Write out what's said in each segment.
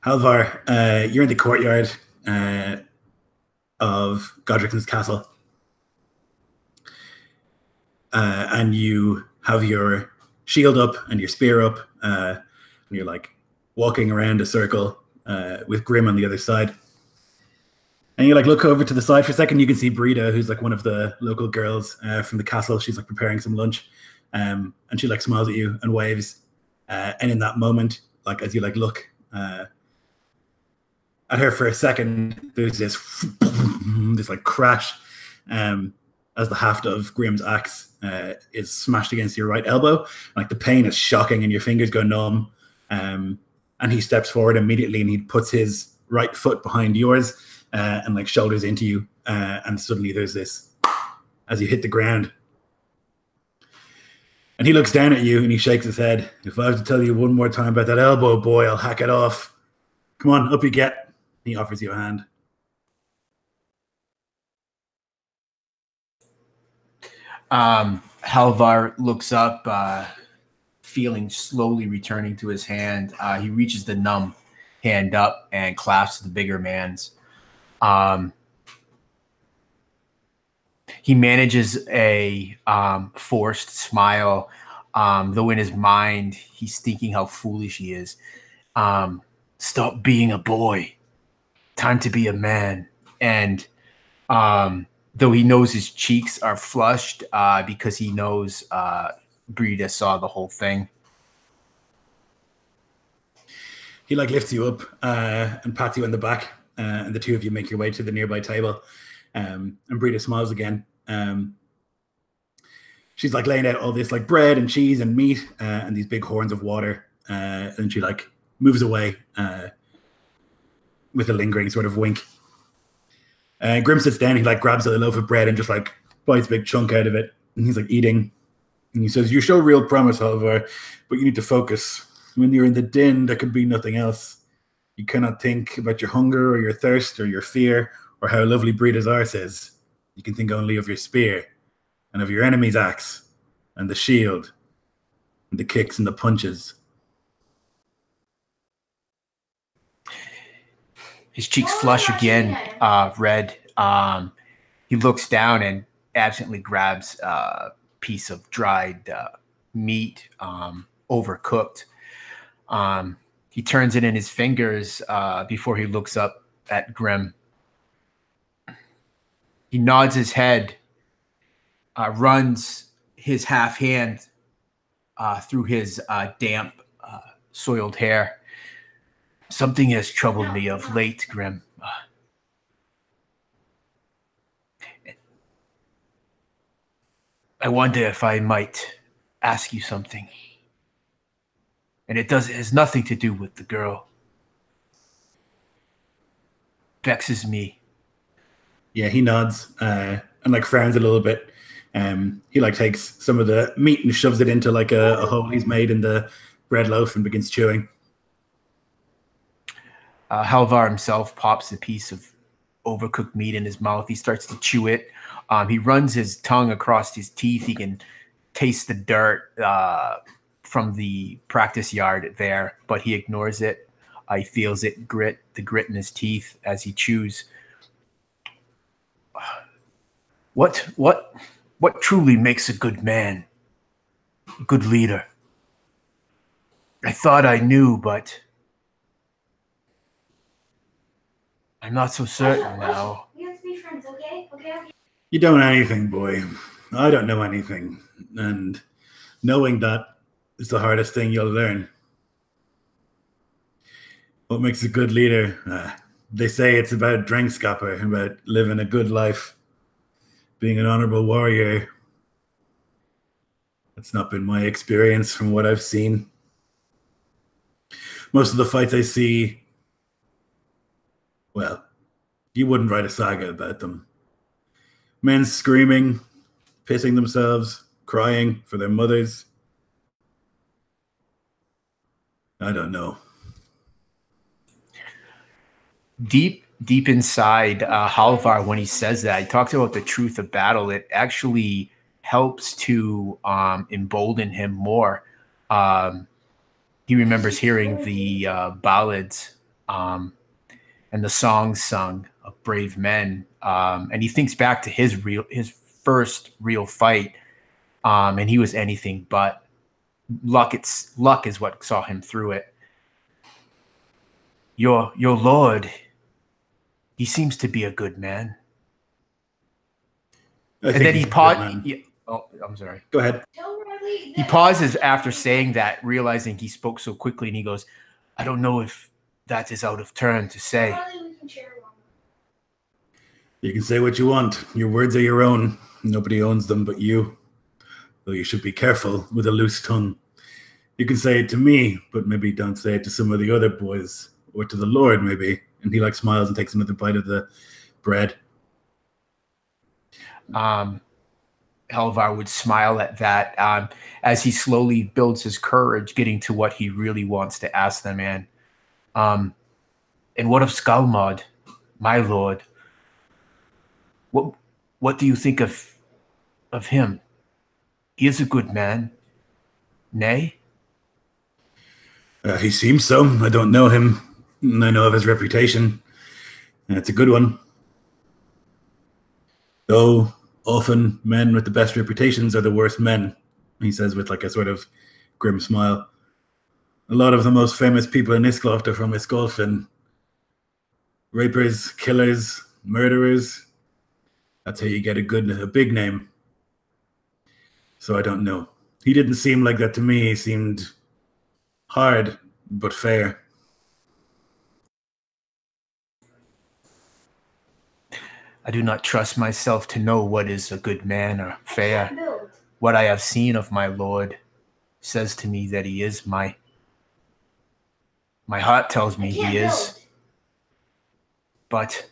Halvar, you're in the courtyard uh, of Godricson's castle, and you have your shield up and your spear up, and you're like walking around a circle with Grim on the other side. And you like look over to the side for a second. You can see Brita, who's like one of the local girls from the castle. She's like preparing some lunch, and she like smiles at you and waves. And in that moment, like as you like look at her for a second, there's this like crash as the haft of Grim's axe is smashed against your right elbow. Like the pain is shocking, and your fingers go numb. And he steps forward immediately, and he puts his right foot behind yours and like shoulders into you. And suddenly there's this as you hit the ground. And he looks down at you and he shakes his head. If I have to tell you one more time about that elbow, boy, I'll hack it off. Come on, up you get. He offers you a hand. Halvar looks up, feeling slowly returning to his hand. He reaches the numb hand up and clasps the bigger man's. He manages a forced smile, though in his mind he's thinking how foolish he is. Stop being a boy. Time to be a man. And though he knows his cheeks are flushed because he knows Brita saw the whole thing. He like lifts you up and pats you on the back, and the two of you make your way to the nearby table. And Brita smiles again. She's like laying out all this like bread and cheese and meat and these big horns of water, and she like moves away with a lingering sort of wink. Grim sits down. He like grabs a loaf of bread and just like bites a big chunk out of it, and he's like eating. And he says, "You show real promise, Halvar, but you need to focus. When you're in the din, there can be nothing else. You cannot think about your hunger or your thirst or your fear or how lovely Brita's arse is. You can think only of your spear and of your enemy's axe and the shield and the kicks and the punches." His cheeks flush again, red. He looks down and absently grabs a piece of dried meat, overcooked. He turns it in his fingers before he looks up at Grim. He nods his head, runs his half hand through his damp, soiled hair. Something has troubled me of late, Grim. I wonder if I might ask you something. And it has nothing to do with the girl. Vexes me. Yeah, he nods and like frowns a little bit. He like takes some of the meat and shoves it into like a hole he's made in the bread loaf and begins chewing. Halvar himself pops a piece of overcooked meat in his mouth. He starts to chew it. He runs his tongue across his teeth. He can taste the dirt from the practice yard there, but he ignores it. He feels the grit in his teeth as he chews. What truly makes a good man, a good leader? I thought I knew, but I'm not so certain now. We have to be friends, okay? Okay. You don't know anything, boy. I don't know anything. And knowing that is the hardest thing you'll learn. What makes a good leader? They say it's about Drengskapper, about living a good life, being an honorable warrior. That's not been my experience from what I've seen. Most of the fights I see, well, you wouldn't write a saga about them. Men screaming, pissing themselves, crying for their mothers. I don't know. Deep inside Halvar, when he says that, he talks about the truth of battle. It actually helps to embolden him more. He remembers hearing the ballads and the songs sung of brave men. And he thinks back to his first real fight, and he was anything but. Luck is what saw him through it. Your lord, he seems to be a good man. And then he paused. Oh, I'm sorry. Go ahead. He pauses after saying that, realizing he spoke so quickly, and he goes, I don't know if that is out of turn to say. You can say what you want. Your words are your own. Nobody owns them but you. Though you should be careful with a loose tongue. You can say it to me, but maybe don't say it to some of the other boys. Or to the Lord, maybe. And he like smiles and takes another bite of the bread. Helvar would smile at that as he slowly builds his courage, getting to what he really wants to ask the man. And what of Skjalmod, my lord? What do you think of him? He is a good man. Nay? He seems so. I don't know him. I know of his reputation. And it's a good one. Though often men with the best reputations are the worst men, he says with like a sort of grim smile. A lot of the most famous people in Iskloft are from Iskolfin. Rapers, killers, murderers. That's how you get a big name. So I don't know. He didn't seem like that to me. He seemed hard, but fair. I do not trust myself to know what is a good man or fair. What I have seen of my lord says to me that he is my heart tells me he is. But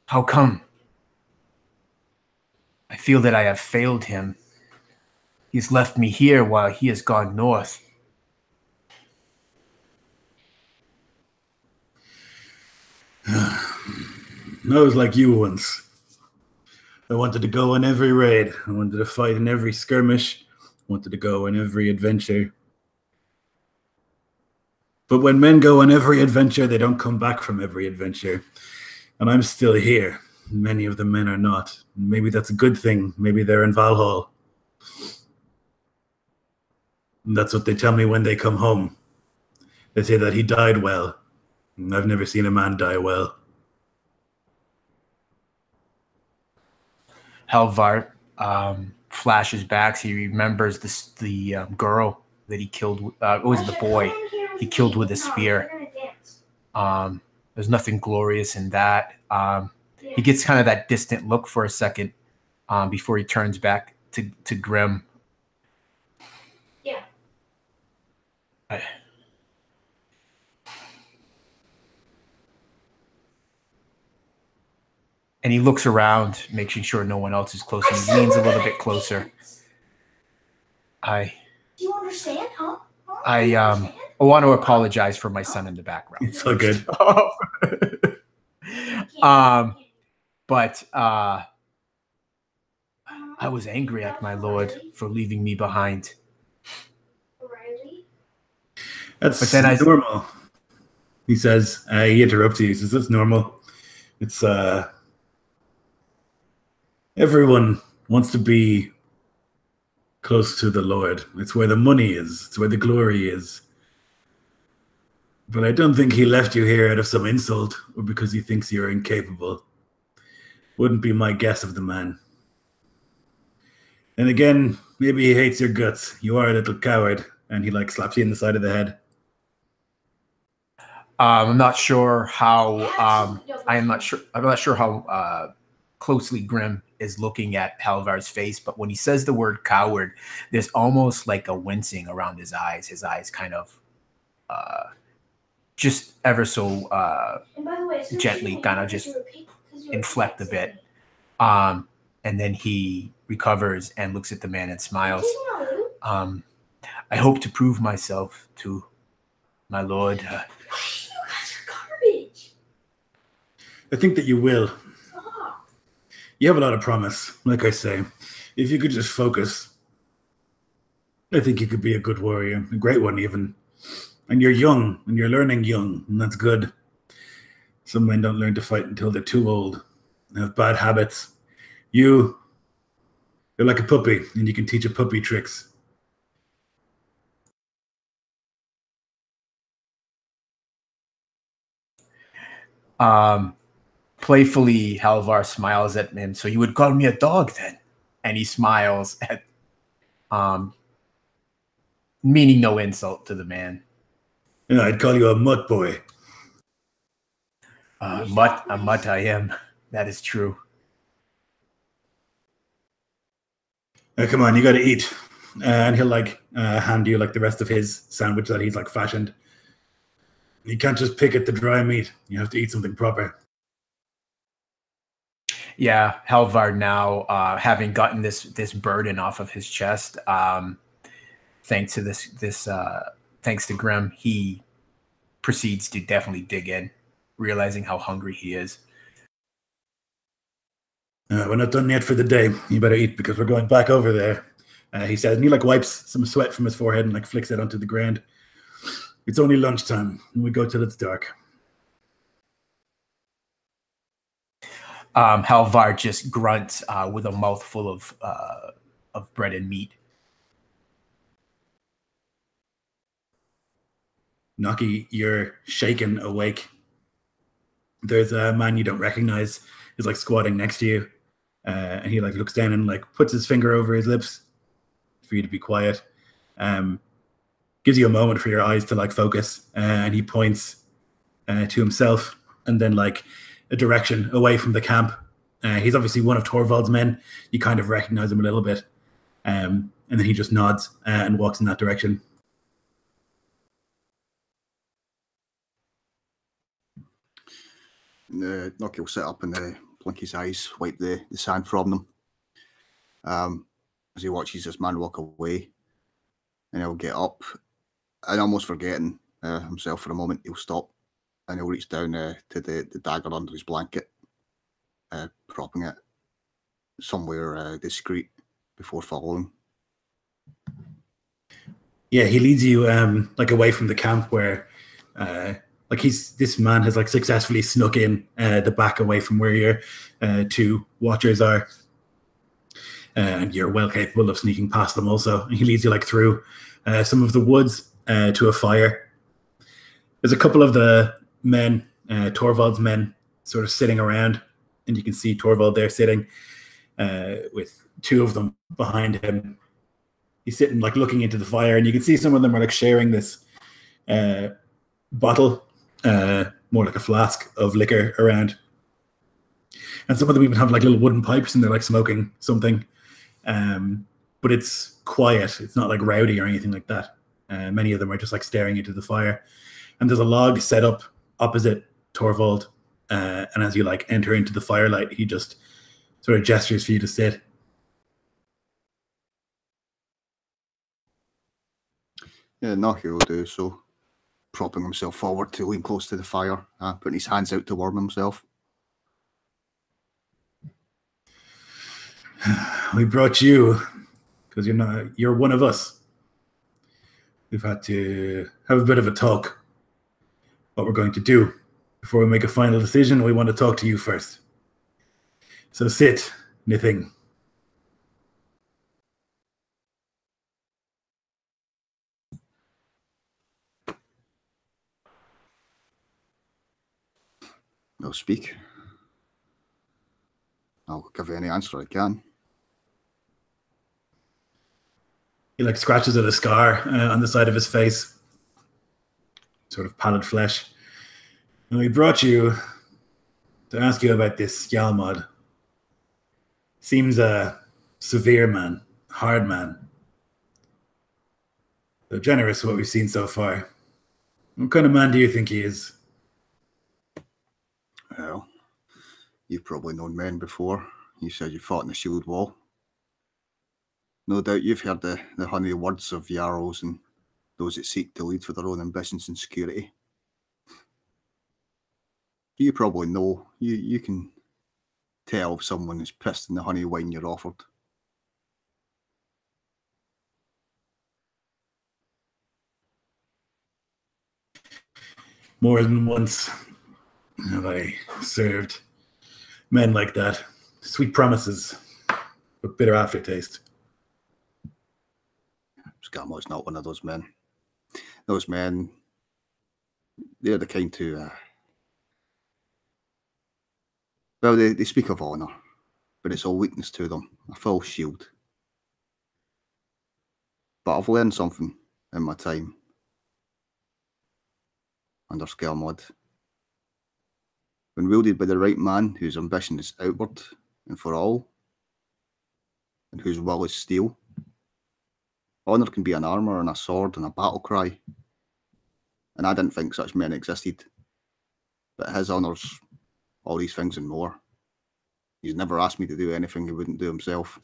how come? I feel that I have failed him. He's left me here while he has gone north. I was like you once. I wanted to go on every raid. I wanted to fight in every skirmish. I wanted to go on every adventure. But when men go on every adventure, they don't come back from every adventure. And I'm still here. Many of the men are not. Maybe that's a good thing. Maybe they're in Valhall. And that's what they tell me when they come home. They say that he died well. And I've never seen a man die well. Helvar flashes back. He remembers the girl that he killed. It was the boy he killed with a spear. There's nothing glorious in that. He gets kind of that distant look for a second before he turns back to Grim. Yeah. And he looks around, making sure no one else is close, and he leans a little bit closer. Do you understand, huh? I want to apologize for my son in the background. It's so good. But I was angry at my lord for leaving me behind. That's normal. He says, he interrupts you. He says, that's normal. It's, everyone wants to be close to the Lord. It's where the money is. It's where the glory is. But I don't think he left you here out of some insult or because he thinks you're incapable. Wouldn't be my guess of the man. And again, maybe he hates your guts. You are a little coward. And he like slaps you in the side of the head. I'm not sure how. I'm not sure how closely Grim is looking at Helvar's face. But when he says the word coward, there's almost like a wincing around his eyes. His eyes kind of just ever so gently, kind of just inflect a bit. And then he recovers and looks at the man and smiles. I hope to prove myself to my lord. I think that you will. You have a lot of promise, like I say. If you could just focus, I think you could be a good warrior, a great one even. And you're young, and you're learning young, and that's good. Some men don't learn to fight until they're too old and have bad habits. You're like a puppy, and you can teach a puppy tricks. Playfully, Halvar smiles at him. So you would call me a dog then? And he smiles at, meaning no insult to the man. Yeah, I'd call you a mutt boy. A mutt I am. That is true. Come on, you got to eat. And he'll like hand you like the rest of his sandwich that he's like fashioned. You can't just pick at the dry meat. You have to eat something proper. Yeah, Halvar now, having gotten this burden off of his chest, thanks to thanks to Grim, he proceeds to definitely dig in, realizing how hungry he is. We're not done yet for the day. You better eat because we're going back over there. He says, and he like wipes some sweat from his forehead and like flicks it onto the ground. It's only lunchtime, and we go till it's dark. Halvar just grunts with a mouthful of bread and meat. Naki, you're shaken awake. There's a man you don't recognize who's like squatting next to you, and he like looks down and like puts his finger over his lips for you to be quiet. Gives you a moment for your eyes to like focus, and he points to himself and then like a direction away from the camp. He's obviously one of Torvald's men. You kind of recognize him a little bit, and then he just nods and walks in that direction. Noki will sit up and blink his eyes, wipe the sand from them. As he watches this man walk away, and he'll get up, and almost forgetting himself for a moment, he'll stop and he'll reach down to the dagger under his blanket, propping it somewhere discreet before following. Yeah, he leads you like away from the camp where like this man has like successfully snuck in the back away from where your two watchers are. And you're well capable of sneaking past them also. And he leads you like through some of the woods to a fire. There's a couple of the men, Torvald's men, sort of sitting around, and you can see Torvald there sitting with two of them behind him. He's sitting like looking into the fire, and you can see some of them are like sharing this bottle, more like a flask of liquor around. And some of them even have like little wooden pipes, and they're like smoking something. But it's quiet. It's not like rowdy or anything like that. Many of them are just like staring into the fire. And there's a log set up opposite Torvald. And as you like enter into the firelight, he just sort of gestures for you to sit. Yeah, Naki will do so, propping himself forward to lean close to the fire, putting his hands out to warm himself. We brought you because you're one of us. We've had to have a bit of a talk. What we're going to do before we make a final decision, we want to talk to you first. So sit, Nithing. I'll speak. I'll give you any answer I can. He like scratches at a scar on the side of his face, sort of pallid flesh. And we brought you to ask you about this Skjalmod. Seems a severe man, hard man. So generous what we've seen so far. What kind of man do you think he is? Well, you've probably known men before. You said you fought in the shield wall. No doubt you've heard the honey words of Jarls and those that seek to lead for their own ambitions and security. You probably know. You can tell if someone is pissed in the honey wine you're offered. More than once have I served men like that. Sweet promises, but bitter aftertaste. Skjalmod's not one of those men. Those men, they're the kind to, well, they speak of honour, but it's all weakness to them, a false shield. But I've learned something in my time under Skjalmod. When wielded by the right man, whose ambition is outward and for all, and whose will is steel, honour can be an armour and a sword and a battle cry. And I didn't think such men existed. But his honour's all these things and more. He's never asked me to do anything he wouldn't do himself.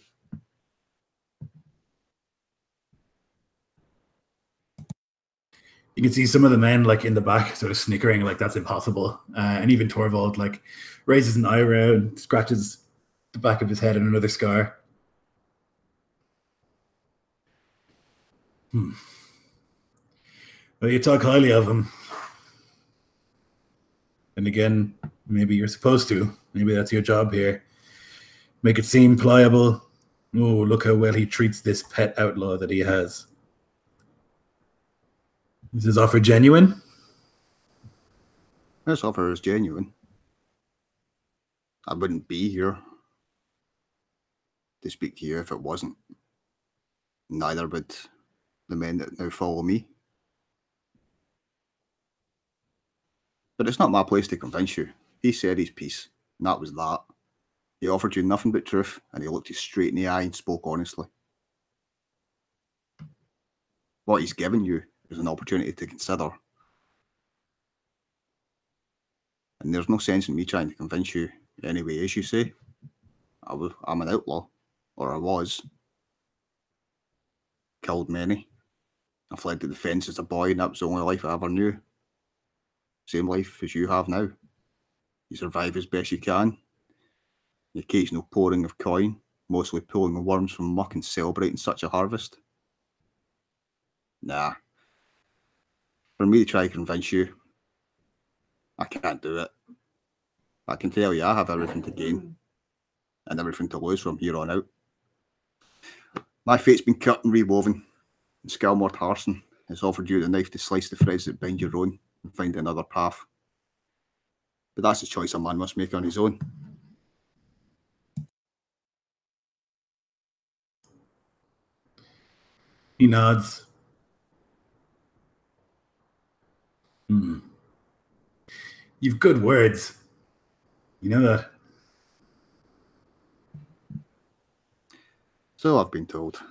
You can see some of the men like in the back sort of snickering like that's impossible. And even Torvald like raises an eyebrow and scratches the back of his head and another scar. Well, you talk highly of him. And again, maybe you're supposed to. Maybe that's your job here. Make it seem pliable. Oh, look how well he treats this pet outlaw that he has. Is his offer genuine? This offer is genuine. I wouldn't be here to speak to you if it wasn't. Neither would the men that now follow me. But it's not my place to convince you. He said his piece, and that was that. He offered you nothing but truth, and he looked you straight in the eye and spoke honestly. What he's given you is an opportunity to consider. And there's no sense in me trying to convince you anyway, as you say. I'm an outlaw, or I was. Killed many. I fled to the fence as a boy, and that was the only life I ever knew. Same life as you have now. You survive as best you can. The occasional pouring of coin, mostly pulling the worms from muck and celebrating such a harvest. Nah. For me to try to convince you, I can't do it. I can tell you I have everything to gain and everything to lose from here on out. My fate's been cut and rewoven, and Skjalmod Harson has offered you the knife to slice the threads that bind your own and find another path. But that's a choice a man must make on his own. He nods. You've good words. You know that. So I've been told.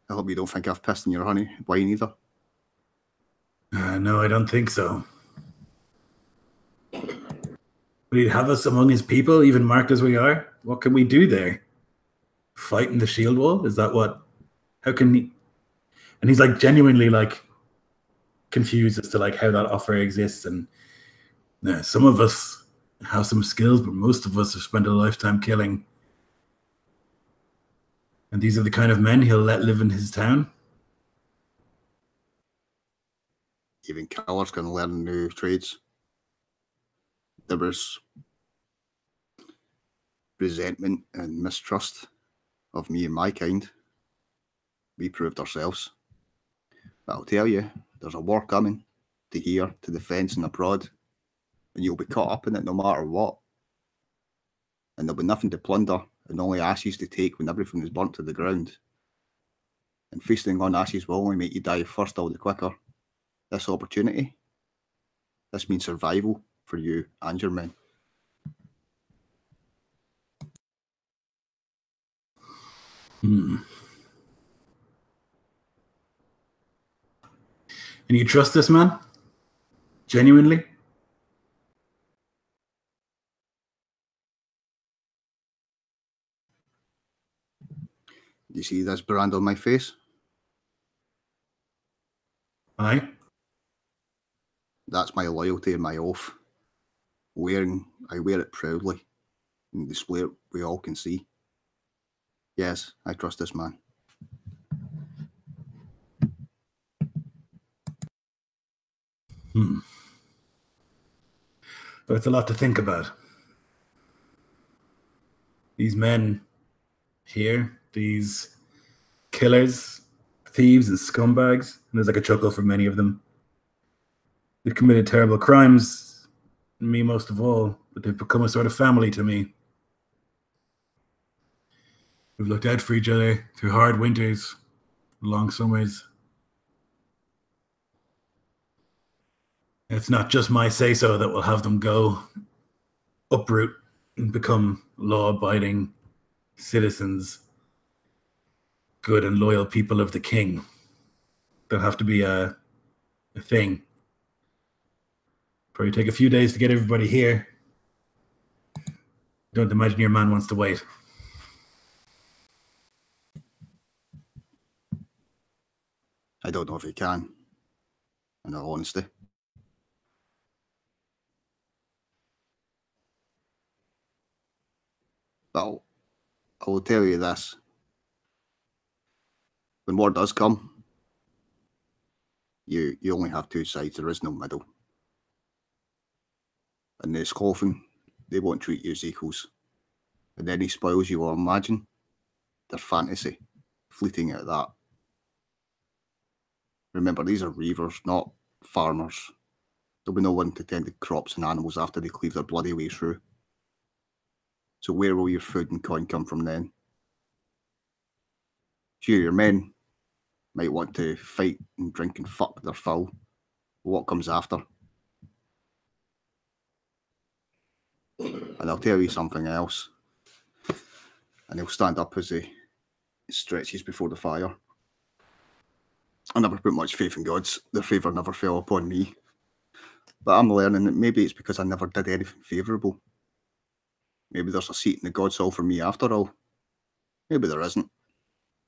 I hope you don't think I've pissed in your honey wine either. No, I don't think so. Would he have us among his people, even marked as we are? What can we do there? Fight in the shield wall? Is that what? How can he? And he's like genuinely like confused as to like how that offer exists. And some of us have some skills, but most of us have spent a lifetime killing. And these are the kind of men he'll let live in his town. Even killers can learn new trades. There was resentment and mistrust of me and my kind. We proved ourselves. But I'll tell you, there's a war coming, to here, to the fence and abroad, and you'll be caught up in it no matter what. And there'll be nothing to plunder and only ashes to take when everything is burnt to the ground. And feasting on ashes will only make you die first all the quicker. This opportunity, this means survival for you and your men. And you trust this man? Genuinely? Do you see this brand on my face? Aye. That's my loyalty and my oath. I wear it proudly and display it we all can see. Yes, I trust this man. But it's a lot to think about. These men here, these killers, thieves, and scumbags, and there's like a chuckle for many of them. They've committed terrible crimes, me most of all, but they've become a sort of family to me. We've looked out for each other through hard winters, long summers. It's not just my say-so that will have them go uproot and become law-abiding citizens, good and loyal people of the king. There'll have to be a thing. Probably take a few days to get everybody here. Don't imagine your man wants to wait. I don't know if he can, in all honesty. But I will tell you this. When war does come, you only have two sides. There is no middle. And the Scotland, they won't treat you as equals. And any spoils you will imagine, they're fantasy, fleeting at that. Remember, these are reavers, not farmers. There'll be no one to tend to crops and animals after they cleave their bloody way through. So where will your food and coin come from then? Sure, your men might want to fight and drink and fuck their fill. But what comes after? And I'll tell you something else. And he'll stand up as he stretches before the fire. I never put much faith in gods. Their favour never fell upon me. But I'm learning that maybe it's because I never did anything favourable. Maybe there's a seat in the gods hall for me after all. Maybe there isn't.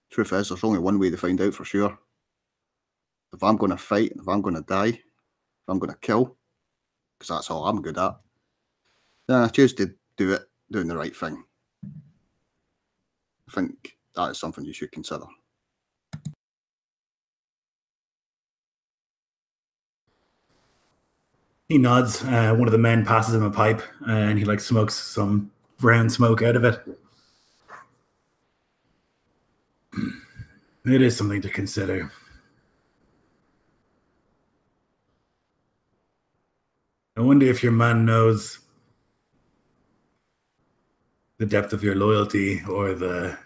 Truth is, there's only one way to find out for sure. If I'm going to fight, if I'm going to die, if I'm going to kill, because that's all I'm good at, then I choose to do it doing the right thing. I think that is something you should consider. He nods. One of the men passes him a pipe, and he like smokes some brown smoke out of it. It is something to consider. I wonder if your man knows the depth of your loyalty or the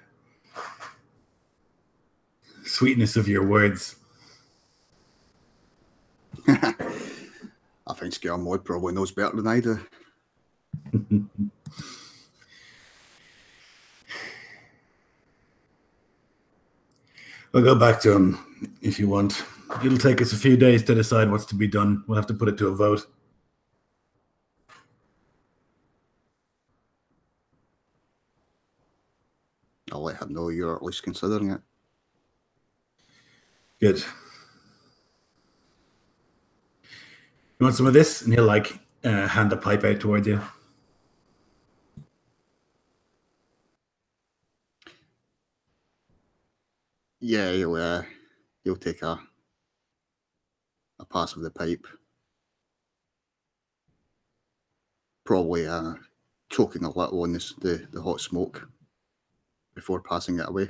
sweetness of your words. I think Skjalmod probably knows better than I do. I'll go back to him if you want. It'll take us a few days to decide what's to be done. We'll have to put it to a vote. I'll let him know you're at least considering it. Good. You want some of this? And he'll like hand the pipe out towards you. Yeah, he'll take a pass of the pipe. Probably choking a little on the hot smoke before passing it away.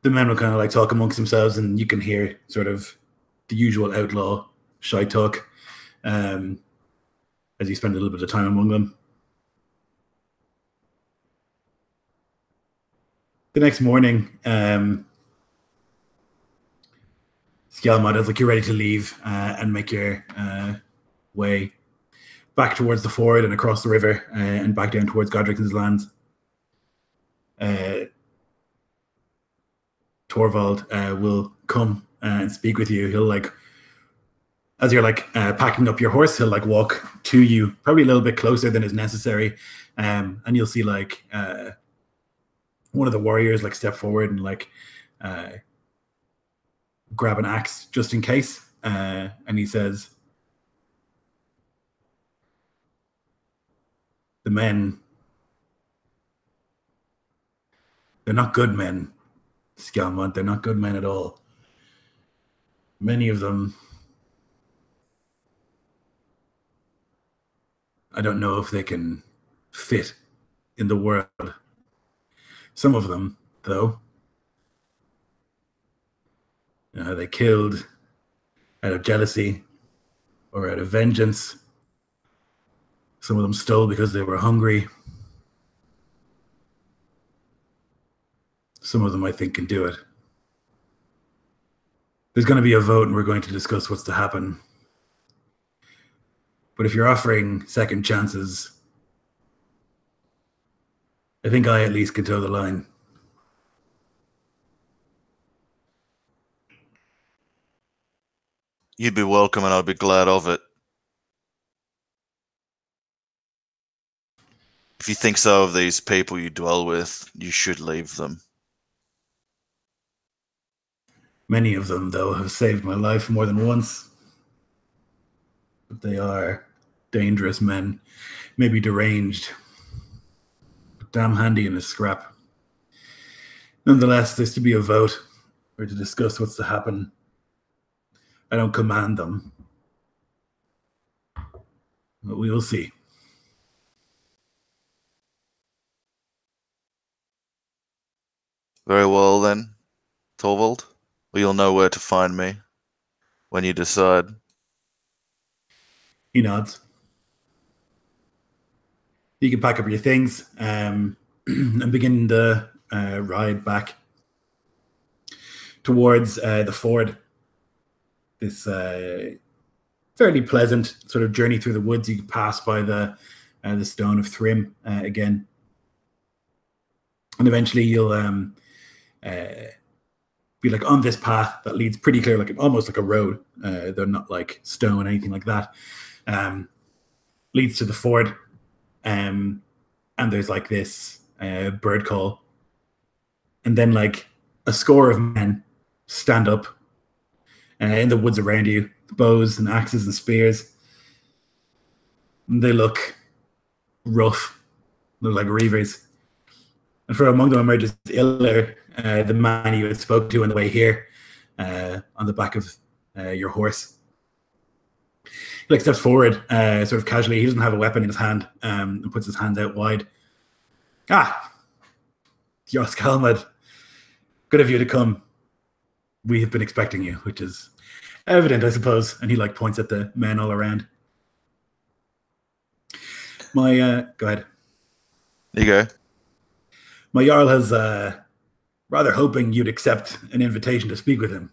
The men will kind of like talk amongst themselves, and you can hear sort of the usual outlaw shy talk as you spend a little bit of time among them. The next morning, Skjalmod is like you're ready to leave and make your way back towards the ford and across the river and back down towards Godric's lands. Torvald will come and speak with you. He'll like, as you're like packing up your horse, he'll like walk to you, probably a little bit closer than is necessary, and you'll see like one of the warriors like step forward and like grab an axe just in case, and he says, "The men, they're not good men, Skjalmod. They're not good men at all. Many of them, I don't know if they can fit in the world. Some of them, though, they killed out of jealousy or out of vengeance. Some of them stole because they were hungry. Some of them, I think, can do it. There's going to be a vote, and we're going to discuss what's to happen. But if you're offering second chances, I think I at least can toe the line. You'd be welcome, and I'd be glad of it. If you think so of these people you dwell with, you should leave them. Many of them, though, have saved my life more than once. But they are dangerous men, maybe deranged, but damn handy in a scrap. Nonetheless, there's to be a vote. We're to discuss what's to happen. I don't command them, but we will see. Very well, then, Torvald. Well, you'll know where to find me when you decide. He nods. You can pack up your things and begin the ride back towards the ford. This fairly pleasant sort of journey through the woods. You can pass by the Stone of Thrym again, and eventually you'll be like on this path that leads pretty clear, like almost like a road. They're not like stone, anything like that. Leads to the ford, and there's like this bird call, and then like a score of men stand up in the woods around you, bows and axes and spears. And they look rough, look like reavers. And from among them emerges Iller, the man you had spoke to on the way here, on the back of your horse. He like steps forward, sort of casually. He doesn't have a weapon in his hand, and puts his hands out wide. Ah, you're Skjalmod. Good of you to come. We have been expecting you, which is evident, I suppose. And he like points at the men all around. Go ahead. You go. My Jarl has rather hoping you'd accept an invitation to speak with him.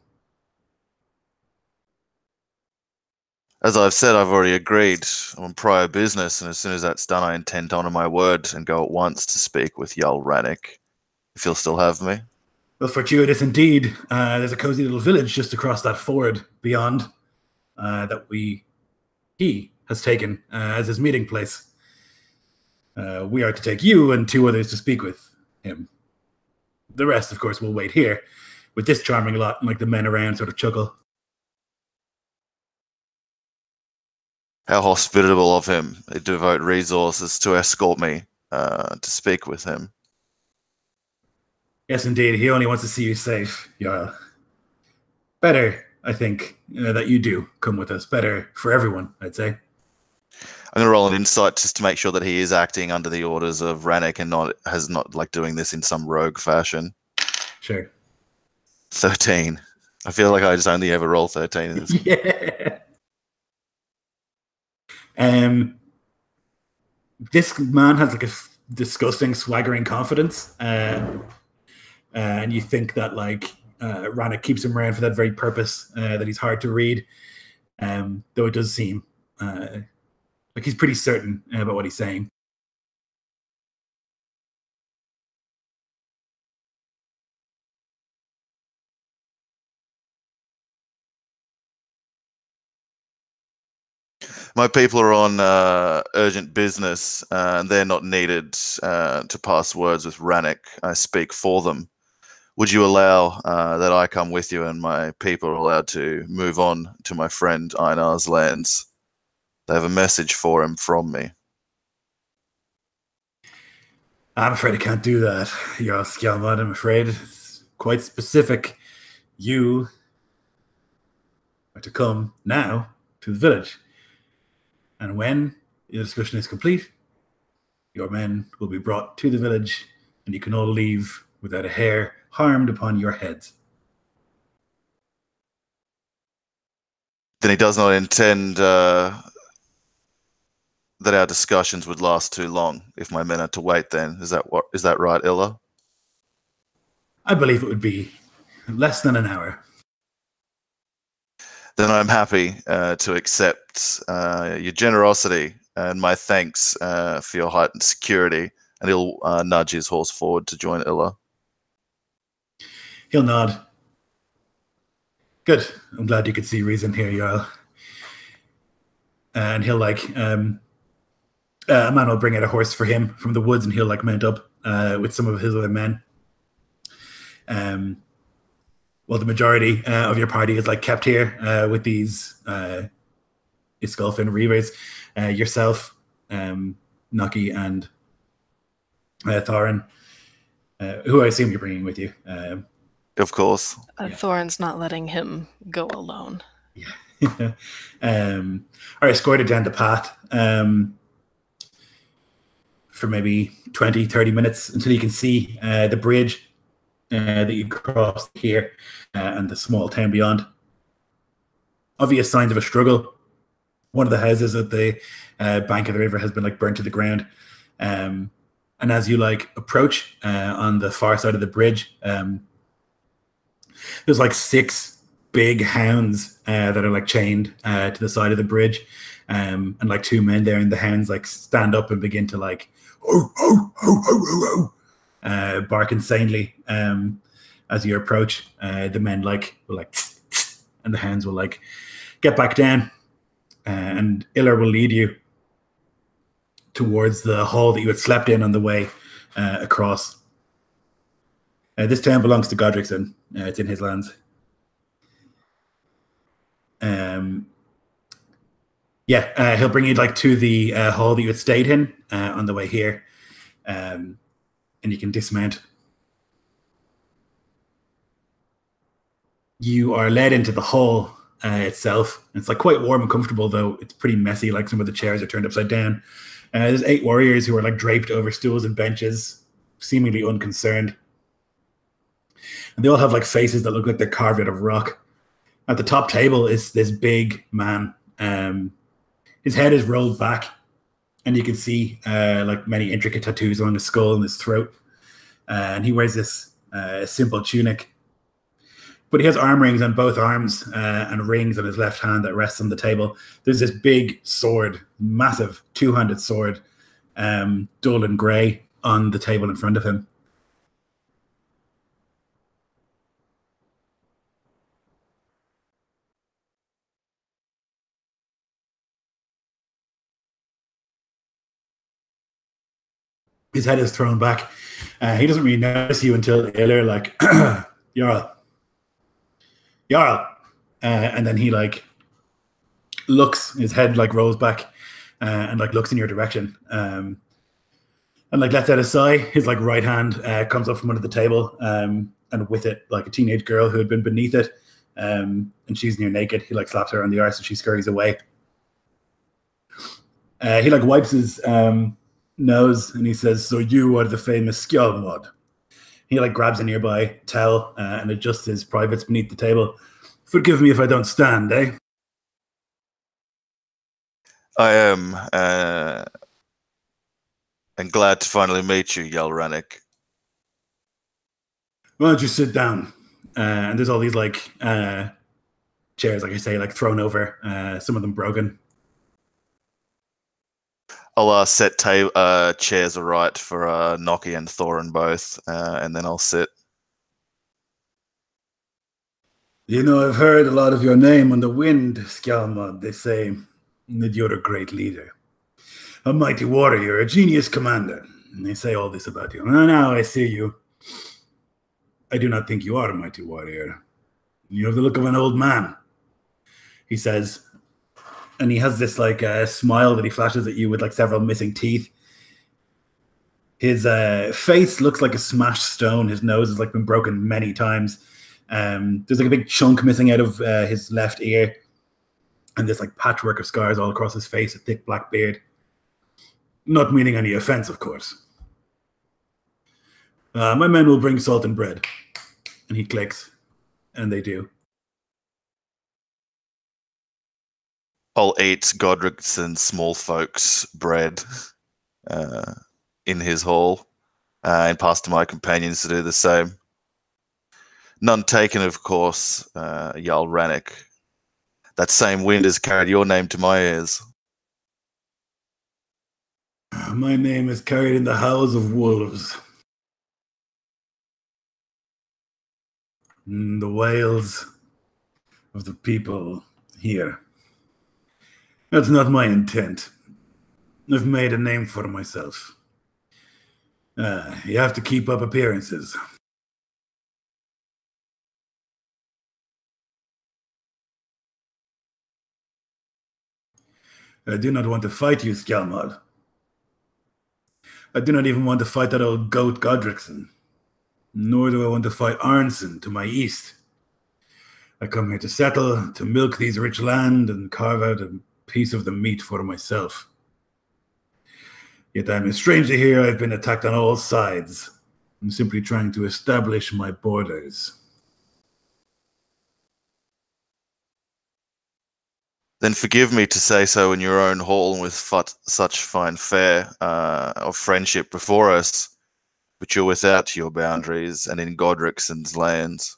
As I've said, I've already agreed. I'm on prior business, and as soon as that's done, I intend to honor my word and go at once to speak with Jarl Rannick, if he'll still have me. Well, fortuitous indeed. There's a cozy little village just across that ford beyond that he has taken as his meeting place. We are to take you and two others to speak with him. The rest, of course, will wait here with this charming lot, and like the men around sort of chuckle. How hospitable of him. They devote resources to escort me to speak with him. Yes, indeed. He only wants to see you safe, Jarl. Better, I think, that you do come with us. Better for everyone, I'd say. I'm going to roll an insight just to make sure that he is acting under the orders of Rannick and not like doing this in some rogue fashion. Sure. 13. I feel like I just only ever roll 13 in this. Yeah. This man has like a disgusting, swaggering confidence, and you think that like Rannick keeps him around for that very purpose. That he's hard to read, though it does seem like he's pretty certain about what he's saying. My people are on urgent business, and they're not needed to pass words with Rannick. I speak for them. Would you allow that I come with you and my people are allowed to move on to my friend Einar's lands? They have a message for him from me. I'm afraid I can't do that. You're Skjalmod, I'm afraid. It's quite specific. You are to come now to the village. And when the discussion is complete, your men will be brought to the village, and you can all leave without a hair harmed upon your heads. Then he does not intend that our discussions would last too long if my men are to wait then. Is that right, Illa? I believe it would be less than an hour. Then I'm happy to accept your generosity and my thanks for your heightened security. And he'll nudge his horse forward to join Illa. He'll nod. Good. I'm glad you could see reason here, Jarl. And he'll a man will bring out a horse for him from the woods, and he'll mount up with some of his other men. Well, the majority of your party is kept here with these Isgulfin reavers. Yourself, Nucky, and Thorin, who I assume you're bringing with you. Of course. Thorin's not letting him go alone. Yeah. Are escorted down the path for maybe 20, 30 minutes until you can see the bridge that you crossed here and the small town beyond. Obvious signs of a struggle. One of the houses at the bank of the river has been burnt to the ground. And as you approach on the far side of the bridge, there's 6 big hounds that are chained to the side of the bridge, and 2 men there, and the hounds stand up and begin to ho, ho, ho, ho, ho, ho, bark insanely as you approach. The men will and the hounds will get back down, and Iller will lead you towards the hall that you had slept in on the way across. This town belongs to Godrickson. It's in his lands. He'll bring you to the hall that you had stayed in on the way here, and you can dismount. You are led into the hall itself. It's quite warm and comfortable, though it's pretty messy. Some of the chairs are turned upside down. There's 8 warriors who are draped over stools and benches, seemingly unconcerned. And they all have faces that look like they're carved out of rock. At the top table is this big man. His head is rolled back, and you can see many intricate tattoos on his skull and his throat. And he wears this simple tunic. But he has arm rings on both arms and rings on his left hand that rests on the table. There's this big sword, massive 2-handed sword, dull and grey, on the table in front of him. His head is thrown back. He doesn't really notice you until Iller, Jarl. And then he looks, his head rolls back and looks in your direction. And lets out a sigh. His right hand comes up from under the table, and with it a teenage girl who had been beneath it, and she's near naked. He slaps her on the arse and she scurries away. He wipes his nose and he says, "So you are the famous Skjalmod." He grabs a nearby towel and adjusts his privates beneath the table. "Forgive me if I don't stand, eh?" I am, and glad to finally meet you, Jarl Rannick. Why don't you sit down? And there's all these chairs, I say, thrown over, some of them broken. I'll set chairs aright for Nocky and Thorin both, and then I'll sit. I've heard a lot of your name on the wind, Skjalmod. They say that you're a great leader, a mighty warrior, a genius commander. And they say all this about you. Now I see you. I do not think you are a mighty warrior. You have the look of an old man, he says. And he has this smile that he flashes at you with several missing teeth. His face looks like a smashed stone. His nose has been broken many times. There's a big chunk missing out of his left ear. and this like patchwork of scars all across his face, a thick black beard. Not meaning any offense, of course. My men will bring salt and bread. And he clicks, and they do. I'll eat Godricson's small folks' bread in his hall and pass to my companions to do the same. None taken, of course, Jarl Rannick. That same wind has carried your name to my ears. My name is carried in the howls of wolves. The wails of the people here. That's not my intent. I've made a name for myself. You have to keep up appearances. I do not want to fight you, Skjalmod. I do not even want to fight that old goat Godrickson. Nor do I want to fight Arnson to my east. I come here to settle, to milk these rich land, and carve out a piece of the meat for myself. Yet I'm a stranger here. I've been attacked on all sides. I'm simply trying to establish my borders. Then forgive me to say so in your own hall and with such fine fare of friendship before us, but you're without your boundaries and in Godricson's lands.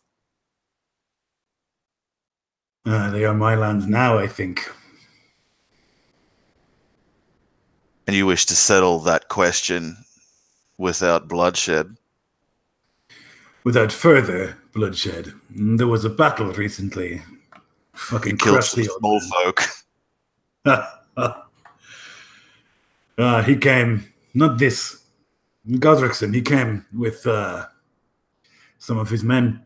They are my lands now, I think. And you wish to settle that question without bloodshed? Without further bloodshed. There was a battle recently. Fucking You killed crushed some the old small man. folk. He came, not this, Godrickson, he came with some of his men.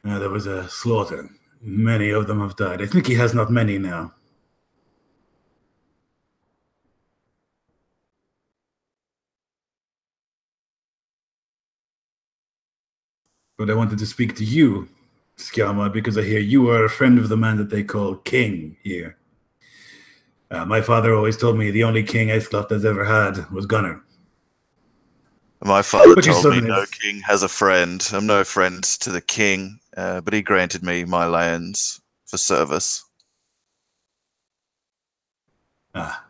There was a slaughter. Many of them have died. I think he has not many now. But I wanted to speak to you, Skjalmod, because I hear you are a friend of the man that they call King here. My father always told me the only king Aesclot has ever had was Gunnar. My father But your told me son no is- king has a friend. I'm no friend to the king, but he granted me my lands for service. Ah.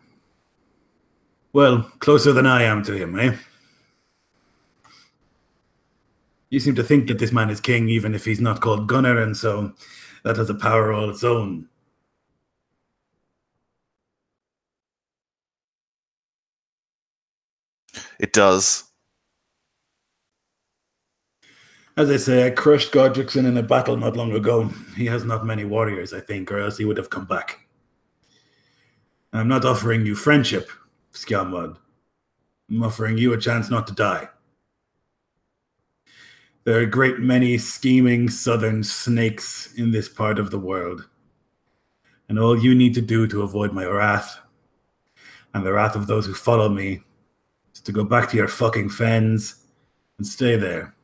Well, closer than I am to him, eh? You seem to think that this man is king even if he's not called Gunnar, and so that has a power all its own. It does. As I say, I crushed Godrickson in a battle not long ago. He has not many warriors, I think, or else he would have come back. I'm not offering you friendship, Skjalmod. I'm offering you a chance not to die. There are a great many scheming southern snakes in this part of the world. And all you need to do to avoid my wrath, and the wrath of those who follow me, is to go back to your fucking fens and stay there.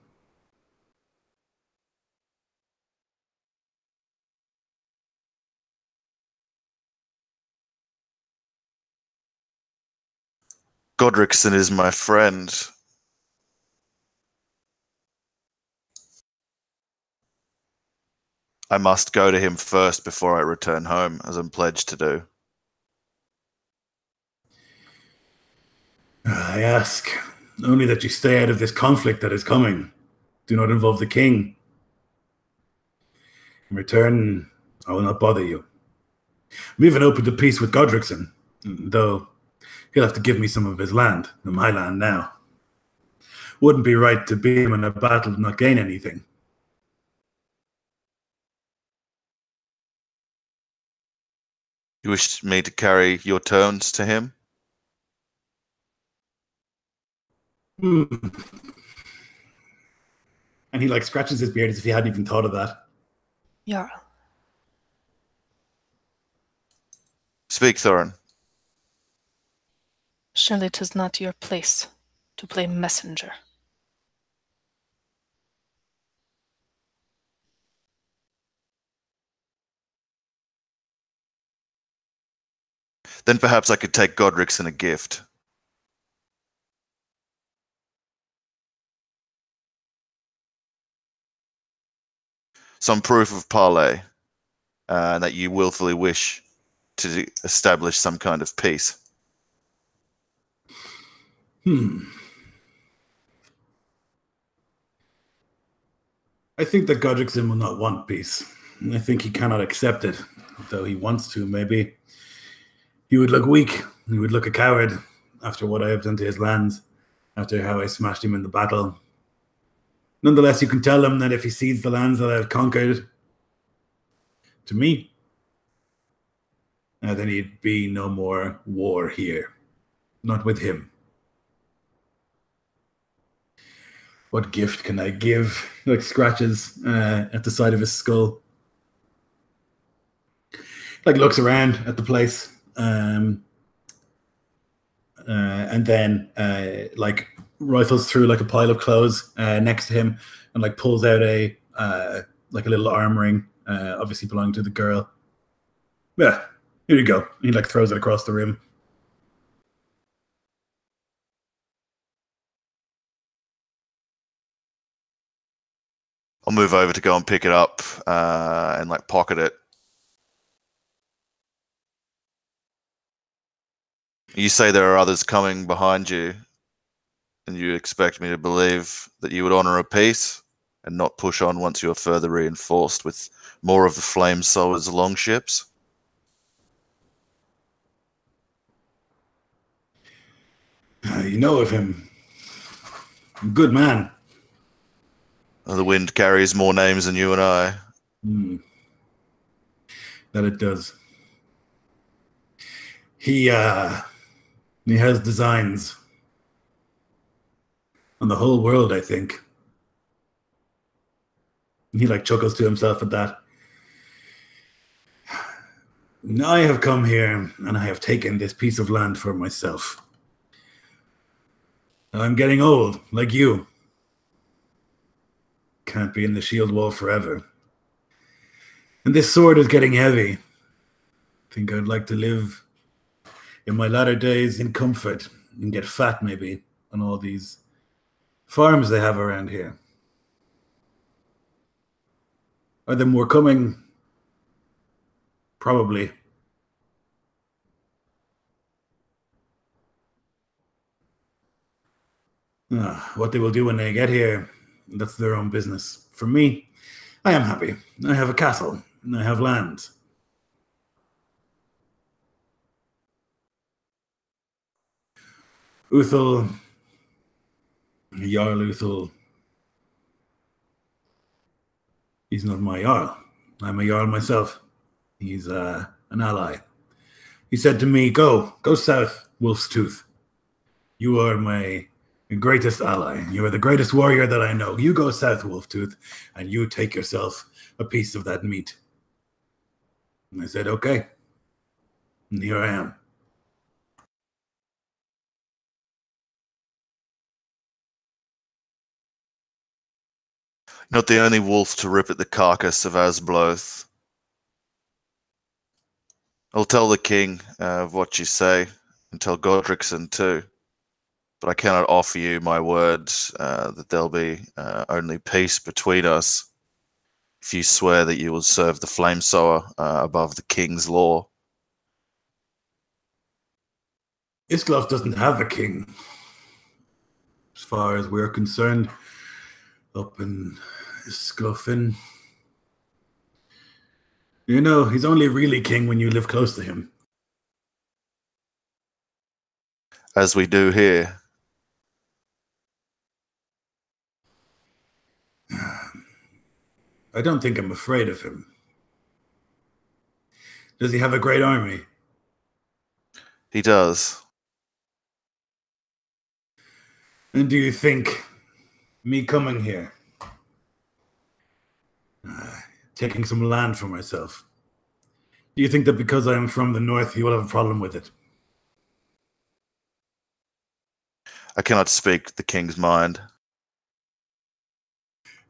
Godrickson is my friend. I must go to him first before I return home, as I'm pledged to do. I ask only that you stay out of this conflict that is coming. Do not involve the king. In return, I will not bother you. I'm even open to peace with Godrickson, though he'll have to give me some of his land, my land now. Wouldn't be right to beat him in a battle and not gain anything. You wish me to carry your terms to him? Hmm. And he like scratches his beard as if he hadn't even thought of that. Jarl, Speak, Thorin. surely 'tis not your place to play messenger. Then perhaps I could take Godrickson a gift. Some proof of parley, that you willfully wish to establish some kind of peace. I think that Godrickson will not want peace. I think he cannot accept it, though he wants to, maybe. He would look weak. He would look a coward after what I have done to his lands, after how I smashed him in the battle. Nonetheless, you can tell him that if he cedes the lands that I have conquered to me, then he'd be no more war here. Not with him. What gift can I give? Like scratches at the side of his skull. Like looks around at the place. And then like rifles through like a pile of clothes next to him and like pulls out a like a little arm ring, obviously belonging to the girl. Yeah, here you go. He like throws it across the room. I'll move over to go and pick it up and like pocket it. You say there are others coming behind you, and you expect me to believe that you would honor a peace and not push on once you are further reinforced with more of the flame sowers' longships? You know of him. Good man. The wind carries more names than you and I. That it does. He has designs on the whole world, I think. He like chuckles to himself at that. I have come here and I have taken this piece of land for myself. I'm getting old, like you. Can't be in the shield wall forever. And this sword is getting heavy. Think I'd like to live in my latter days in comfort and get fat maybe on all these farms they have around here. Are there more coming? Probably. What they will do when they get here, that's their own business. For me, I am happy. I have a castle, and I have land. Uthal, Jarl Uthal, he's not my Jarl. I'm a Jarl myself. He's an ally. He said to me, go south, Wolf's Tooth. You are my greatest ally. You are the greatest warrior that I know. You go south, Wolftooth, and you take yourself a piece of that meat. And I said, okay. And here I am. Not the only wolf to rip at the carcass of Asbloth. I'll tell the king of what you say, and tell Godrickson too. But I cannot offer you my word that there'll be only peace between us if you swear that you will serve the flame sower above the king's law. Isklov doesn't have a king. As far as we're concerned, up in Isklofin. You know, he's only really king when you live close to him. As we do here. I don't think I'm afraid of him. Does he have a great army? He does. And do you think me coming here, taking some land for myself, do you think that because I am from the north, he will have a problem with it? I cannot speak the king's mind.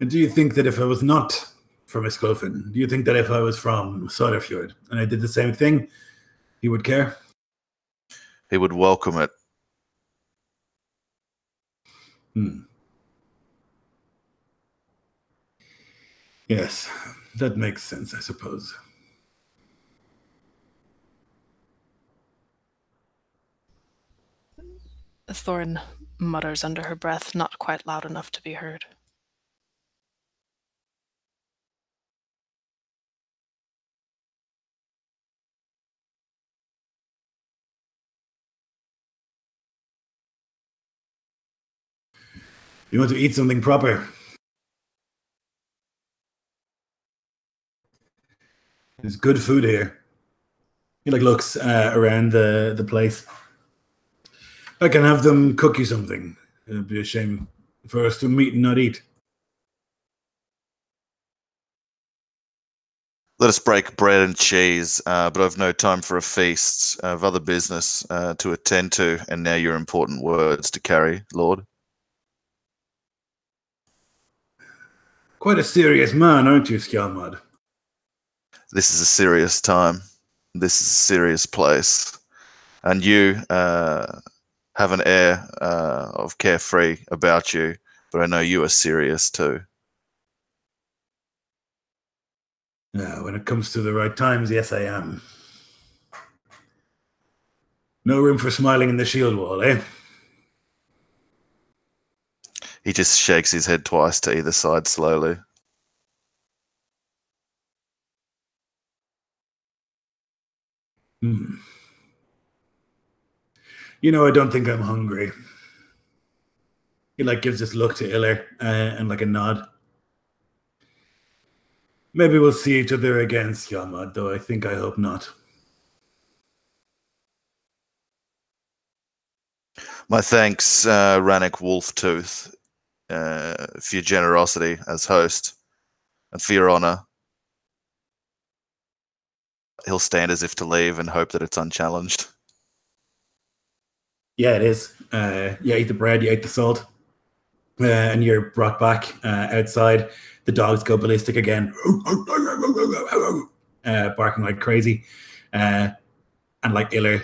And do you think that if I was not from Isklofen, do you think that if I was from Soderfjord and I did the same thing, he would care? He would welcome it. Yes, that makes sense, I suppose. Thorin mutters under her breath, not quite loud enough to be heard. You want to eat something proper? There's good food here. He looks around the place. I can have them cook you something. It'd be a shame for us to meet and not eat. Let us break bread and cheese, but I've no time for a feast. I have other business to attend to, and now your important words to carry, Lord. Quite a serious man, aren't you, Skjalmod? This is a serious time. This is a serious place. And you have an air of carefree about you, but I know you are serious too. When it comes to the right times, yes, I am. No room for smiling in the shield wall, eh? He just shakes his head twice to either side slowly. You know, I don't think I'm hungry. He gives this look to Iller and a nod. Maybe we'll see each other again, Skjalmod, though I hope not. My thanks, Rannick Wolftooth, for your generosity as host and for your honor. He'll stand as if to leave and hope that it's unchallenged. Yeah, it is. You ate the bread, you ate the salt, and you're brought back outside. The dogs go ballistic again, barking like crazy. And Iller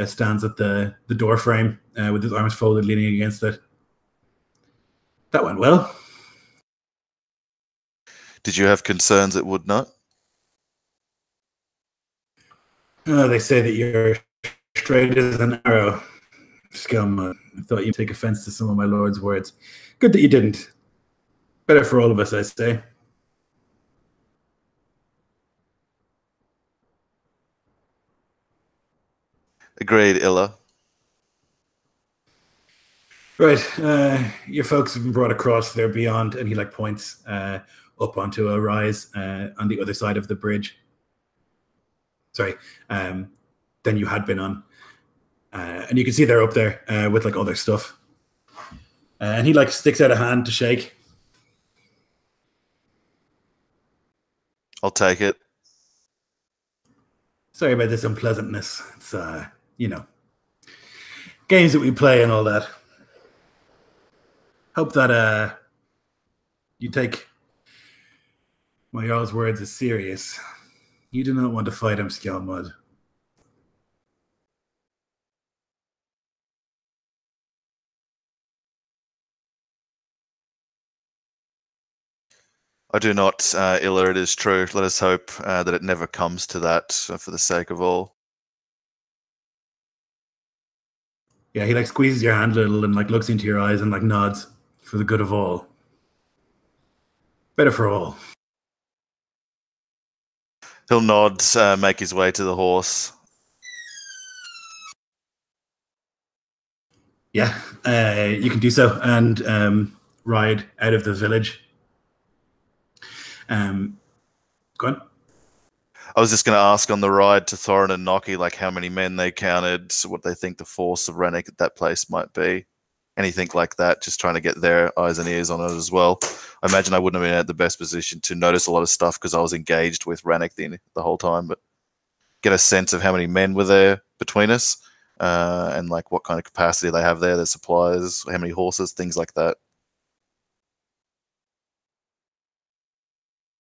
stands at the door frame with his arms folded, leaning against it. That went well. Did you have concerns it would not? They say that you're straight as an arrow, Skjalmod. I thought you'd take offense to some of my lord's words. Good that you didn't. Better for all of us, I say. Agreed, Illa. Right, your folks have been brought across there beyond, and he points up onto a rise on the other side of the bridge. Sorry, than you had been on, and you can see they're up there with all their stuff. And he sticks out a hand to shake. I'll take it. Sorry about this unpleasantness. It's games that we play and all that. Hope that you take my Jarl's words as serious. You do not want to fight him, Skjalmod. I do not, Illa, it is true. Let us hope that it never comes to that for the sake of all. Yeah, he squeezes your hand a little and looks into your eyes and nods for the good of all. Better for all. He'll nod, make his way to the horse. Yeah, you can do so and ride out of the village. Go on. I was just going to ask on the ride to Thorin and Nocky, how many men they counted, what they think the force of Rannick at that place might be. Anything like that, just trying to get their eyes and ears on it as well. I imagine I wouldn't have been at the best position to notice a lot of stuff because I was engaged with Rannick the whole time, but get a sense of how many men were there between us and what kind of capacity they have there, their supplies, how many horses, things like that.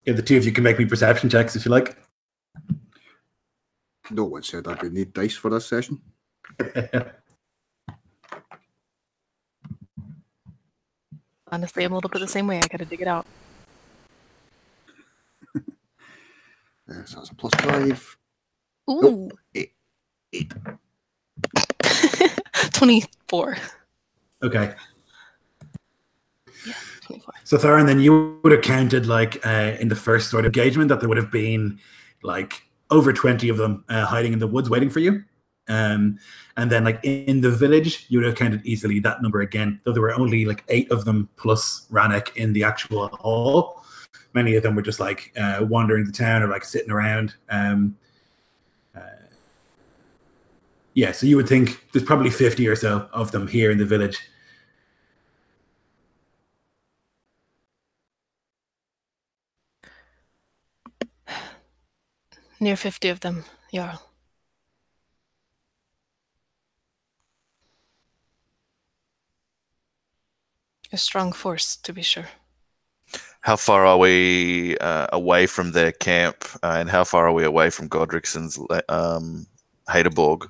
Yeah, the two of you can make me perception checks if you like. No one said that we need dice for this session. Honestly, I'm a little bit the same way. I gotta dig it out. So that's a +5. Ooh. Nope. 8. 24. Okay. Yeah, 24. So Thorin, then you would have counted like in the first sort of engagement that there would have been like over 20 of them hiding in the woods waiting for you. And then like in the village, you would have counted easily that number again, though there were only like 8 of them plus Rannick in the actual hall. Many of them were just like wandering the town or like sitting around. Yeah, so you would think there's probably 50 or so of them here in the village. Near 50 of them, yeah. A strong force, to be sure. How far are we away from their camp, and how far are we away from Godricson's Haderborg?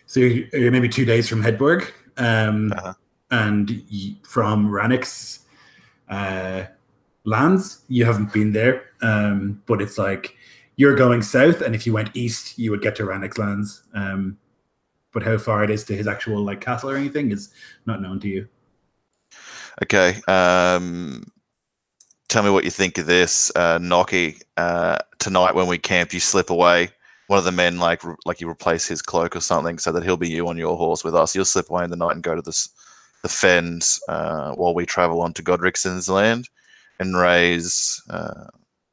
So you're maybe 2 days from Hedborg, and from Rannick's lands. You haven't been there, but it's like you're going south, and if you went east, you would get to Rannick's lands. But how far it is to his actual like castle or anything is not known to you. Okay. Tell me what you think of this, Nocky. Tonight when we camp, you slip away. One of the men, like you replace his cloak or something, so that he'll be you on your horse with us. You'll slip away in the night and go to the fens while we travel on to Godricson's land and raise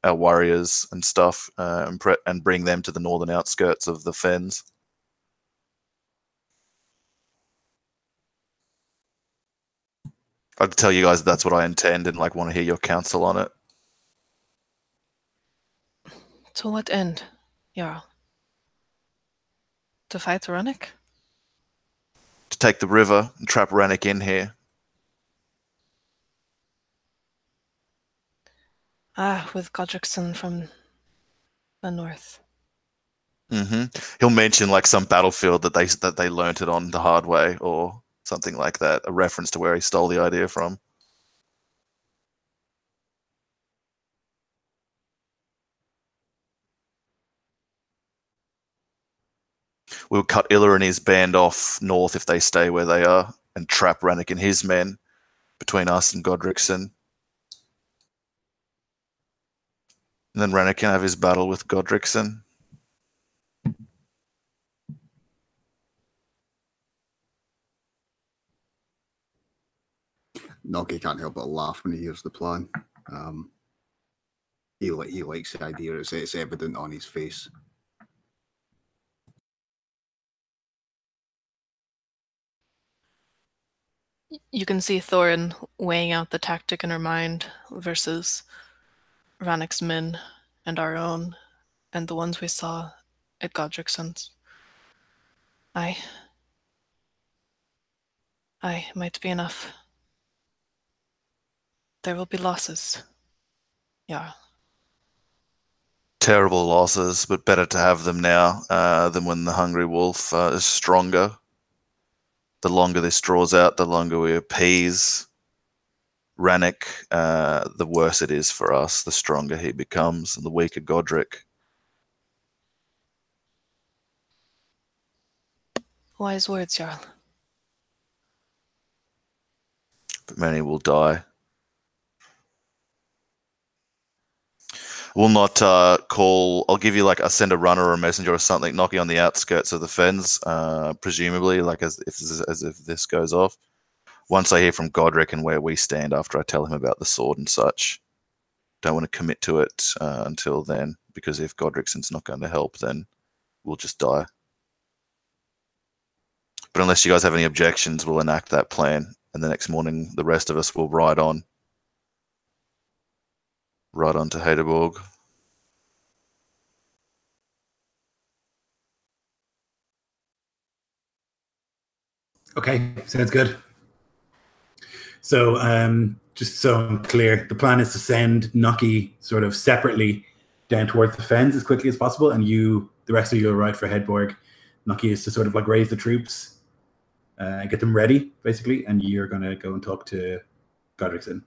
our warriors and stuff, and bring them to the northern outskirts of the fens. I'd tell you guys that's what I intend and like want to hear your counsel on it. To what end, Jarl? To fight Rannick? To take the river and trap Rannick in here. Ah, with Godrickson from the north. He'll mention like some battlefield that they learnt it on the hard way or something like that, a reference to where he stole the idea from. We'll cut Illa and his band off north if they stay where they are and trap Rannick and his men between us and Godrickson. And then Rannick can have his battle with Godrickson. Noggy can't help but laugh when he hears the plan. He likes the idea. It's evident on his face. You can see Thorin weighing out the tactic in her mind versus Rannick's men and our own, and the ones we saw at Godrickson's. Aye, might be enough. There will be losses. Yeah. Terrible losses, but better to have them now than when the hungry wolf is stronger. The longer this draws out, the longer we appease Rannick, the worse it is for us, the stronger he becomes, and the weaker Godric. Wise words, Jarl. But many will die. We'll not call. I'll give you like send a runner or a messenger or something, knocking on the outskirts of the fens, presumably, like as if this goes off. Once I hear from Godric and where we stand after I tell him about the sword and such, don't want to commit to it until then, because if Godrickson's not going to help, then we'll just die. But unless you guys have any objections, we'll enact that plan, and the next morning the rest of us will ride on. Right on to Haderborg. Okay, sounds good. So just so I'm clear, the plan is to send Nocky sort of separately down towards the fens as quickly as possible, and the rest of you will ride for Hedborg. Naki is to sort of like raise the troops, get them ready, basically, and you're going to go and talk to Godrickson.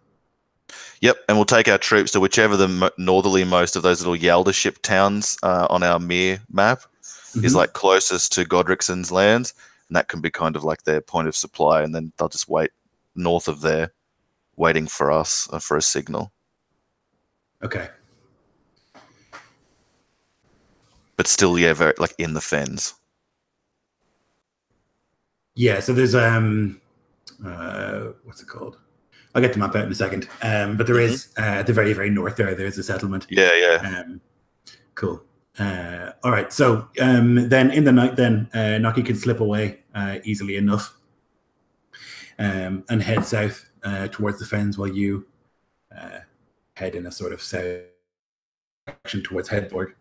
Yep, and we'll take our troops to whichever the northerly-most of those little Yaldership towns on our Myrr map is like closest to Godrickson's lands, and that can be kind of like their point of supply, and then they'll just wait north of there, waiting for us for a signal. Okay. But still, yeah, very like in the fens. Yeah, so there's what's it called? I'll get the map out in a second. But there is at the very, very north there's a settlement. Yeah. Cool. All right. So then in the night, Naki can slip away easily enough and head south towards the fens while you head in a sort of south direction towards Headboard.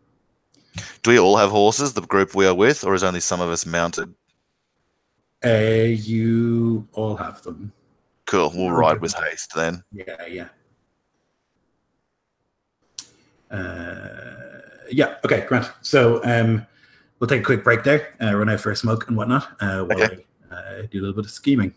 Do we all have horses, the group we are with, or is only some of us mounted? You all have them. Cool. We'll ride with haste then. Yeah. Yeah. Okay, Grant. So we'll take a quick break there, run out for a smoke and whatnot, while I do a little bit of scheming.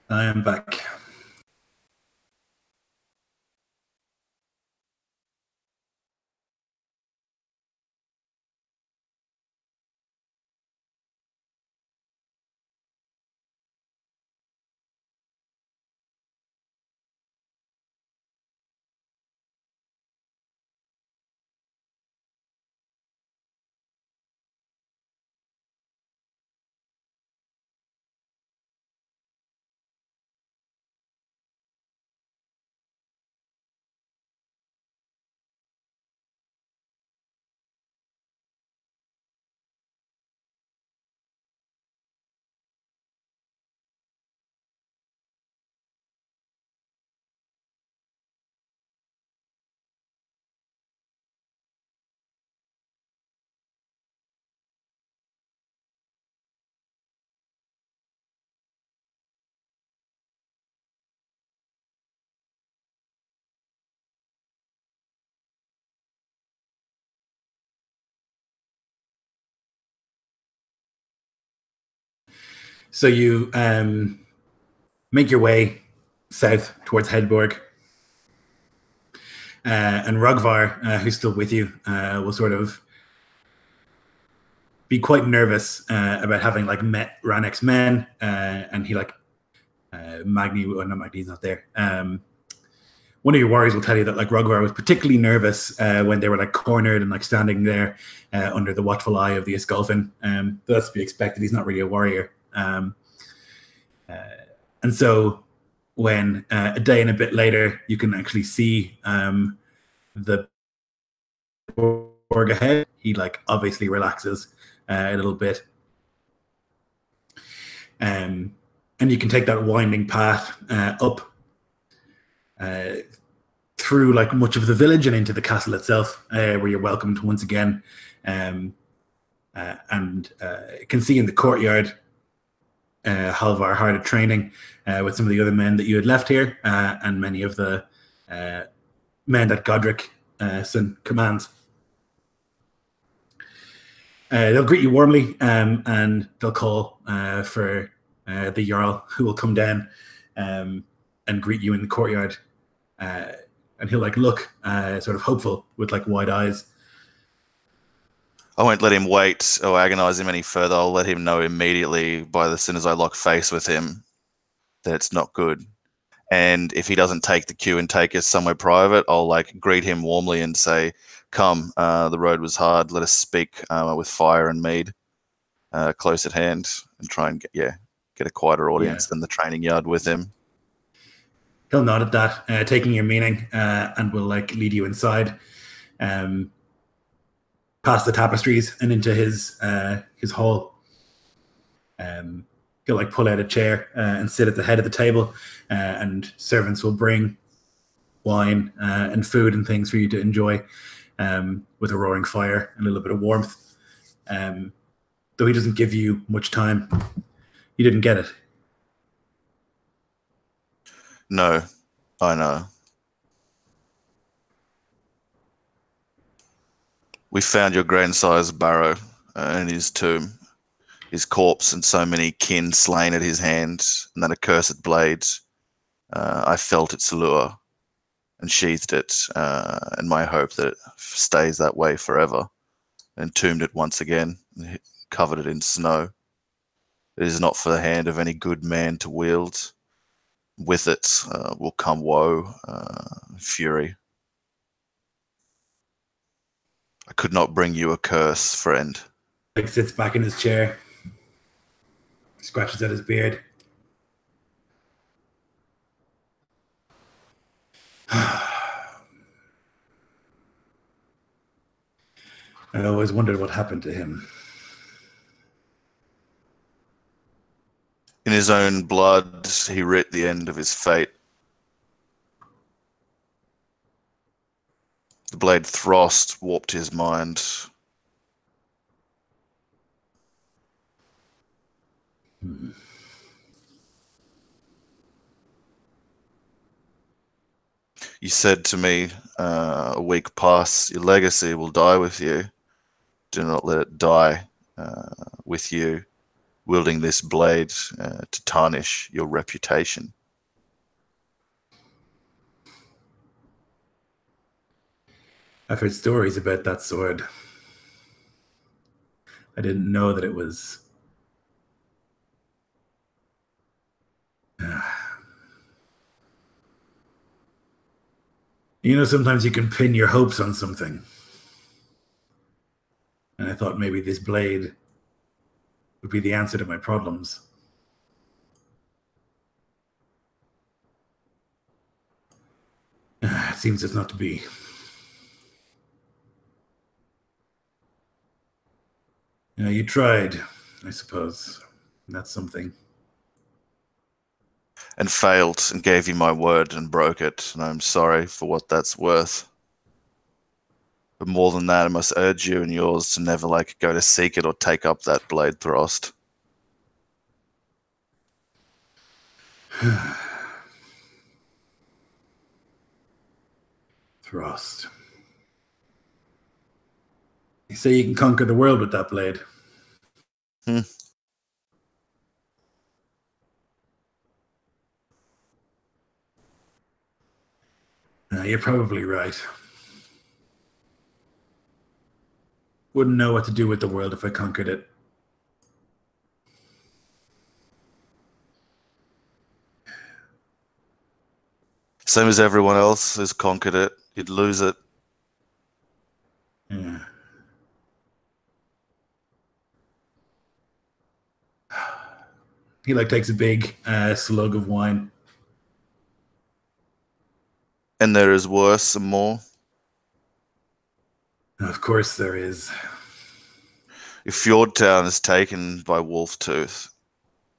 I am back. So you make your way south towards Hedborg. And Rugvar, who's still with you, will sort of be quite nervous about having like met Ranek's men, and he like Magni, well, not Magni's not there. One of your warriors will tell you that like Rugvar was particularly nervous when they were like cornered and like standing there under the watchful eye of the Isgulfin. That's to be expected. He's not really a warrior. And so when a day and a bit later, you can actually see the Borg ahead, he like obviously relaxes a little bit. And you can take that winding path up through like much of the village and into the castle itself, where you're welcomed once again. And you can see in the courtyard Halvar hard at training with some of the other men that you had left here, and many of the men that Godric commands. They'll greet you warmly, and they'll call for the Jarl, who will come down and greet you in the courtyard. And he'll like look sort of hopeful with like wide eyes. I won't let him wait or agonize him any further. I'll let him know immediately as soon as I lock face with him that it's not good. And if he doesn't take the cue and take us somewhere private, I'll like greet him warmly and say, "Come, the road was hard. Let us speak with fire and mead close at hand, and try and get a quieter audience than the training yard with him." He'll nod at that, taking your meaning, and will like lead you inside, past the tapestries and into his hall. He'll like pull out a chair and sit at the head of the table, and servants will bring wine and food and things for you to enjoy, with a roaring fire and a little bit of warmth. Though he doesn't give you much time. You didn't get it. No, I know. We found your grandsires' barrow in his tomb, his corpse and so many kin slain at his hands, and that accursed blade. I felt its lure and sheathed it, in my hope that it stays that way forever, and entombed it once again, and covered it in snow. It is not for the hand of any good man to wield. With it will come woe, fury. I could not bring you a curse, friend. Like sits back in his chair, scratches at his beard. I always wondered what happened to him. In his own blood, he writ the end of his fate. The blade Throst warped his mind. You said to me a week past, your legacy will die with you. Do not let it die with you. wielding this blade to tarnish your reputation. I've heard stories about that sword. I didn't know that it was... You know, sometimes you can pin your hopes on something. And I thought maybe this blade would be the answer to my problems. It seems it's not to be. You tried, I suppose. That's something. And failed, and gave you my word and broke it, and I'm sorry for what that's worth. But more than that, I must urge you and yours to never go to seek it or take up that blade thrust. Thrust. You say you can conquer the world with that blade? You're probably right. Wouldn't know what to do with the world if I conquered it. Same as everyone else has conquered it, you'd lose it. Yeah. He takes a big slug of wine. And there is worse and more. Of course there is. If Fjord Town is taken by Wolftooth,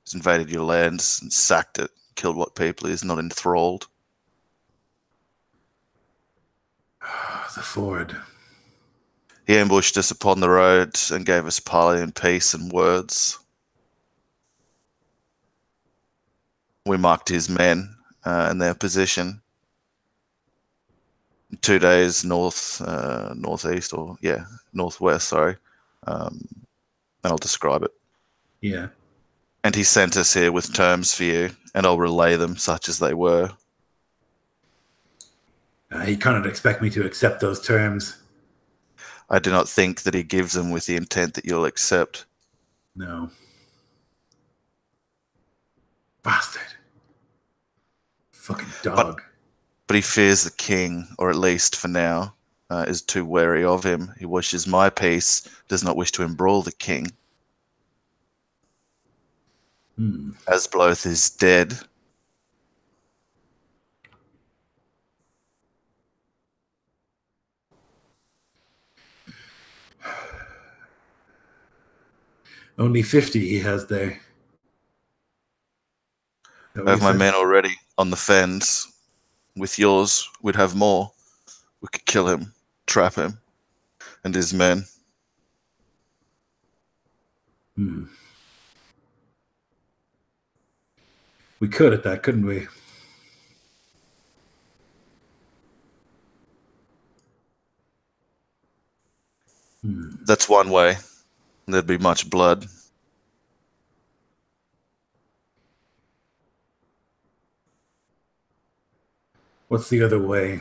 he's invaded your lands and sacked it, killed what people he is not enthralled. The Ford. He ambushed us upon the road and gave us parley and peace and words. We marked his men and their position. 2 days northwest, sorry. And I'll describe it. Yeah. And he sent us here with terms for you, and I'll relay them such as they were. He cannot expect me to accept those terms. I do not think that he gives them with the intent that you'll accept. No. Bastard. Fucking dog. But he fears the king, or at least for now, is too wary of him. He wishes my peace, does not wish to embroil the king. Asbloth is dead. Only 50 he has there. I have my men already on the fens. With yours, we'd have more. We could kill him, trap him, and his men. We could at that, couldn't we? That's one way. There'd be much blood. What's the other way?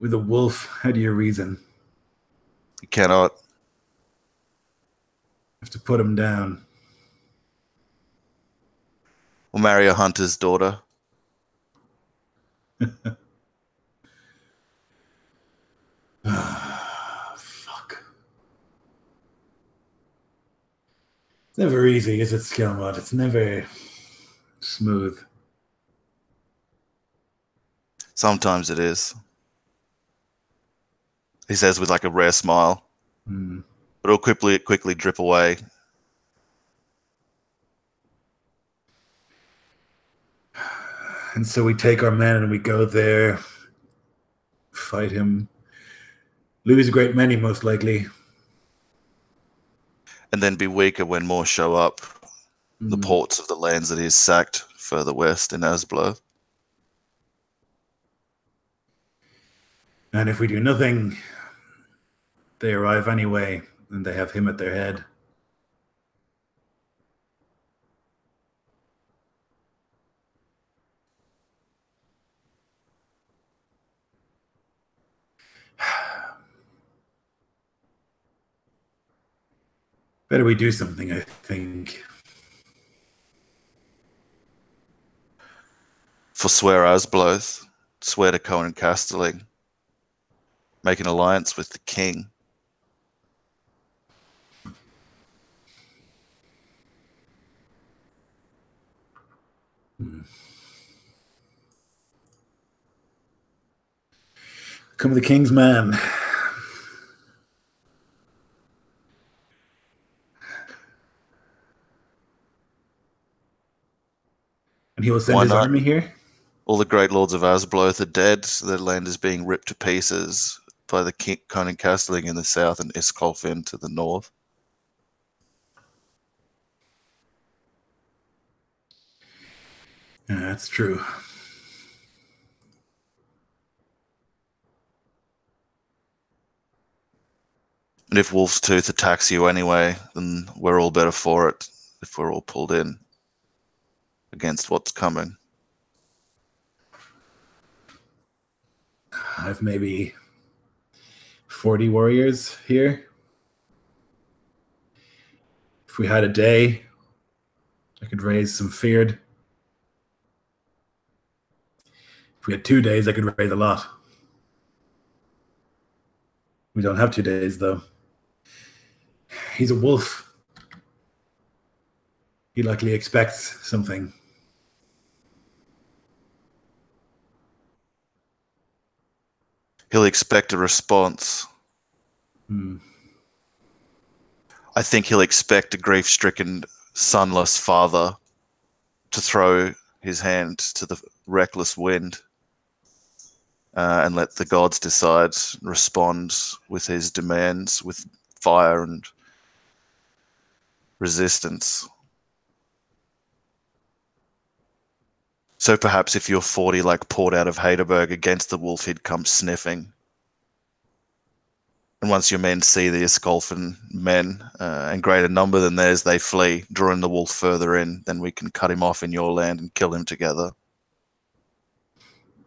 With a wolf, how do you reason? You cannot. Have to put him down. We'll marry a hunter's daughter. Fuck. It's never easy, is it, Skjalmod? It's never smooth. Sometimes it is. He says with a rare smile. But it'll quickly drip away. And so we take our men and we go there, fight him, lose a great many most likely. And then be weaker when more show up. The ports of the lands that he has sacked further west in Asbloth. And if we do nothing, they arrive anyway, and they have him at their head. Better we do something, I think. Forswear Asbloth, swear to Cohen and Casterling, make an alliance with the king. Come the king's man. And he will send Why his not? army here? All the great lords of Asbloth are dead. Their land is being ripped to pieces by the king, Conan Casterling in the south and Iskolfin to the north. Yeah, that's true. And if Wolf's Tooth attacks you anyway, then we're all better for it if we're all pulled in against what's coming. I've maybe 40 warriors here. If we had a day, I could raise some feared. If we had 2 days, I could raise a lot. We don't have 2 days, though. He's a wolf. He likely expects something. He'll expect a response. I think he'll expect a grief-stricken, sonless father to throw his hand to the reckless wind and let the gods decide, respond with his demands, with fire and resistance. So perhaps if you're 40 like poured out of Heidelberg against the wolf, he'd come sniffing. And once your men see the Iskolfin men in greater number than theirs, they flee, drawing the wolf further in. Then we can cut him off in your land and kill him together.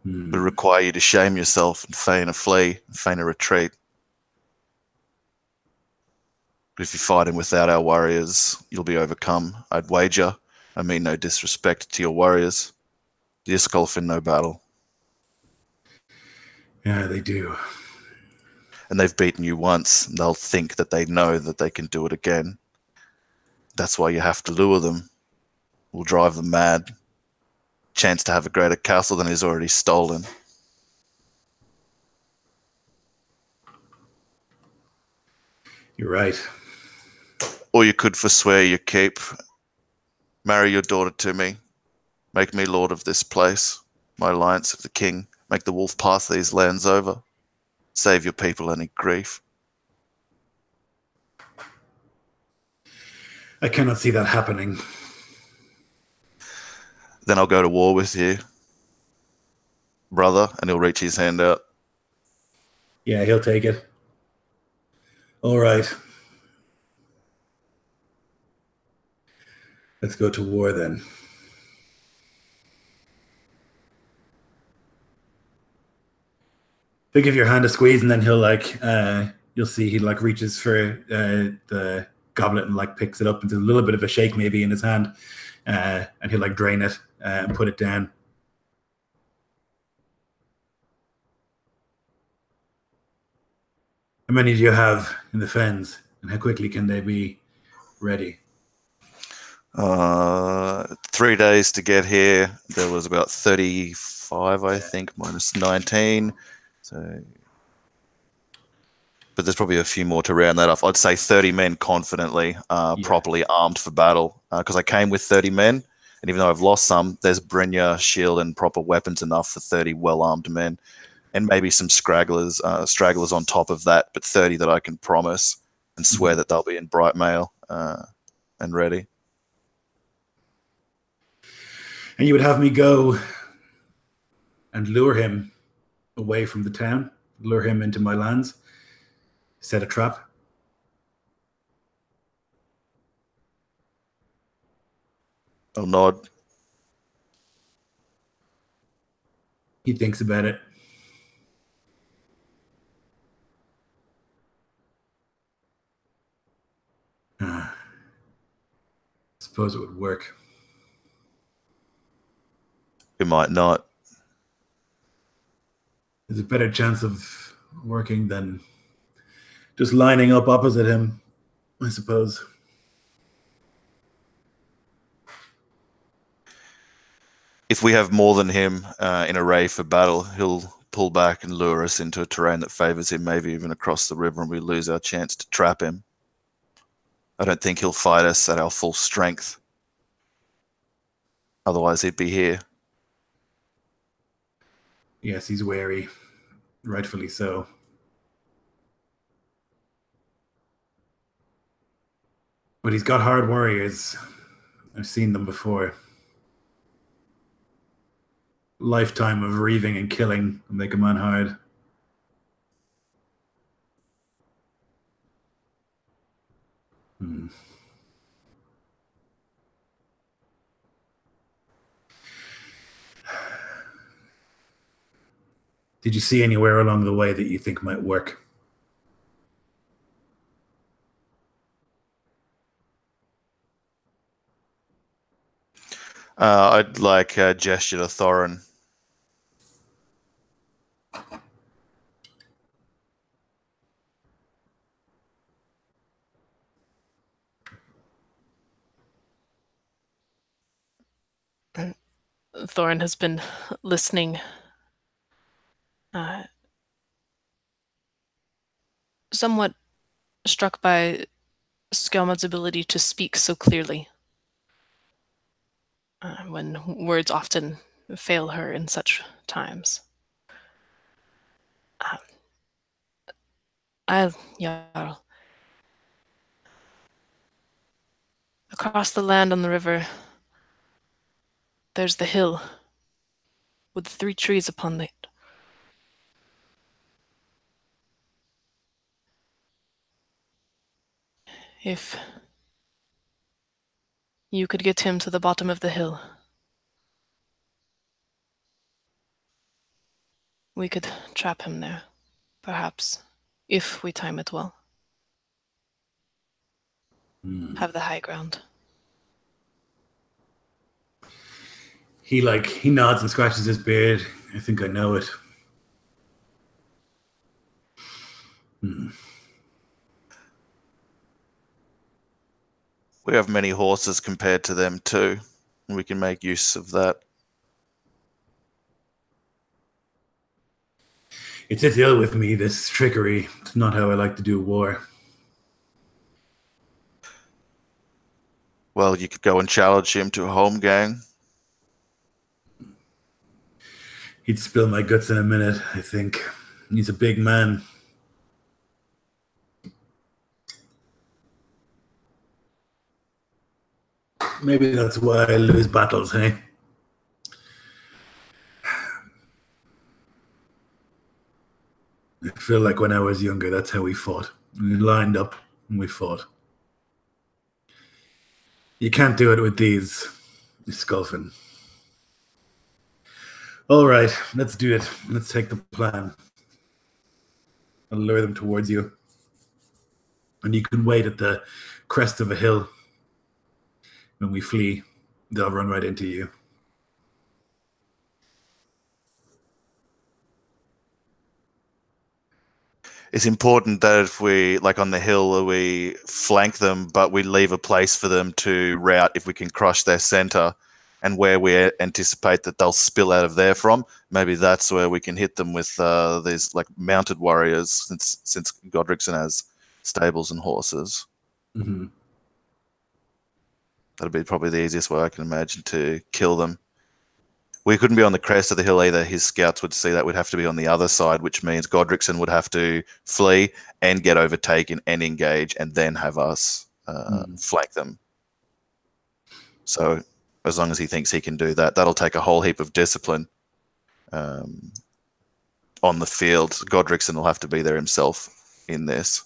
It would require you to shame yourself and feign a flee, feign a retreat. But if you fight him without our warriors, you'll be overcome. I'd wager, I mean no disrespect to your warriors, the Iskolfin no battle. Yeah, they do. And they've beaten you once, and they'll think that they know that they can do it again. That's why you have to lure them. We'll drive them mad. Chance to have a greater castle than is already stolen. You're right. Or you could forswear your keep. Marry your daughter to me. Make me lord of this place. My alliance with the king. Make the wolf pass these lands over. Save your people any grief. I cannot see that happening. Then I'll go to war with you, brother, and he'll reach his hand out. Yeah, he'll take it. All right. Let's go to war then. He'll give your hand a squeeze, and then he'll you'll see he reaches for the goblet and picks it up into a little bit of a shake maybe in his hand, and he'll drain it and put it down. How many do you have in the fens, and how quickly can they be ready? 3 days to get here. There was about 35, I think, minus 19. So, but there's probably a few more to round that off. I'd say 30 men confidently, properly armed for battle. Because I came with 30 men, and even though I've lost some, there's Brynja, shield, and proper weapons enough for 30 well-armed men. And maybe some stragglers on top of that, but 30 that I can promise and swear that they'll be in bright mail and ready. And you would have me go and lure him away from the town, lure him into my lands, set a trap. I'll nod. He thinks about it. suppose it would work. It might not. There's a better chance of working than just lining up opposite him, I suppose. If we have more than him in array for battle, he'll pull back and lure us into a terrain that favors him, maybe even across the river, and we lose our chance to trap him. I don't think he'll fight us at our full strength. Otherwise, he'd be here. Yes, he's wary. Rightfully so. But he's got hard warriors. I've seen them before. Lifetime of reaving and killing will make a man hard. Did you see anywhere along the way that you think might work? I'd like a gesture to Thorin. Thorin has been listening, somewhat struck by Skjalmod's ability to speak so clearly, when words often fail her in such times. Jarl. Across the land on the river, there's the hill with the 3 trees upon it. If you could get him to the bottom of the hill, we could trap him there, perhaps, if we time it well. Have the high ground. He nods and scratches his beard. I think I know it. We have many horses compared to them too, and we can make use of that. It sits ill with me, this trickery. It's not how I like to do war. Well, you could go and challenge him to a home gang. He'd spill my guts in a minute, I think. He's a big man. Maybe that's why I lose battles, hey? I feel like when I was younger, that's how we fought. We lined up and we fought. You can't do it with these Sculfin. All right, let's do it. Let's take the plan. I'll lure them towards you. And you can wait at the crest of a hill. When we flee, they'll run right into you. It's important that if we, like on the hill, we flank them, but we leave a place for them to rout if we can crush their center, and where we anticipate that they'll spill out of there from, maybe that's where we can hit them with these like mounted warriors, since Godrickson has stables and horses. Mm-hmm. That'd be probably the easiest way I can imagine to kill them. We couldn't be on the crest of the hill either. His scouts would see that. We'd have to be on the other side, which means Godrickson would have to flee and get overtaken and engage, and then have us flank them. So as long as he thinks he can do that, that'll take a whole heap of discipline on the field. Godrickson will have to be there himself in this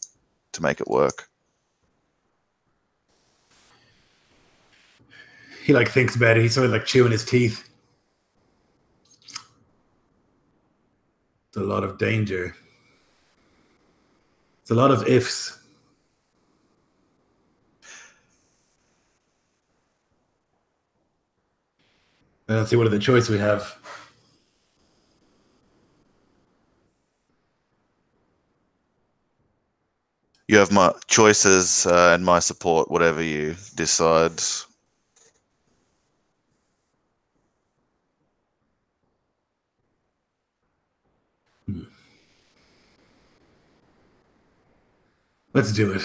to make it work. He thinks about it. He's sort of chewing his teeth. It's a lot of danger. It's a lot of ifs. I don't see what other choice we have. You have my choices and my support, whatever you decide. Let's do it.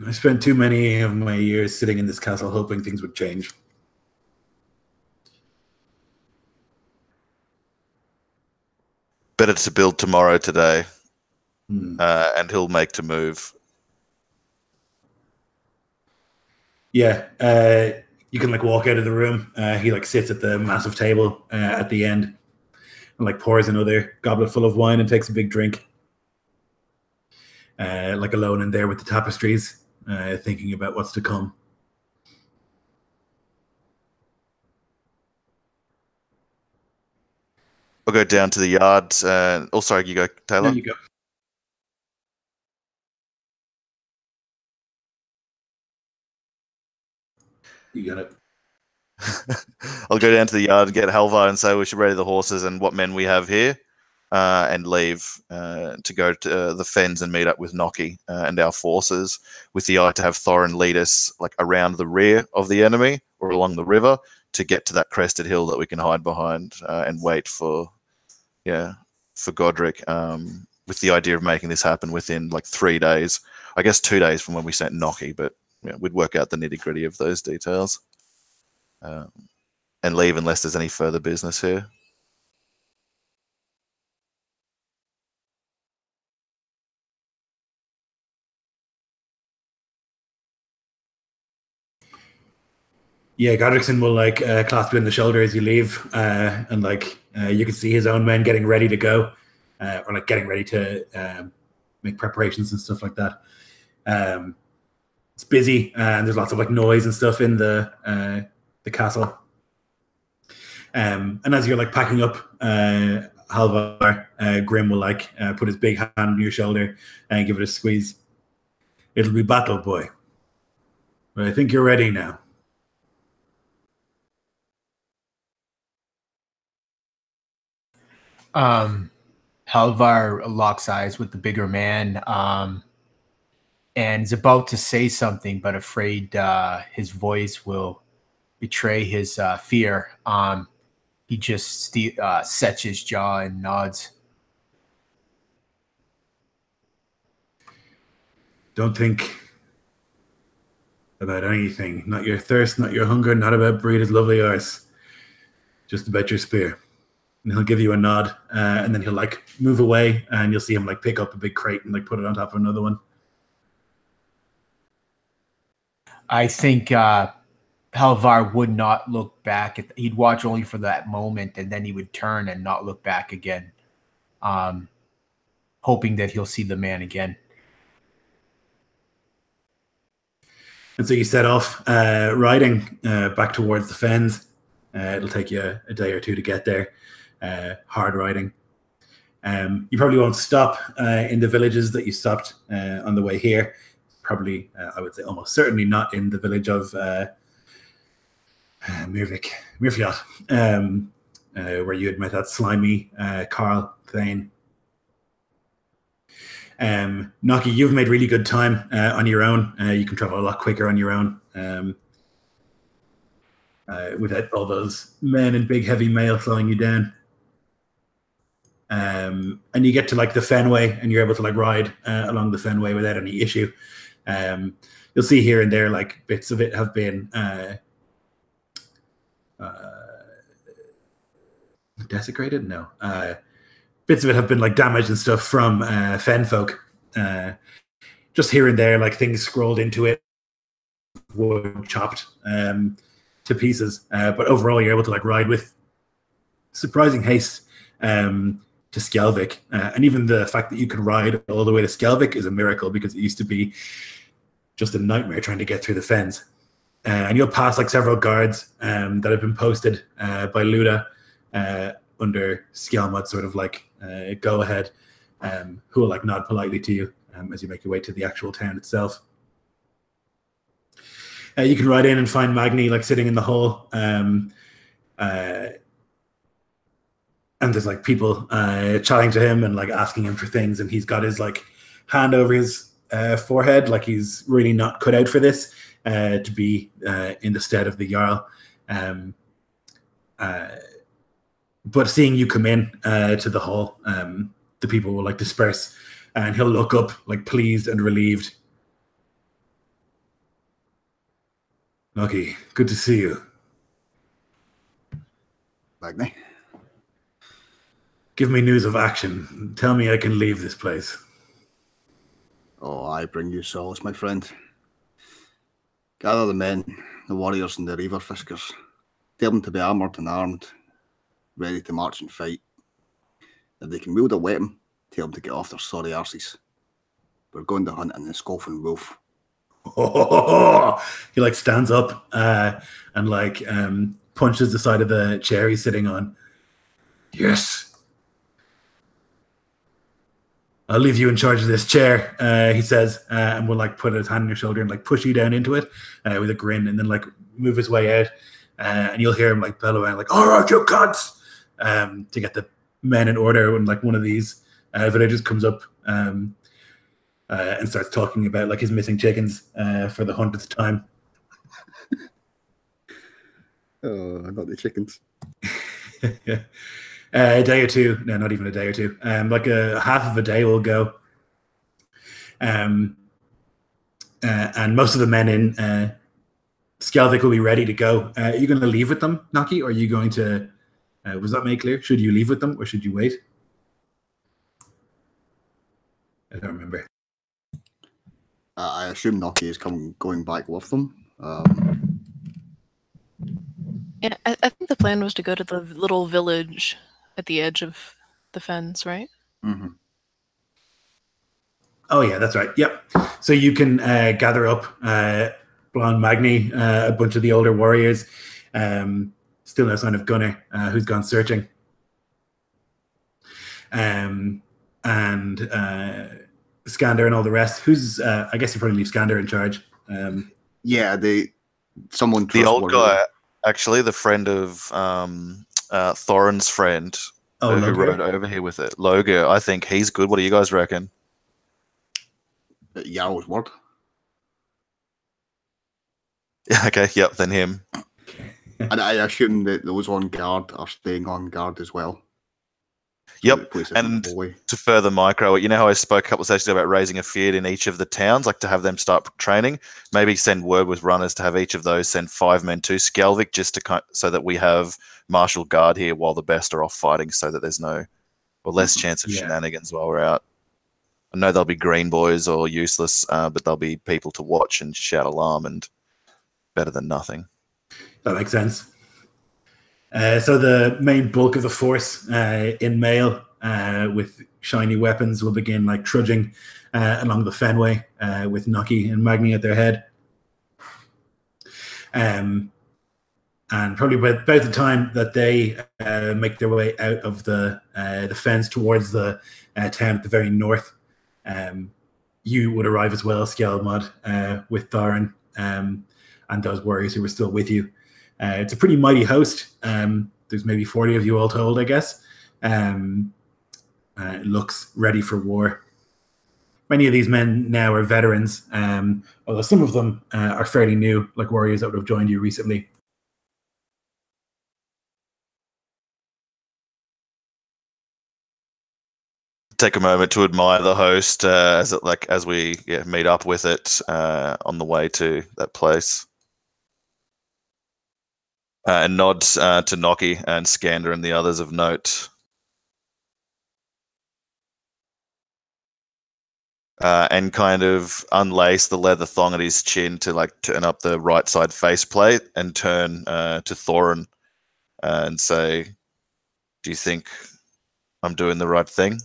I spent too many of my years sitting in this castle hoping things would change. Better to build tomorrow today, Hmm. and he'll make to move. Yeah, you can like walk out of the room. He like sits at the massive table at the end and like pours another goblet full of wine and takes a big drink. Like alone in there with the tapestries, thinking about what's to come. I'll go down to the yard. Oh, sorry, you go, Taylor. There you go. You got it. I'll go down to the yard and get Halvar and say we should ready the horses and what men we have here, and leave to go to the fens and meet up with Noki and our forces, with the eye to have Thorin lead us like around the rear of the enemy or along the river to get to that crested hill that we can hide behind and wait for, for Godric, with the idea of making this happen within like 3 days. I guess 2 days from when we sent Noki, but we'd work out the nitty-gritty of those details. And leave unless there's any further business here. Yeah, Godrickson will like clasp you in the shoulder as you leave, and like you can see his own men getting ready to go, or like getting ready to make preparations and stuff like that. It's busy and there's lots of like noise and stuff in the castle. And as you're like packing up, Halvar, Grim will like put his big hand on your shoulder and give it a squeeze. It'll be battle, boy, but I think you're ready now. Halvar locks eyes with the bigger man, and is about to say something, but afraid his voice will betray his fear. He just sets his jaw and nods. Don't think about anything. Not your thirst, not your hunger, not about Breda's lovely eyes. Just about your spear. And he'll give you a nod, and then he'll like move away, and you'll see him like pick up a big crate and like put it on top of another one. I think Halvar would not look back. He'd watch only for that moment, and then he would turn and not look back again, hoping that he'll see the man again. And so you set off riding back towards the fens. It'll take you a day or two to get there. Hard riding. You probably won't stop in the villages that you stopped on the way here. Probably, I would say almost certainly not in the village of Myrr VIII, where you had met that slimy Carl Thane. Noki, you've made really good time on your own. You can travel a lot quicker on your own without all those men in big heavy mail slowing you down. And you get to like the Fenway, and you're able to like ride along the Fenway without any issue. You'll see here and there like bits of it have been desecrated. No, bits of it have been like damaged and stuff from fen folk. Just here and there, like things scrolled into it, wood chopped to pieces. But overall, you're able to like ride with surprising haste to Skjalvik, and even the fact that you can ride all the way to Skjalvik is a miracle, because it used to be just a nightmare trying to get through the fens. And you'll pass like several guards that have been posted by Luda under Skjalmod, sort of like go ahead, who will like nod politely to you as you make your way to the actual town itself. You can ride in and find Magni like sitting in the hall. and there's like people chatting to him and like asking him for things, and he's got his like hand over his forehead, like he's really not cut out for this to be in the stead of the Jarl. But seeing you come in to the hall, the people will like disperse, and he'll look up like pleased and relieved. Lucky, good to see you. Magni. Give me news of action. Tell me I can leave this place. Oh, I bring you solace, my friend. Gather the men, the warriors and the reaver fiskers. Tell them to be armoured and armed, ready to march and fight. If they can wield a weapon, tell them to get off their sorry arses. We're going to hunt in the Scoffin Wolf. He like stands up and like punches the side of the chair he's sitting on. Yes. I'll leave you in charge of this chair, he says, and will like put his hand on your shoulder and like push you down into it with a grin, and then like move his way out, and you'll hear him like bellow out like, "All right, you cunts!" To get the men in order. When like one of these villagers comes up and starts talking about like his missing chickens for the 100th time. Oh, not the chickens. Yeah. A day or two, no, not even a day or two. Like a half of a day will go, and most of the men in Skjalvik will be ready to go. Are you going to leave with them, Naki, or are you going to? Was that made clear? Should you leave with them, or should you wait? I don't remember. I assume Naki is going back with them. Yeah, I think the plan was to go to the little village at the edge of the fens, right? Mm-hmm. Oh yeah, that's right. Yep. So you can gather up Blonde Magni, a bunch of the older warriors. Still no sign of Gunnar, who's gone searching. And Skander and all the rest. Who's? I guess you probably leave Skander in charge. Yeah, someone. The old guy, actually, the friend of Thorin's friend, who rode over here with it. Loger, I think he's good. What do you guys reckon? Jarl's word. Okay, yep, then him. And I assume that those on guard are staying on guard as well. Yep, and to further micro it, you know how I spoke a couple of sessions ago about raising a field in each of the towns, like to have them start training? Maybe send word with runners to have each of those send 5 men to Skjalvik, just to so that we have martial guard here while the best are off fighting, so that there's less chance of shenanigans while we're out. I know they'll be green boys or useless, but they'll be people to watch and shout alarm, and better than nothing. That makes sense. So the main bulk of the force in mail with shiny weapons will begin like trudging along the fenway with Naki and Magni at their head. And probably about the time that they make their way out of the fens towards the town at the very north, you would arrive as well, Skjalmod, with Thorin and those warriors who were still with you. It's a pretty mighty host. There's maybe 40 of you all told, I guess. It looks ready for war. Many of these men now are veterans, although some of them are fairly new, like warriors that would have joined you recently. Take a moment to admire the host as we meet up with it on the way to that place. And nods to Naki and Skander and the others of note. And kind of unlace the leather thong at his chin to like turn up the right side faceplate and turn to Thorin and say, "Do you think I'm doing the right thing?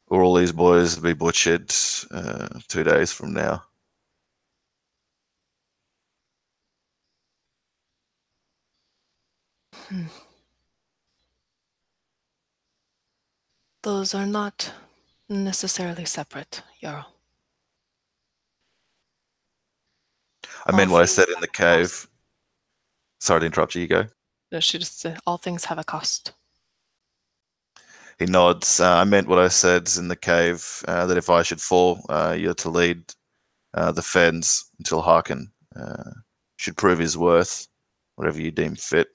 Or all these boys will be butchered 2 days from now?" Those are not necessarily separate, Jarl. I meant what I said in the cave. Sorry to interrupt you. You go. No, she just said, all things have a cost. He nods. I meant what I said in the cave, that if I should fall, you're to lead the fens until Harkin should prove his worth, whatever you deem fit.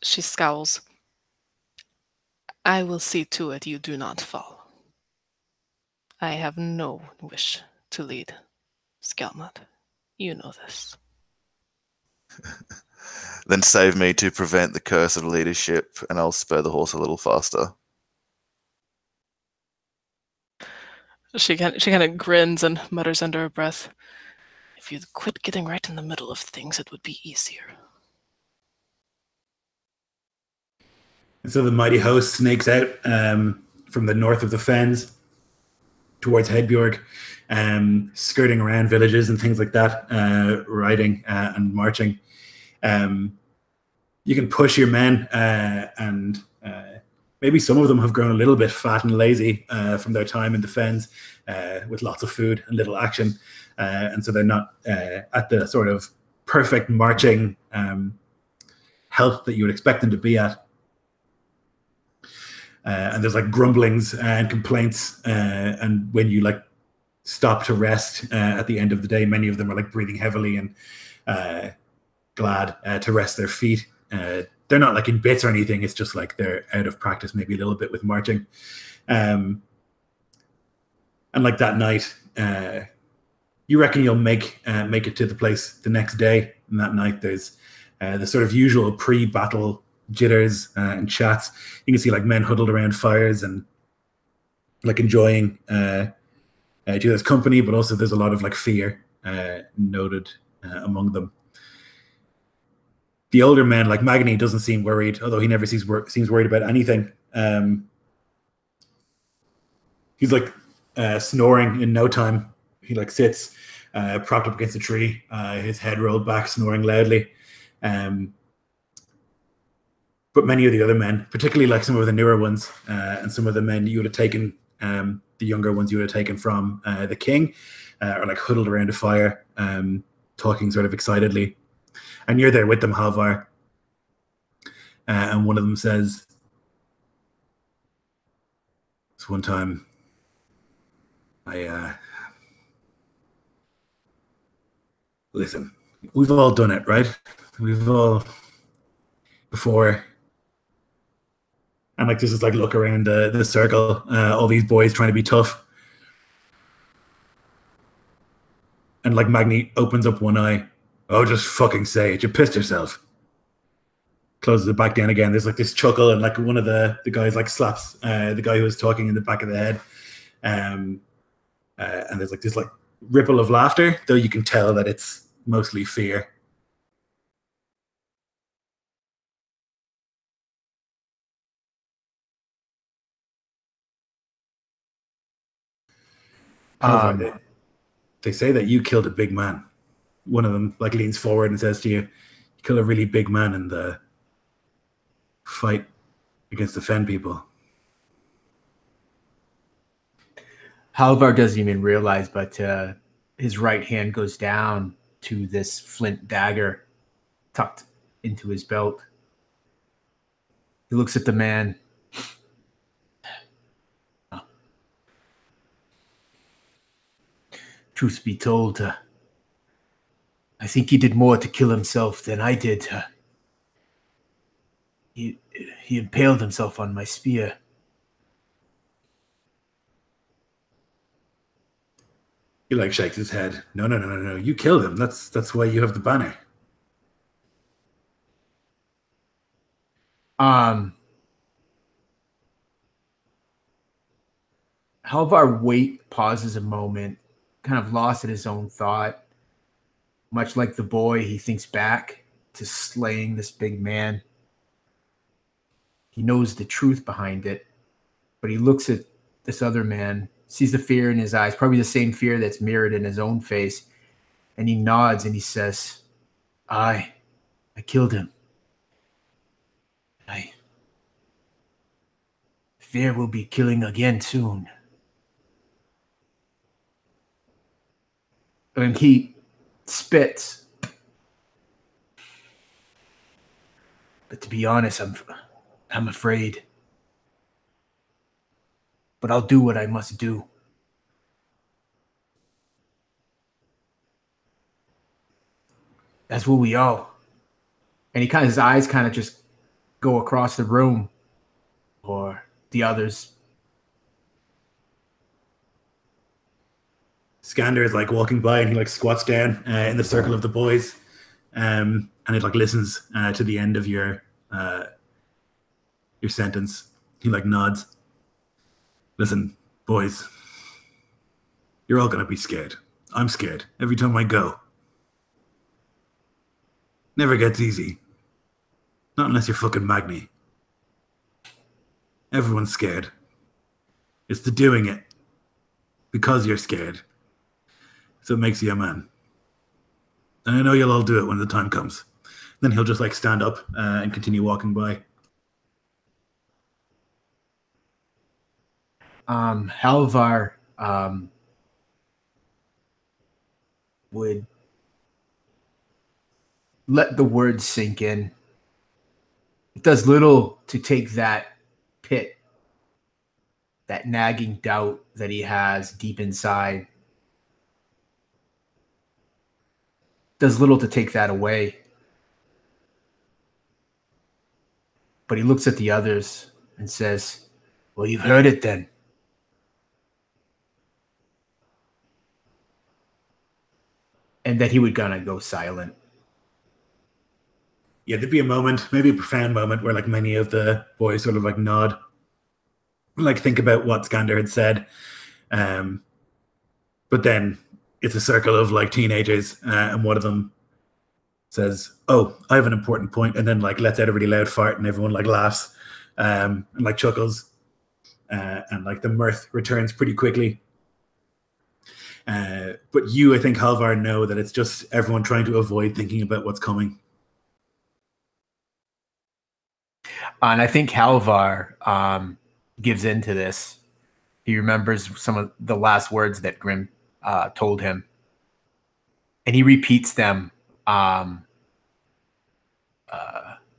She scowls. I will see to it you do not fall. I have no wish to lead, Skjalmod. You know this. Then save me to prevent the curse of leadership, and I'll spur the horse a little faster. She kind of grins and mutters under her breath. If you'd quit getting right in the middle of things, it would be easier. And so the mighty host snakes out from the north of the fens towards Hedbjorg, skirting around villages and things like that, riding and marching. You can push your men, and maybe some of them have grown a little bit fat and lazy from their time in the fens, with lots of food and little action, and so they're not at the sort of perfect marching health that you would expect them to be at. And there's like grumblings and complaints, and when you like stop to rest at the end of the day, many of them are like breathing heavily and glad to rest their feet. They're not like in bits or anything. It's just like they're out of practice, maybe a little bit with marching. And like that night, you reckon you'll make it to the place the next day. And that night, there's the sort of usual pre-battle jitters and chats. You can see like men huddled around fires and like enjoying each other's company, but also there's a lot of like fear noted among them. The older men, like Magni, doesn't seem worried, although he never seems worried about anything. He's like snoring in no time. He like sits propped up against a tree, his head rolled back, snoring loudly. But many of the other men, particularly like some of the newer ones, and some of the men you would have taken, the younger ones you would have taken from the king, are like huddled around a fire, talking sort of excitedly. And you're there with them, Halvar. And one of them says, "This one time, listen, we've all done it, right? We've all before." And like this is like look around the circle, all these boys trying to be tough. And like Magni opens up one eye. "Oh, just fucking say it. You pissed yourself." Closes it back down again. There's like this chuckle, and like one of the guys like slaps the guy who was talking in the back of the head. And there's like this like ripple of laughter, though you can tell that it's mostly fear. They say that you killed a big man. One of them like leans forward and says to you, "You killed a really big man in the fight against the Fen people." Halvar doesn't even realize, but his right hand goes down to this flint dagger tucked into his belt. He looks at the man. Truth be told, I think he did more to kill himself than I did. He impaled himself on my spear. He like shakes his head. No. You killed him. That's why you have the banner. Halvar pauses a moment, kind of lost in his own thought. Much like the boy, he thinks back to slaying this big man. He knows the truth behind it, but he looks at this other man, sees the fear in his eyes, probably the same fear that's mirrored in his own face, and he nods and he says, I killed him. Fear will be killing again soon. And he spits. But to be honest, I'm afraid. But I'll do what I must do. That's what we all. And his eyes kind of just go across the room, or the others. Skander is like walking by, and he like squats down in the circle of the boys, and it like listens to the end of your sentence. He like nods. Listen, boys, you're all gonna be scared. I'm scared every time I go. Never gets easy. Not unless you're fucking Magni. Everyone's scared. It's the doing it because you're scared. So it makes you a man. And I know you'll all do it when the time comes. Then he'll just like stand up and continue walking by. Halvar would let the words sink in. It does little to take that pit, that nagging doubt that he has deep inside. Does little to take that away. But he looks at the others and says, well, you've heard it then. And then he would gonna go silent. Yeah, there'd be a moment, maybe a profound moment, where like many of the boys sort of like nod, like think about what Skander had said. But then it's a circle of like teenagers, and one of them says, "Oh, I have an important point," and then like lets out a really loud fart, and everyone like laughs and like chuckles, and like the mirth returns pretty quickly. But you, I think, Halvar, know that it's just everyone trying to avoid thinking about what's coming. And I think Halvar gives into this. He remembers some of the last words that Grim told him. And he repeats them,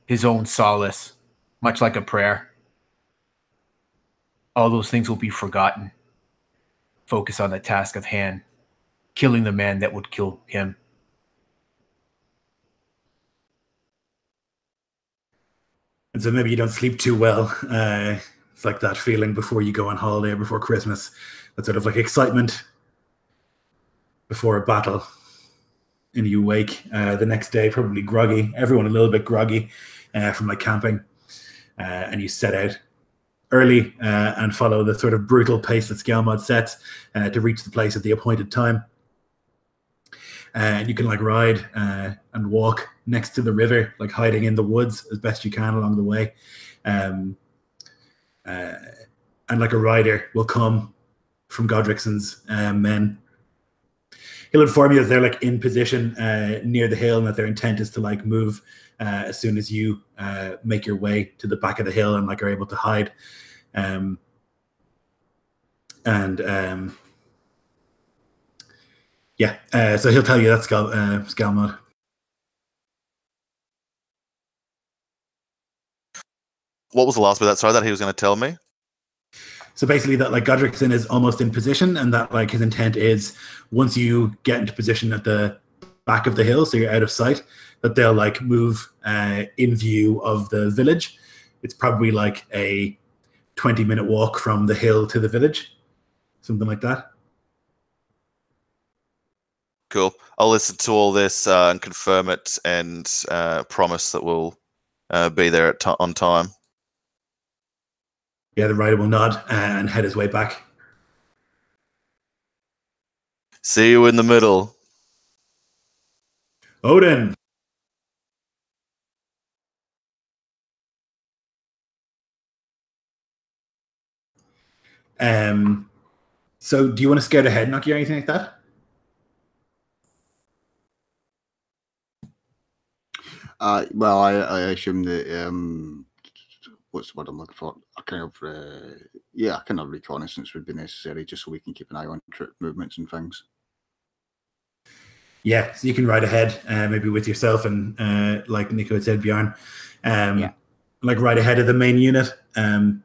his own solace, much like a prayer. All those things will be forgotten. Focus on the task of hand, killing the man that would kill him. And so maybe you don't sleep too well. It's like that feeling before you go on holiday or before Christmas. That sort of like excitement before a battle. And you wake the next day probably groggy. Everyone a little bit groggy from like camping. And you set out early and follow the sort of brutal pace that Skjalmod sets to reach the place at the appointed time. And you can like ride and walk next to the river, like hiding in the woods as best you can along the way. And like a rider will come from Godricson's men. He'll inform you that they're like in position near the hill, and that their intent is to like move as soon as you make your way to the back of the hill and like are able to hide. So he'll tell you that's Skjalmod. What was the last bit of that? Sorry, that he was going to tell me? So basically that like Godrickson is almost in position, and that like his intent is once you get into position at the back of the hill, so you're out of sight, that they'll like move in view of the village. It's probably like a 20-minute walk from the hill to the village, something like that. Cool. I'll listen to all this and confirm it, and promise that we'll be there on time. Yeah, the rider will nod and head his way back. See you in the middle. Odin. So do you want to scare the head knock you or anything like that? Well, I assume that what's the word I'm looking for? A kind of reconnaissance would be necessary, just so we can keep an eye on troop movements and things. Yeah, so you can ride ahead, maybe with yourself and like Nico had said, Bjorn, like right ahead of the main unit, and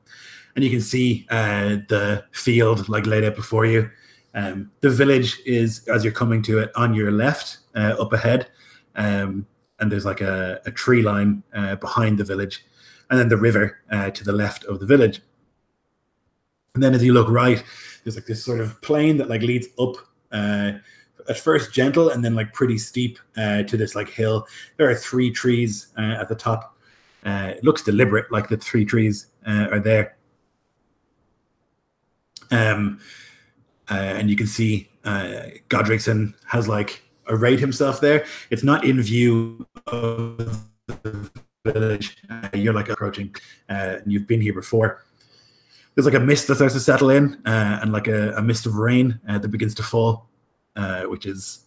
you can see the field like laid out before you. The village is, as you're coming to it, on your left, up ahead, and there's like a tree line behind the village, and then the river to the left of the village. And then as you look right, there's like this sort of plain that like leads up. At first gentle and then like pretty steep to this like hill. There are 3 trees at the top. It looks deliberate, like the 3 trees are there. And you can see Godrickson has like arrayed himself there. It's not in view of the village. You're like approaching, and you've been here before. There's like a mist that starts to settle in, and like a mist of rain that begins to fall. Which is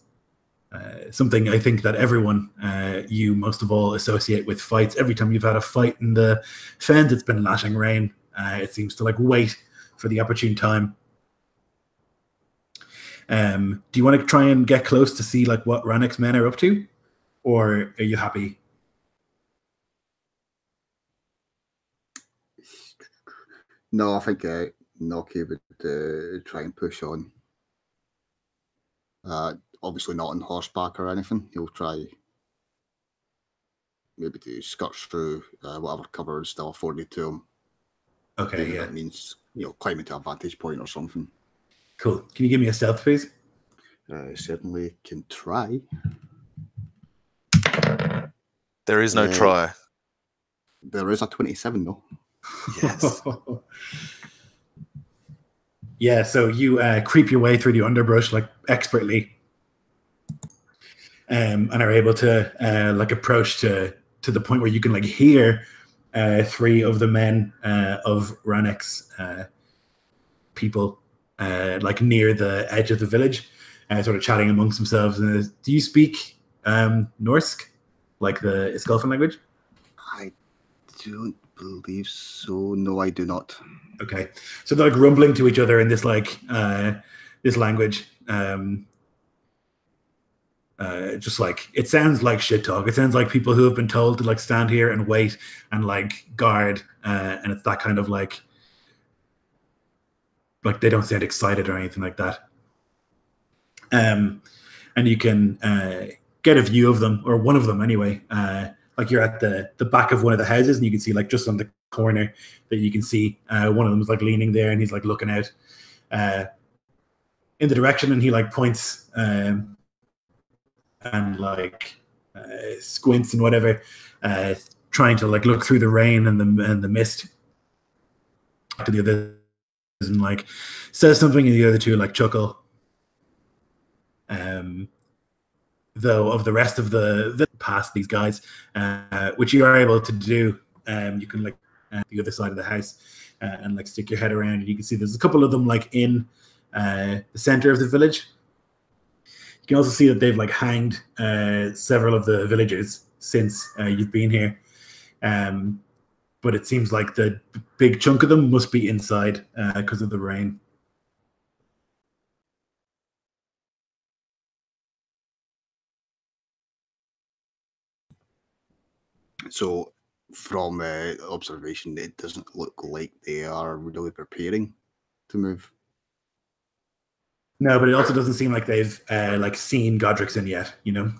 something I think that everyone, you most of all, associate with fights. Every time you've had a fight in the fens, it's been lashing rain. It seems to like wait for the opportune time. Do you want to try and get close to see like what Rannick's men are up to, or are you happy? No, I think Noki would try and push on. Obviously not on horseback or anything. He'll try maybe to skirt through whatever cover is still afforded to him. Okay, Even yeah. if it means, you know, climbing to a vantage point or something. Cool. Can you give me a stealth, please? Certainly can try. There is no try. There is a 27 though. Yes. Yeah, so you creep your way through the underbrush like expertly, and are able to like approach to the point where you can like hear 3 of the men of Rannick's people like near the edge of the village, sort of chatting amongst themselves. Do you speak Norse, like the Skjalmod language? I don't believe so. No, I do not. Okay, so they're like rumbling to each other in this like this language. Just like it sounds like shit talk. It sounds like people who have been told to like stand here and wait and like guard, and it's that kind of like they don't sound excited or anything like that. And you can get a view of them, or one of them anyway. Like you're at the back of one of the houses, and you can see like just on the corner that you can see one of them is like leaning there, and he's like looking out in the direction, and he like points and like squints and whatever, trying to like look through the rain and the mist to the others, and like says something, and the other two like chuckle. Though of the rest of the past these guys, which you are able to do, you can like the other side of the house and like stick your head around, and you can see there's a couple of them like in the center of the village. You can also see that they've like hanged several of the villagers since you've been here, but it seems like the big chunk of them must be inside because of the rain. So, from observation, it doesn't look like they are really preparing to move. No, but it also doesn't seem like they've like seen Godrickson yet, you know?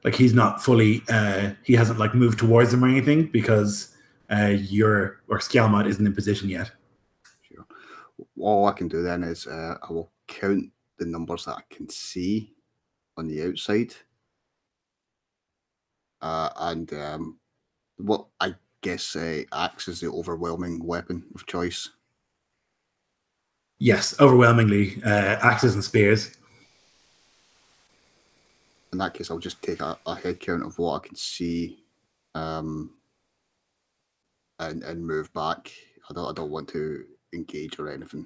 Like he's not fully, he hasn't like moved towards them or anything because Skjalmod isn't in position yet. Sure. All I can do then is I will count the numbers that I can see on the outside. And what I guess axe is the overwhelming weapon of choice. Yes, overwhelmingly axes and spears. In that case, I'll just take a head count of what I can see, and move back. I don't want to engage or anything.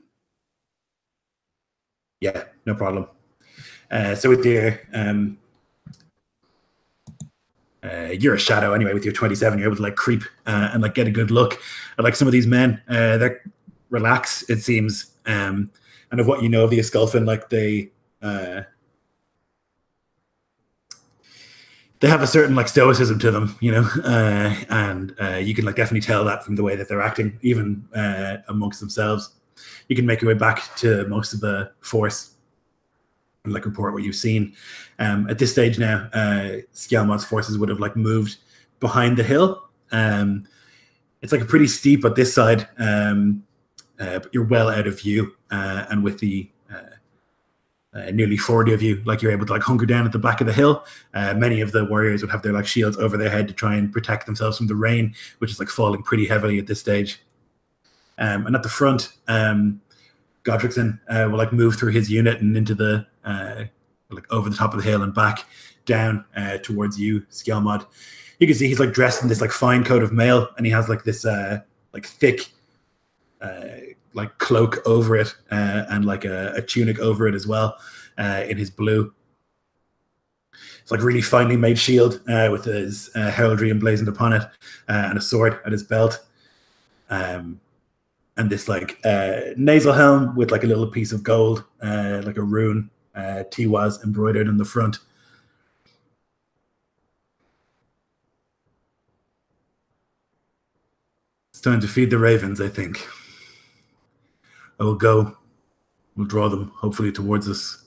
Yeah, no problem. So with your You're a shadow anyway. With your 27, you're able to like creep and like get a good look at like some of these men. They're relaxed, it seems, and of what you know of the Esculfin, like they have a certain like stoicism to them, you know, and you can like definitely tell that from the way that they're acting, even amongst themselves. You can make your way back to most of the force and like report what you've seen. At this stage now, Skjalmod's forces would have like moved behind the hill. It's like a pretty steep at this side, but you're well out of view, and with the nearly 40 of you, like you're able to like hunker down at the back of the hill. Many of the warriors would have their like shields over their head to try and protect themselves from the rain, which is like falling pretty heavily at this stage. And at the front, Godrickson will like move through his unit and into the like over the top of the hill and back down towards you, Skjalmod. You can see he's like dressed in this like fine coat of mail, and he has like this like thick like cloak over it and like a tunic over it as well in his blue. It's like really finely made shield with his heraldry emblazoned upon it and a sword at his belt. And this like nasal helm with like a little piece of gold, like a rune, Tiwaz embroidered in the front. It's time to feed the ravens, I think. I will go. We'll draw them, hopefully, towards us.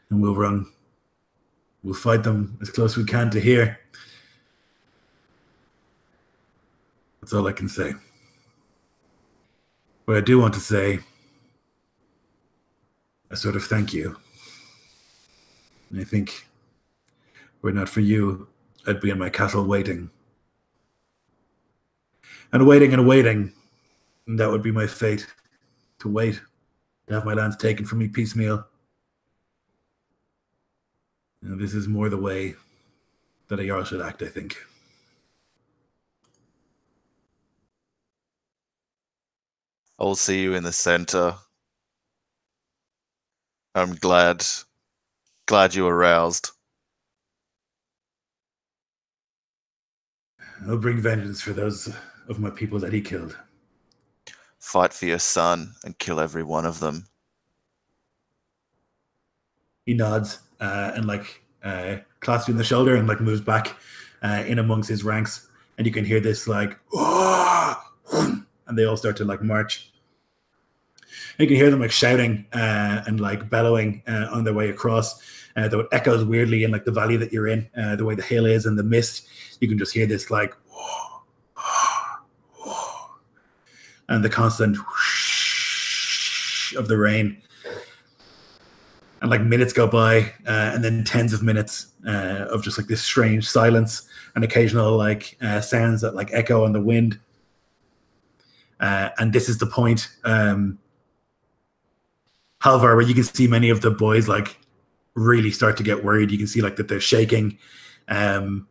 And we'll run. We'll fight them as close as we can to here. That's all I can say. What I do want to say, a sort of thank you. And I think, were it not for you, I'd be in my castle waiting. And waiting and waiting. And that would be my fate. To wait. To have my lands taken from me piecemeal. And this is more the way that a Jarl should act, I think. I will see you in the center. I'm glad you were roused. I'll bring vengeance for those of my people that he killed. Fight for your son and kill every one of them. He nods and like clasps you in the shoulder and like moves back in amongst his ranks, and you can hear this like and they all start to like march. And you can hear them like shouting and like bellowing on their way across. Though it echoes weirdly in like the valley that you're in, the way the hill is and the mist. You can just hear this like and the constant whoosh of the rain. And like minutes go by, and then tens of minutes of just like this strange silence and occasional like sounds that like echo on the wind. And this is the point, Halvar, where you can see many of the boys like really start to get worried. You can see like that they're shaking, and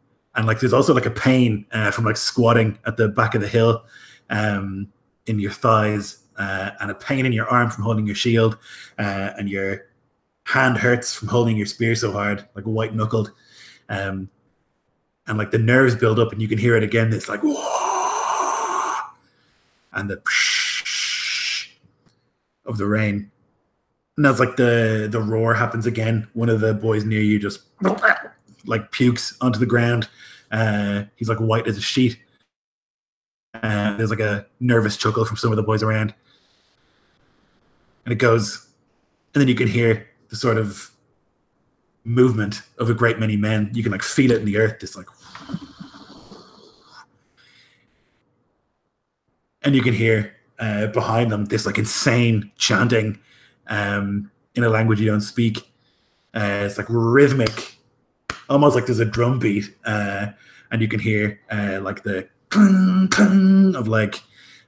like there's also like a pain from like squatting at the back of the hill in your thighs, and a pain in your arm from holding your shield, and your hand hurts from holding your spear so hard, like white knuckled, and like the nerves build up, and you can hear it again. It's like whoa, and the of the rain, and as like the roar happens again, one of the boys near you just like pukes onto the ground. He's like white as a sheet. There's like a nervous chuckle from some of the boys around, and it goes, and then you can hear the sort of movement of a great many men. You can like feel it in the earth, this like, and you can hear behind them this like insane chanting in a language you don't speak. It's like rhythmic, almost like there's a drum beat, and you can hear like the clang, clang of like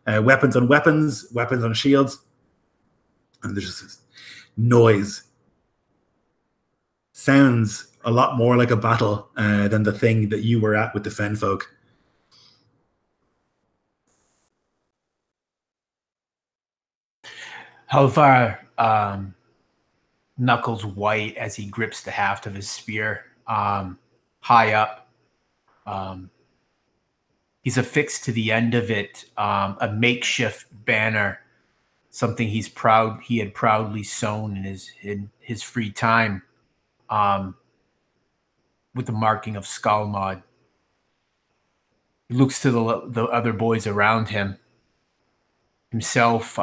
weapons on weapons, weapons on shields, and there's just this noise. Sounds a lot more like a battle than the thing that you were at with the Fen folk. Halvar knuckles white as he grips the haft of his spear high up He's affixed to the end of it a makeshift banner, something he had proudly sewn in his free time, with the marking of Skjalmod. He looks to the other boys around him. Himself,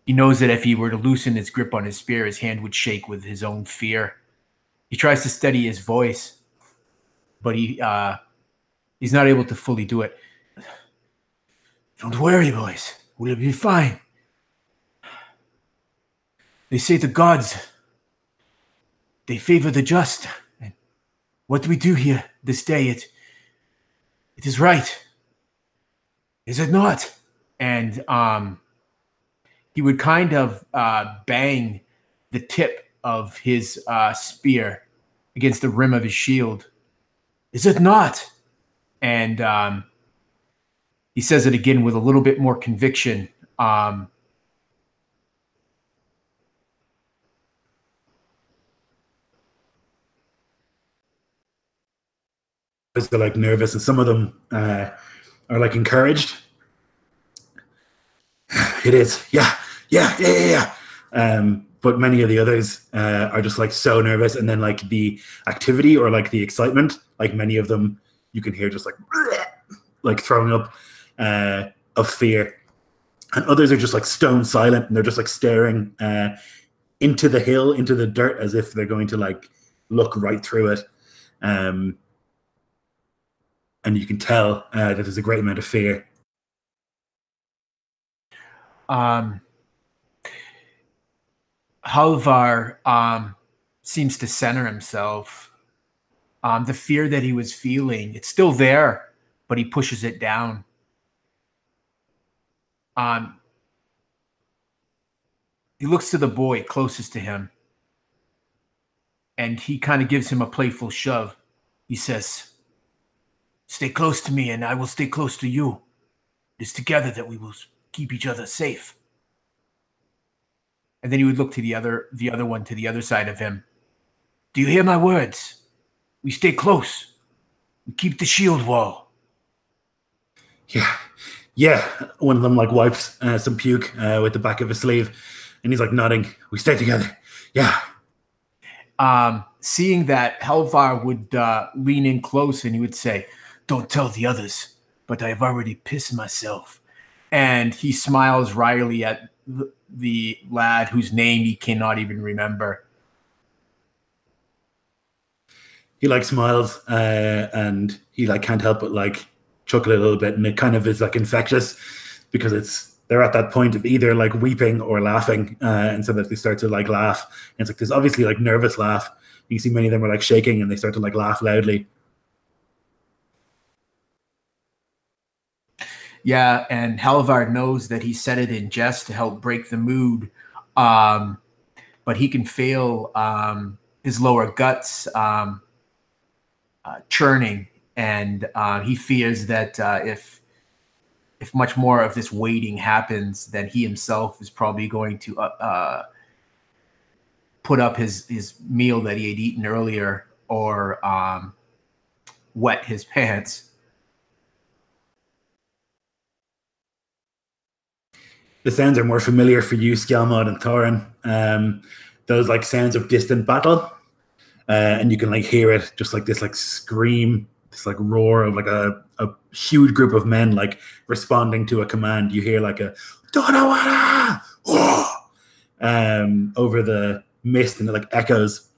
he knows that if he were to loosen his grip on his spear, his hand would shake with his own fear. He tries to steady his voice, but he's not able to fully do it. Don't worry, boys. We'll be fine. They say the gods, they favor the just. And what we do here this day, it is right. Is it not? And he would kind of bang the tip of his spear against the rim of his shield. Is it not? And he says it again with a little bit more conviction. They're like nervous, and some of them are like encouraged. It is, yeah. But many of the others are just like so nervous, and then like the activity or like the excitement, like many of them, you can hear just like throwing up of fear, and others are just like stone silent, and they're just like staring into the hill, into the dirt, as if they're going to like look right through it. And you can tell that there's a great amount of fear. Halvar seems to center himself. The fear that he was feeling, it's still there, but he pushes it down. He looks to the boy closest to him, and he kind of gives him a playful shove. He says, "Stay close to me, and I will stay close to you. It is together that we will keep each other safe." And then he would look to the other one to the other side of him. "Do you hear my words? We stay close. We keep the shield wall." Yeah. One of them like wipes some puke with the back of his sleeve, and he's like nodding. "We stay together." Yeah. Seeing that, Halvar would lean in close, and he would say, "Don't tell the others, but I have already pissed myself." And he smiles wryly at the lad whose name he cannot even remember. He like smiles and he like can't help but like chuckle a little bit, and it kind of is like infectious, because they're at that point of either like weeping or laughing, and so that they start to like laugh. And it's like this obviously like nervous laugh. You see many of them are like shaking, and they start to like laugh loudly. Yeah, and Halvar knows that he said it in jest to help break the mood, but he can feel his lower guts churning, and he fears that if much more of this waiting happens, then he himself is probably going to put up his meal that he had eaten earlier, or wet his pants. The sounds are more familiar for you, Skjalmod and Thorin. Those like sounds of distant battle, and you can like hear it, just like this like scream, this like roar of like a huge group of men like responding to a command. You hear like a "Donawara!" Over the mist, and it like echoes.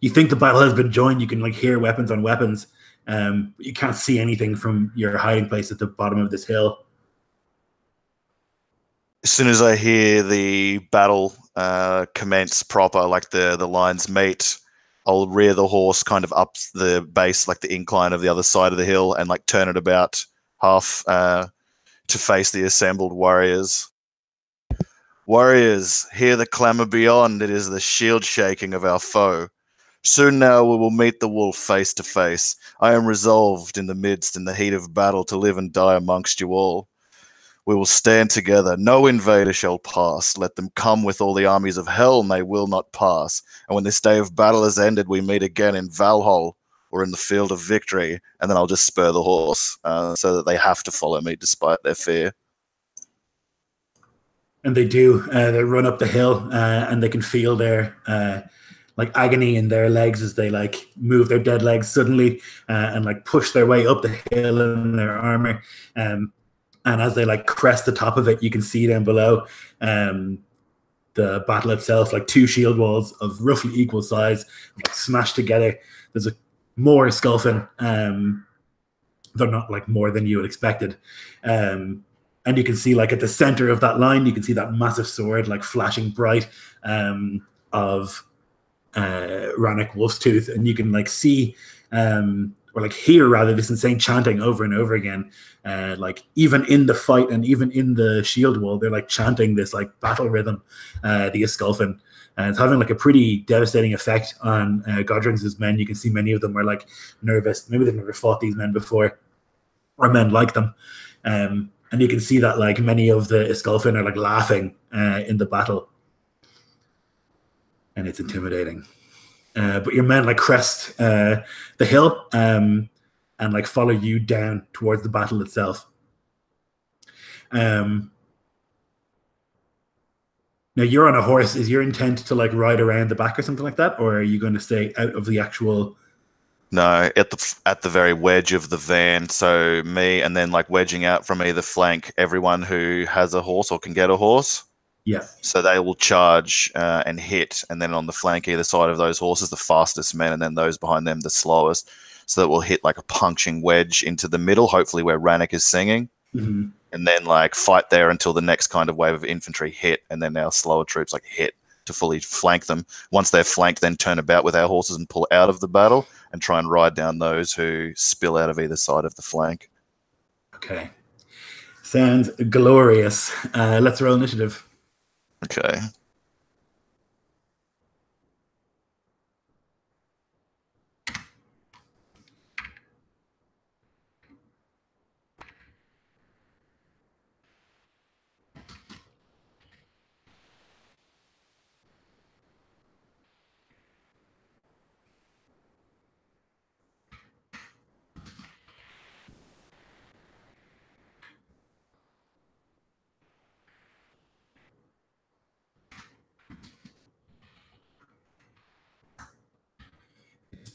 You think the battle has been joined. You can like hear weapons on weapons. But you can't see anything from your hiding place at the bottom of this hill. As soon as I hear the battle commence proper, like the lines meet, I'll rear the horse kind of up the base, like the incline of the other side of the hill, and like turn it about half to face the assembled warriors. "Warriors, hear the clamor beyond. It is the shield shaking of our foe. Soon now we will meet the wolf face to face. I am resolved in the midst, in the heat of battle, to live and die amongst you all. We will stand together. No invader shall pass. Let them come with all the armies of hell, and they will not pass. And when this day of battle is ended, we meet again in Valhall or in the field of victory. And then I'll just spur the horse so that they have to follow me despite their fear. And they do. They run up the hill, and they can feel their like agony in their legs as they like move their dead legs suddenly and like push their way up the hill in their armor. And as they like crest the top of it, you can see down below the battle itself, like two shield walls of roughly equal size, like smashed together. There's more Skulfin. They're not like more than you had expected. And you can see like at the center of that line, you can see that massive sword like flashing bright of Rannoch Wolfstooth, and you can like see or like hear rather this insane chanting over and over again. Like even in the fight and even in the shield wall, they're like chanting this like battle rhythm, the Skulfin. And it's having like a pretty devastating effect on Godrings's men. You can see many of them are like nervous. Maybe they've never fought these men before, or men like them. And you can see that like many of the Skulfin are like laughing in the battle. And it's intimidating. But your men like crest the hill and like follow you down towards the battle itself. Now you're on a horse. Is your intent to like ride around the back or something like that, or are you going to stay out of the actual? No, at the very wedge of the van. So me, and then like wedging out from either flank, everyone who has a horse or can get a horse. Yeah. So they will charge and hit, and then on the flank either side of those horses, the fastest men, and then those behind them, the slowest. So that will hit like a punching wedge into the middle, hopefully where Rannoch is singing, and then like fight there until the next kind of wave of infantry hit, and then our slower troops like hit to fully flank them. Once they're flanked, then turn about with our horses and pull out of the battle and try and ride down those who spill out of either side of the flank. Okay. Sounds glorious. Let's roll initiative. Okay.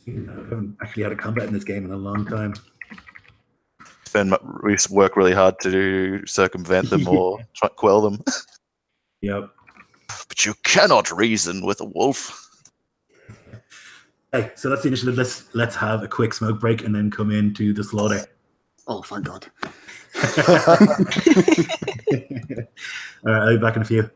I haven't actually had a combat in this game in a long time. We work really hard to circumvent them or try to quell them. Yep. But you cannot reason with a wolf. Hey, so that's the initiative. Let's have a quick smoke break and then come into the slaughter. Oh, thank God. All right, I'll be back in a few.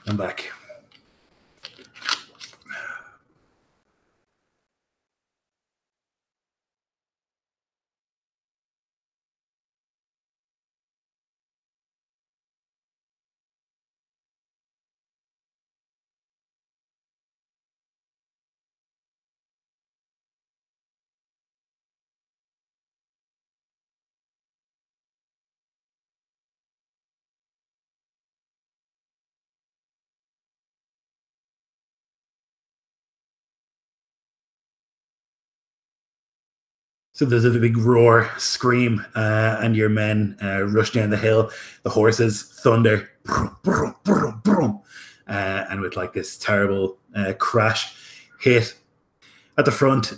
I'm back. So there's a big roar, scream, and your men rush down the hill. The horses thunder, brum, brum, brum, brum, and with like this terrible crash hit at the front.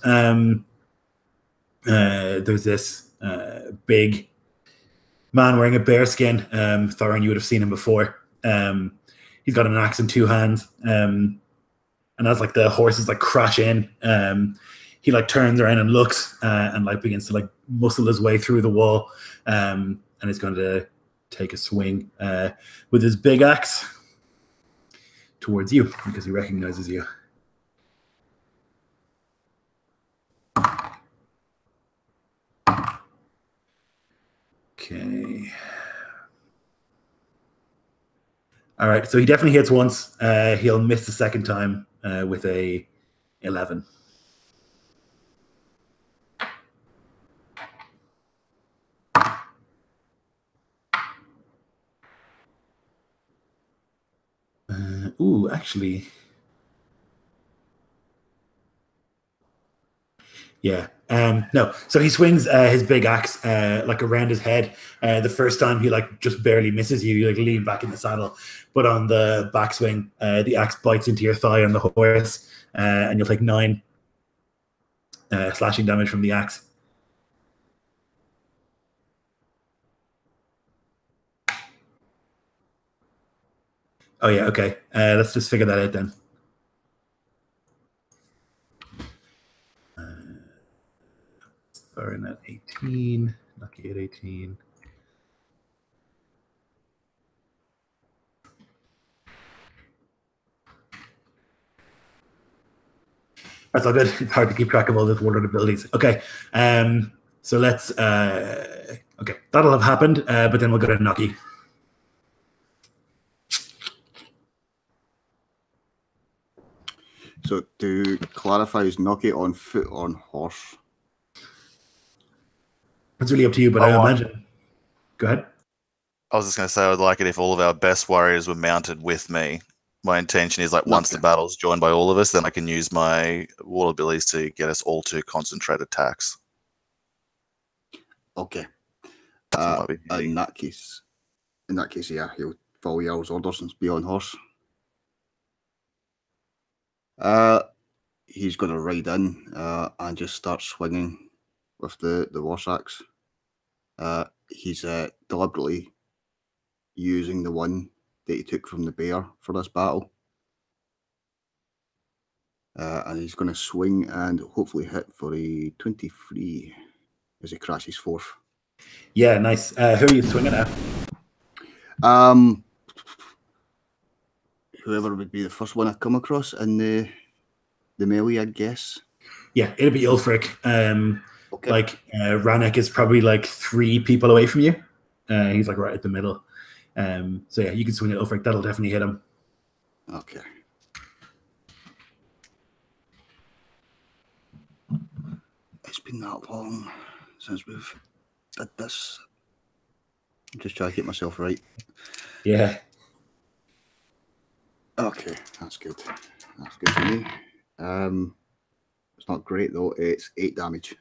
There's this big man wearing a bearskin. Thorin, you would have seen him before. He's got an axe in two hands, and as like the horses like crash in, he like turns around and looks and like begins to like muscle his way through the wall, and he's going to take a swing with his big axe towards you because he recognizes you. Okay. All right, so he definitely hits once. He'll miss the second time with a 11. Ooh, actually. Yeah. No. So he swings his big axe like around his head. The first time he like just barely misses you. You like lean back in the saddle, but on the backswing, the axe bites into your thigh on the horse, and you'll take 9 slashing damage from the axe. Oh yeah. Okay. Let's just figure that out then. Thorin at 18. Lucky at 18. That's all good. It's hard to keep track of all those worded abilities. Okay. So let's okay, that'll have happened, but then we'll go to Nucky. So to clarify, is Nucky on foot or on horse? It's really up to you, but I imagine. Go ahead. I was just going to say I would like it if all of our best warriors were mounted with me. My intention is like once the battle's joined by all of us, then I can use my wall abilities to get us all to concentrate attacks. Okay. Might be in that case, yeah, he'll follow Jarl's orders and be on horse. He's going to ride in and just start swinging with the horse axe. He's deliberately using the one that he took from the bear for this battle. And he's going to swing and hopefully hit for a 23 as he crashes fourth. Yeah, nice. Who are you swinging at? Whoever would be the first one I come across in the melee, I guess. Yeah, it'll be Ulfric. Okay. Like Rannick is probably like 3 people away from you. He's like right at the middle. So yeah, you can swing at Ulfric. That'll definitely hit him. Okay. It's been that long since we've did this. I'm just trying to get myself right. Yeah. Okay, that's good. That's good for me. It's not great though. It's 8 damage.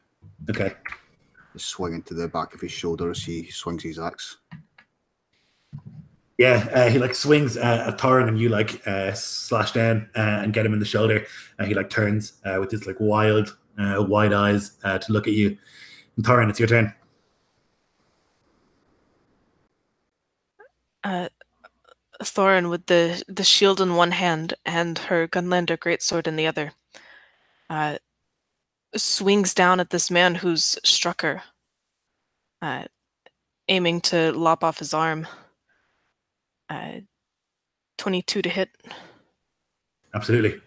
Okay. Just swinging to the back of his shoulder as he swings his axe. Yeah, he like swings at Thorin and you like slash down and get him in the shoulder. He like turns with his like wild, wide eyes to look at you. And Thorin, it's your turn. Thorin, with the shield in one hand and her Gunlander greatsword in the other, swings down at this man who's struck her, aiming to lop off his arm. 22 to hit. Absolutely.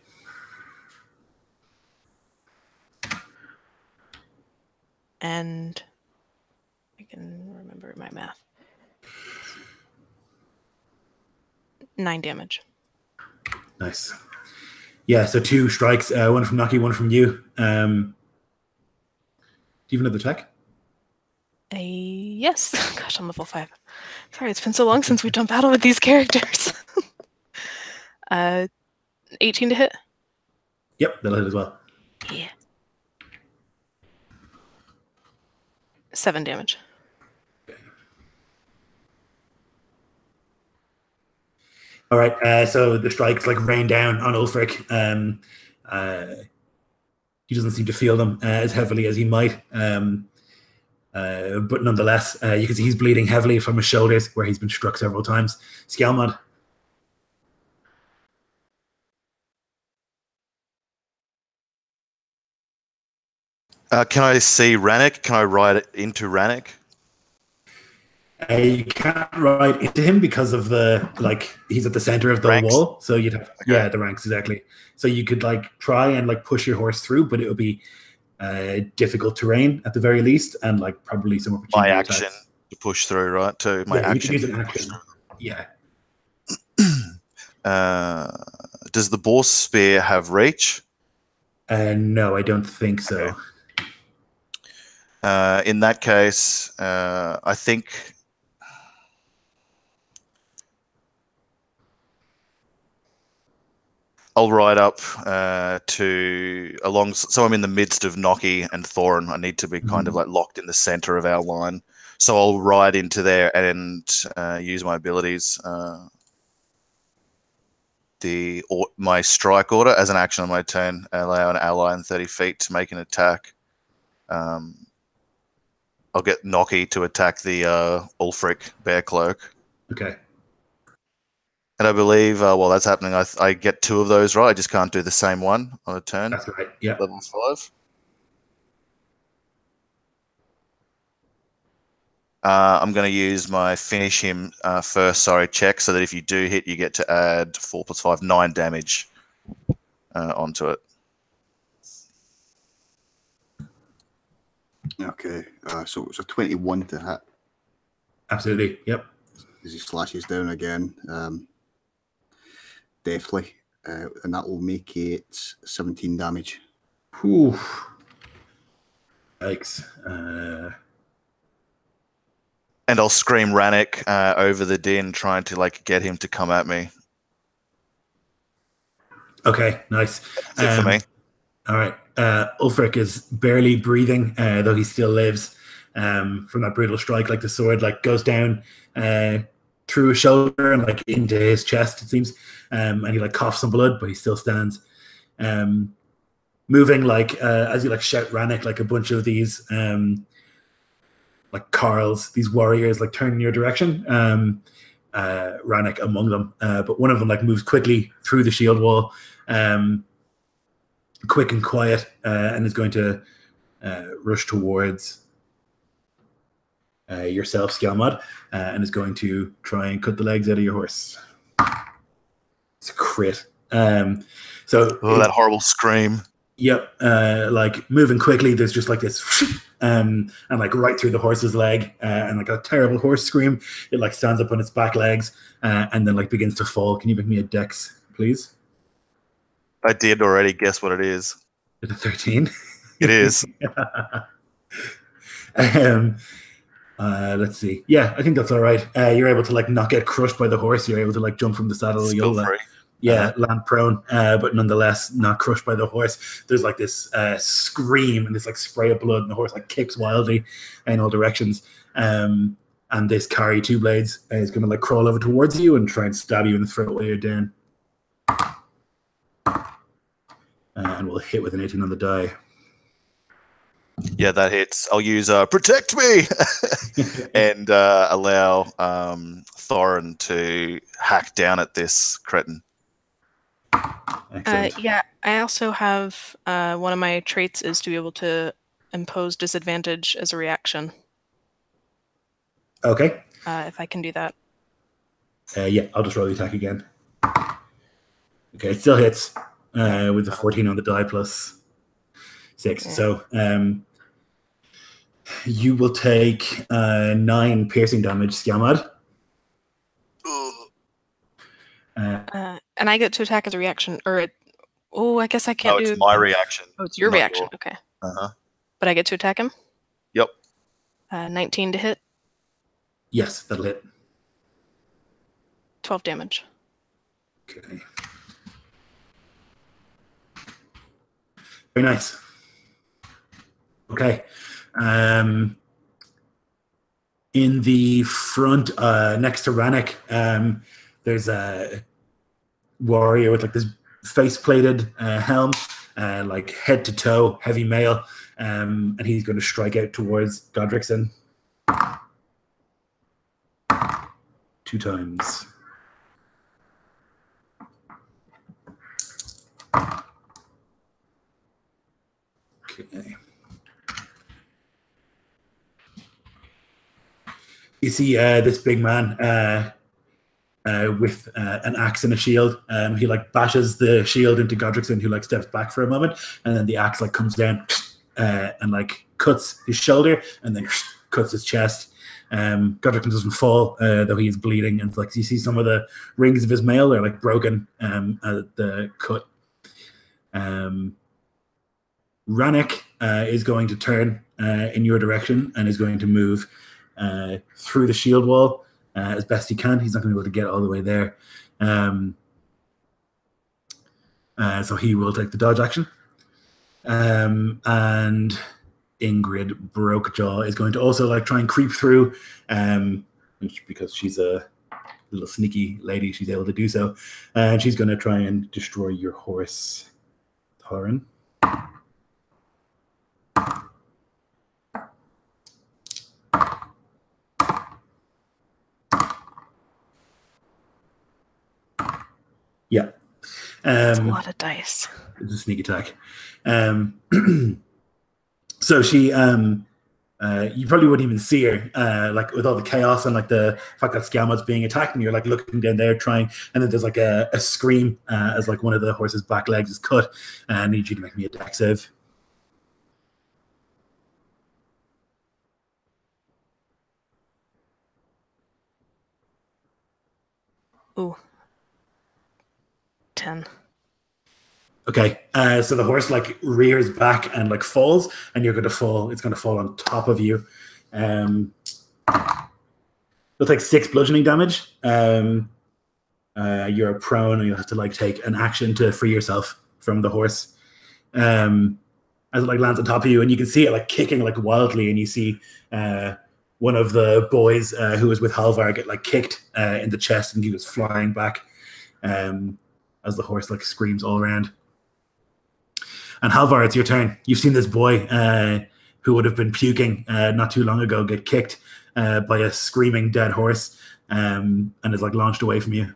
And I can remember my math. 9 damage. Nice. Yeah, so 2 strikes, one from Naki, one from you. Do you have another attack? Yes. Gosh, I'm level 5. Sorry, it's been so long since we've done battle with these characters. 18 to hit? Yep, that'll hit as well. Yeah. 7 damage. All right, so the strikes like rain down on Ulfric. He doesn't seem to feel them as heavily as he might. But nonetheless, you can see he's bleeding heavily from his shoulders where he's been struck several times. Skjalmod. Can I see Rannick? Can I ride into Rannick? You can't ride into him because of he's at the center of the ranks? wall. So you'd have, the ranks, exactly. So you could try and push your horse through, but it would be difficult terrain at the very least, and probably some opportunity my action attacks to push through, right? To my you action. could use an action. Yeah. Does the boar spear have reach? No, I don't think so. Okay. In that case, I think I'll ride up so I'm in the midst of Noki and Thorin. I need to be kind of locked in the center of our line. So I'll ride into there and use my abilities. My strike order as an action on my turn, allow an ally in 30 feet to make an attack. I'll get Noki to attack the Ulfric Bear Cloak. Okay. And I believe, while that's happening, I get 2 of those, right? I just can't do the same one on a turn. That's right. Yeah. Level 5. I'm going to use my finish him first, check, so that if you do hit, you get to add 4 + 5, 9 damage onto it. Okay, so it's a 21 to hit. Absolutely. Yep. As he slashes down again, deftly, and that will make it 17 damage. Whew. Yikes. And I'll scream Rannick over the din, trying to get him to come at me. Okay, nice. That's it for me. All right. Ulfric is barely breathing, though he still lives from that brutal strike. The sword goes down through his shoulder and into his chest, it seems. And he coughs some blood, but he still stands. Moving as you shout Rannick, a bunch of these Carls, these warriors turn in your direction. Rannick among them, but one of them moves quickly through the shield wall, quick and quiet, and is going to rush towards yourself, Skjalmod, and is going to try and cut the legs out of your horse. It's a crit. That horrible scream. Yep. Moving quickly, there's just this and right through the horse's leg, and a terrible horse scream. It stands up on its back legs, and then begins to fall. Can you make me a dex, please? I did already guess what it is. It's a 13. It is. Let's see. Yeah, I think that's all right. You're able to not get crushed by the horse. You're able to jump from the saddle. Still free. Land prone, but nonetheless not crushed by the horse. There's this scream and this spray of blood, and the horse kicks wildly in all directions. And this Kari Two Blades is going to crawl over towards you and try and stab you in the throat while you're down. And we'll hit with an 18 on the die. Yeah, that hits. I'll use protect me and allow Thorin to hack down at this cretin. Yeah, I also have one of my traits is to be able to impose disadvantage as a reaction. Okay. If I can do that. Yeah, I'll just roll the attack again. Okay, it still hits with the 14 on the die plus 6. Okay. So you will take 9 piercing damage, Skjalmod. And I get to attack as a reaction, or I guess I can't No, do. it's my reaction. Oh, it's your not reaction. your- Okay, Uh-huh. but I get to attack him. Yep. 19 to hit, Yes, that'll hit. 12 damage. Okay. Very nice. Okay. In the front, next to Rannick, there's a warrior with like this face-plated helm, like head to toe, heavy mail, and he's going to strike out towards Godrickson 2 times. Okay. You see this big man with an axe and a shield. He like bashes the shield into Godrickson, who like steps back for a moment, and then the axe like comes down and like cuts his shoulder, and then cuts his chest. Godrickson doesn't fall, though he is bleeding, and like you see some of the rings of his mail are like broken at the cut. Rannick is going to turn in your direction and is going to move through the shield wall as best he can. He's not going to be able to get all the way there. So he will take the dodge action. And Ingrid Brokejaw is going to also like try and creep through, because she's a little sneaky lady, she's able to do so. And she's going to try and destroy your horse, Thorin. Yeah. That's a lot of dice. It's a sneak attack. So she, you probably wouldn't even see her, like with all the chaos and like the fact that Skjalmod's being attacked, and you're like looking down there trying, and then there's like a scream as like one of the horse's back legs is cut. I need you to make me a dex save. Ooh. 10. Okay, so the horse like rears back and like falls, and you're going to fall. It's going to fall on top of you. You'll take 6 bludgeoning damage. You're prone, and you'll have to like take an action to free yourself from the horse. As it like lands on top of you, and you can see it like kicking like wildly, and you see one of the boys who was with Halvar get like kicked in the chest, and he was flying back as the horse like screams all around. And Halvar, it's your turn. You've seen this boy who would have been puking not too long ago get kicked by a screaming dead horse and is like launched away from you.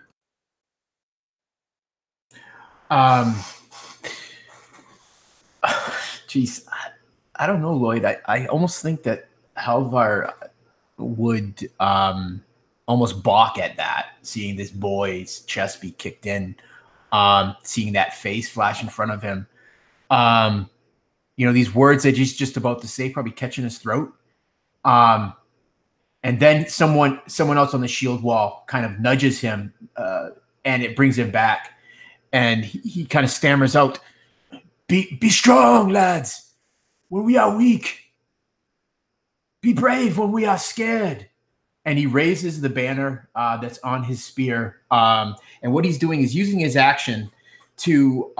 Geez, I don't know, Lloyd. I almost think that Halvar would almost balk at that, seeing this boy's chest be kicked in, seeing that face flash in front of him. These words that he's just about to say probably catching his throat. And then someone else on the shield wall kind of nudges him, and it brings him back. And he kind of stammers out, Be strong, lads, when we are weak. Be brave when we are scared. And he raises the banner that's on his spear. And what he's doing is using his action to...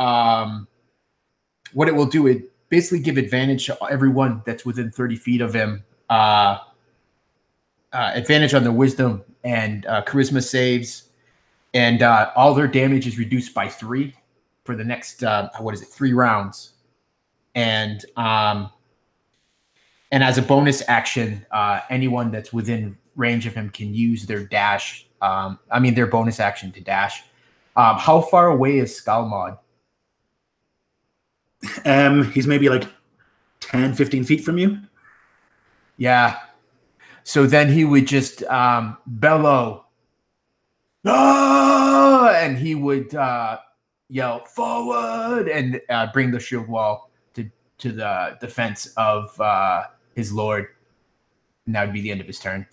what it will do is basically give advantage to everyone that's within 30 feet of him. Advantage on their wisdom and charisma saves. And all their damage is reduced by 3 for the next, 3 rounds. And as a bonus action, anyone that's within range of him can use their dash. Their bonus action to dash. How far away is Skjalmod? He's maybe like 10, 15 feet from you. Yeah. So then he would just bellow. Ah! And he would yell forward and bring the shield wall to the defense of his lord. And that would be the end of his turn.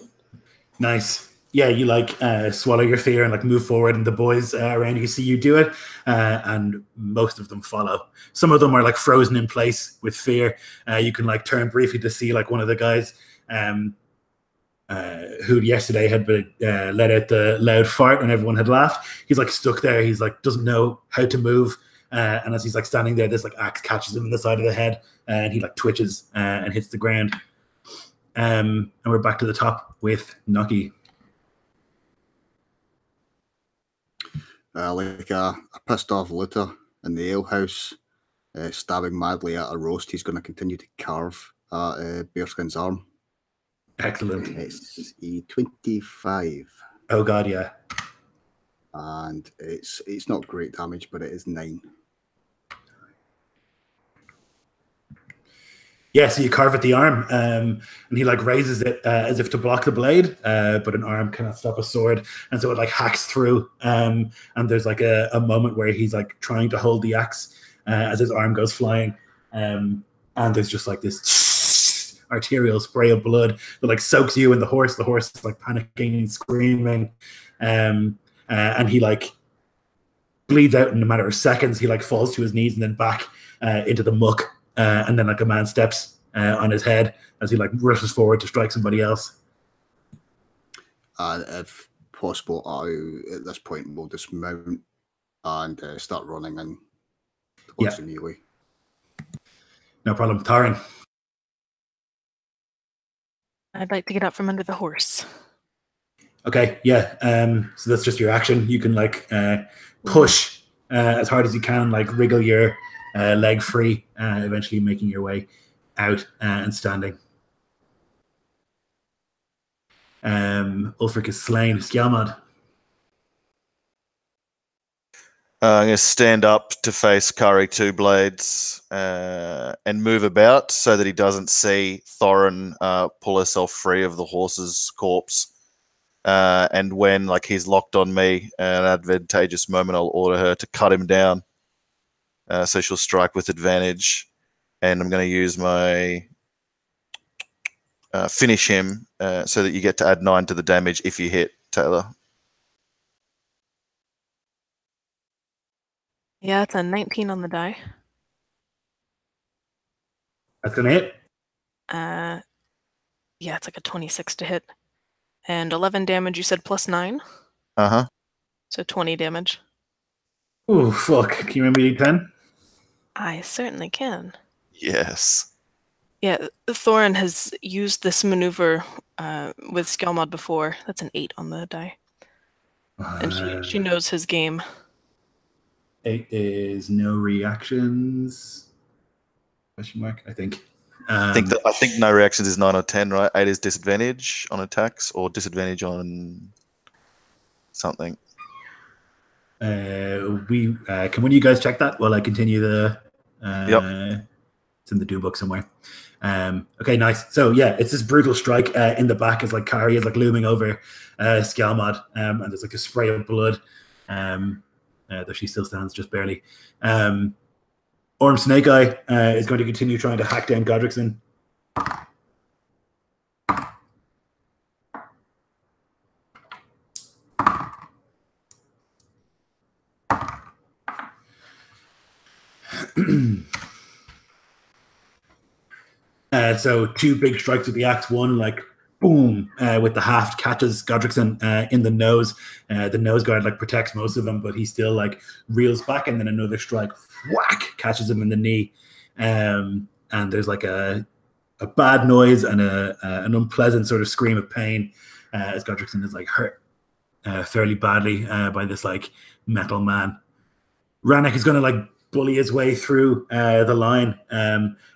Nice. Yeah, you like swallow your fear and like move forward, and the boys around you see you do it, and most of them follow. Some of them are like frozen in place with fear. You can like turn briefly to see like one of the guys who yesterday had been let out the loud fart and everyone had laughed. He's like stuck there. He's like doesn't know how to move, and as he's like standing there, this like axe catches him in the side of the head, and he like twitches and hits the ground. And we're back to the top with Nucky. Like a pissed off looter in the alehouse, stabbing madly at a roast, he's going to continue to carve at Bearskin's arm. Excellent. It's a 25. Oh god, yeah. And it's not great damage, but it is 9. Yeah, so you carve at the arm, and he like raises it as if to block the blade, but an arm cannot stop a sword, and so it like hacks through. And there's like a moment where he's like trying to hold the axe as his arm goes flying, and there's just like this arterial spray of blood that like soaks you and the horse. The horse is like panicking and screaming, and he like bleeds out in a matter of seconds. He like falls to his knees and then back into the muck. And then like a man steps on his head as he like rushes forward to strike somebody else. If possible, at this point we'll dismount and start running in towards the melee. No problem. Taran. I'd like to get up from under the horse. Okay, yeah. So that's just your action. You can like push as hard as you can, like wriggle your leg free, eventually making your way out and standing. Ulfric is slain. Skjalmod. I'm going to stand up to face Kari Two Blades and move about so that he doesn't see Thorin pull herself free of the horse's corpse. And when like he's locked on me, an advantageous moment, I'll order her to cut him down. So she'll strike with advantage, and I'm going to use my finish him so that you get to add 9 to the damage if you hit, Taylor. Yeah, it's a 19 on the die. That's going to hit. Yeah, it's like a 26 to hit. And 11 damage, you said plus 9? Uh-huh. So 20 damage. Oh, fuck. Can you remember D10? I certainly can. Yes. Yeah, Thorin has used this maneuver with Skjalmod before. That's an 8 on the die. And she knows his game. 8 is no reactions. Question mark, I think. I think no reactions is 9 or 10, right? 8 is disadvantage on attacks or disadvantage on something. Can one of you guys check that while I continue the? Yep. It's in the do book somewhere. Okay, nice. So yeah, it's this brutal strike in the back as like Kari is like looming over Skjalmod, and there's like a spray of blood. Though she still stands just barely. Orm Snake Eye is going to continue trying to hack down Godrickson. So 2 big strikes with the axe. One like boom with the haft catches Godrickson in the nose. The nose guard like protects most of him, but he still like reels back, and then another strike whack catches him in the knee. And there's like a bad noise and an unpleasant sort of scream of pain as Godrickson is like hurt fairly badly by this like metal man. Rannick is going to like bully his way through the line,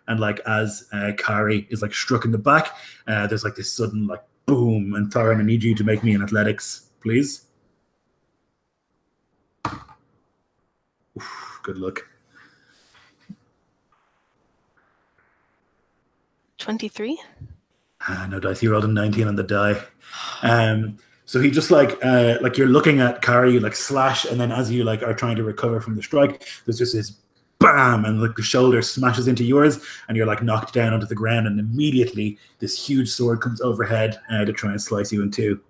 and like as Kari is like struck in the back, there's like this sudden like boom. And Thorin, I need you to make me an athletics, please. Oof, good luck. 23? No dice. He rolled a 19 on the die. So he just like you're looking at Kari like slash, and then as you like are trying to recover from the strike, there's just this bam, and like the shoulder smashes into yours, and you're like knocked down onto the ground, and immediately this huge sword comes overhead to try and slice you in two.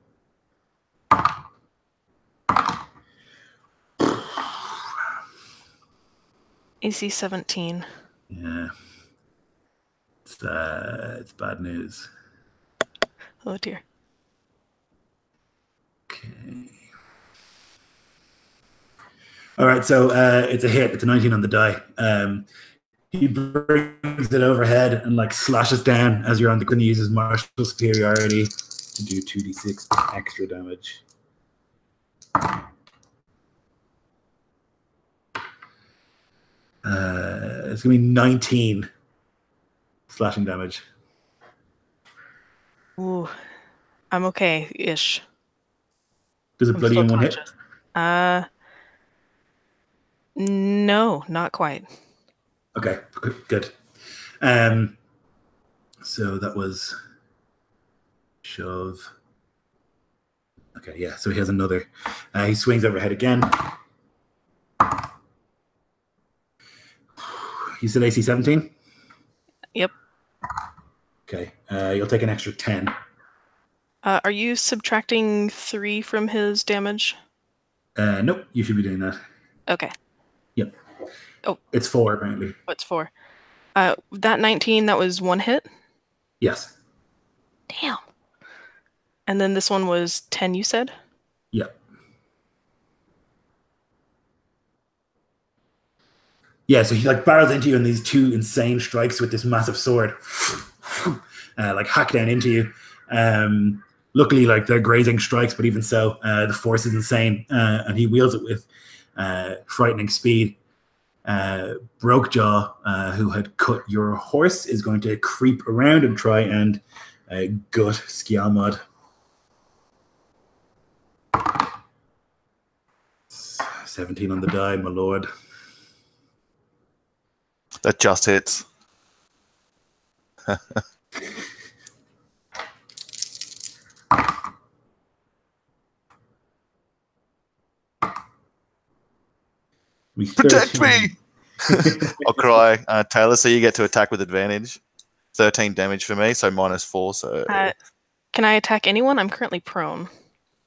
AC 17. Yeah, it's bad news. Oh dear. Okay. All right, so it's a hit. It's a 19 on the die. He brings it overhead and like slashes down as you're on the ground. He uses martial superiority to do 2d6 extra damage. It's gonna be 19 slashing damage. Ooh, I'm okay-ish. Does it bloody in one hit? No, not quite. Okay, good. So that was shove. Okay, yeah. So he has another. He swings overhead again. You said AC 17? Yep. Okay. You'll take an extra 10. Are you subtracting 3 from his damage? Nope. You should be doing that. Okay. Yep. Oh. It's 4 apparently. What's 4? That 19, that was 1 hit? Yes. Damn. And then this one was 10, you said? Yep. Yeah, so he like barrels into you in these 2 insane strikes with this massive sword. Like hack down into you. Luckily, like they're grazing strikes, but even so, the force is insane. And he wields it with frightening speed. Brokejaw, who had cut your horse, is going to creep around and try and gut Skjalmod. 17 on the die, my lord. That just hits. Protect me! I'll cry. Taylor, so you get to attack with advantage. 13 damage for me, so -4. So can I attack anyone? I'm currently prone.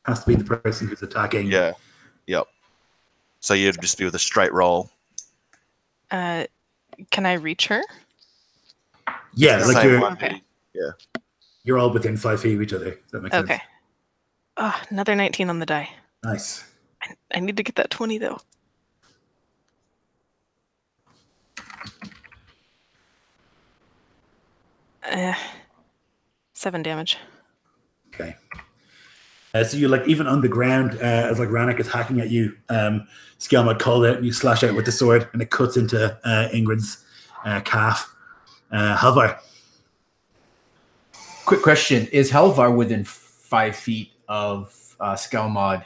Has to be the person who's attacking. Yeah. Yep. So you'd just be with a straight roll. Can I reach her? Yeah, like you're, okay. Yeah. You're all within 5 feet of each other. That makes sense. Okay. Another 19 on the die. Nice. I need to get that 20 though. Uh, 7 damage. Okay. So you're like even on the ground as like Rannick is hacking at you. Skjalmod called it, and you slash out with the sword, and it cuts into Ingrid's calf. Halvar. Quick question: is Halvar within 5 feet of Skjalmod?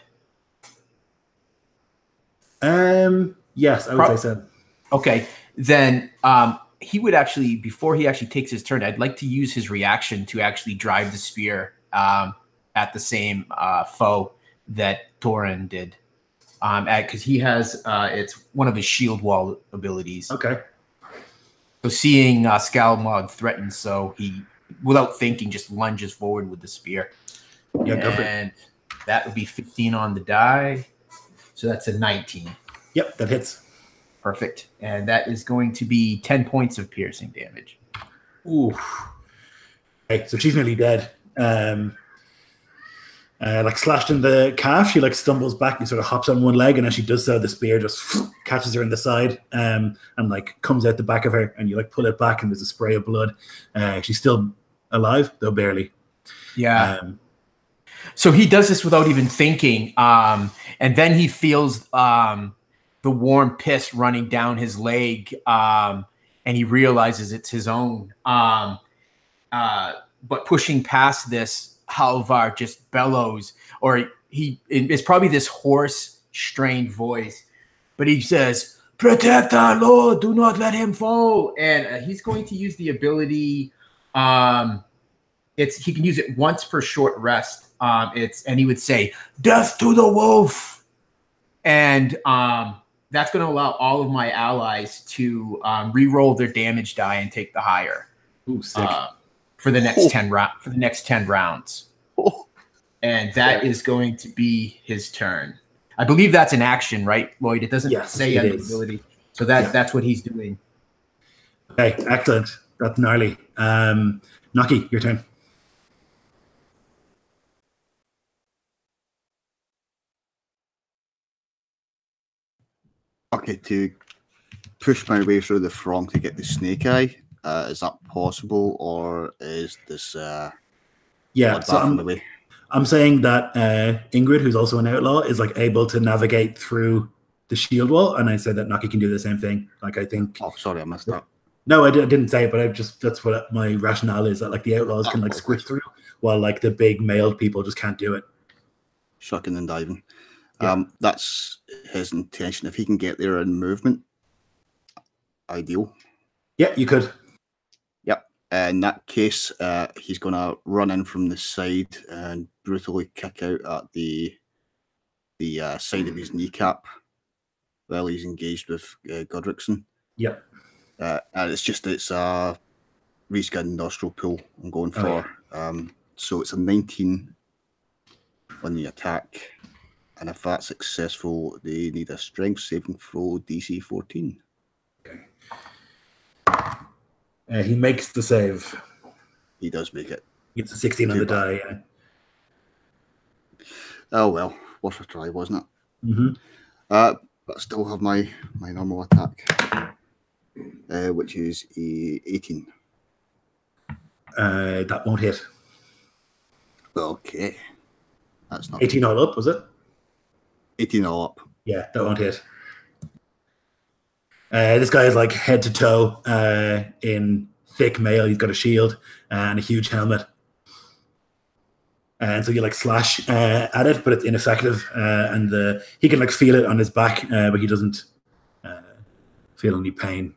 Yes, I would say so. Okay, then he would actually, before he actually takes his turn, I'd like to use his reaction to actually drive the spear at the same foe that Torin did. Because he has, it's one of his shield wall abilities. Okay. So seeing Skjalmod threatened, so he, without thinking, just lunges forward with the spear. Yeah, go for it. And that would be 15 on the die. So that's a 19. Yep, that hits. Perfect. And that is going to be 10 points of piercing damage. Ooh. Okay, so she's nearly dead. Like slashed in the calf, she like stumbles back and sort of hops on one leg, and as she does so, the spear just catches her in the side and like comes out the back of her, and you like pull it back, and there's a spray of blood. She's still alive, though barely. Yeah. So he does this without even thinking, and then he feels the warm piss running down his leg, and he realizes it's his own. But pushing past this, Halvar just bellows, or it's probably this hoarse, strained voice, but he says, "Protect our Lord, do not let him fall." And he's going to use the ability. He can use it once per short rest. and he would say, "Death to the wolf," and that's going to allow all of my allies to re-roll their damage die and take the higher. Ooh, sick. For the next 10 rounds. Oh. And that is going to be his turn. I believe that's an action, right, Lloyd? It doesn't say under ability. So that's what he's doing. Okay, excellent. That's gnarly. Naki, your turn. Okay, to push my way through the throng to get the snake eye, is that possible, or is this So the way? I'm saying that Ingrid, who's also an outlaw, is like able to navigate through the shield wall, and I said that Naki can do the same thing. Like, I think. Oh, sorry, I missed that. No, I didn't say it, but that's what my rationale is, that like the outlaws can like squish through, while like the big mailed people just can't do it. Shucking and diving. Yeah. That's his intention. If he can get there in movement, ideal. Yeah, you could. Yep. In that case, he's going to run in from the side and brutally kick out at the side of his kneecap while he's engaged with Godrickson. Yep. And it's a reskin nostril pull I'm going for. So it's a 19 on the attack. And if that's successful, they need a strength saving throw DC 14. Okay. He makes the save. He does make it. He gets a 16 on the die. Yeah. Oh well, worth a try, wasn't it? Mm-hmm. But I still have my normal attack, which is a 18. That won't hit. Okay. That's not 18 all up, was it? 18 all up. Yeah, that won't hit. This guy is like head to toe in thick mail. He's got a shield and a huge helmet. And so you like slash at it, but it's ineffective. And he can like feel it on his back, but he doesn't feel any pain.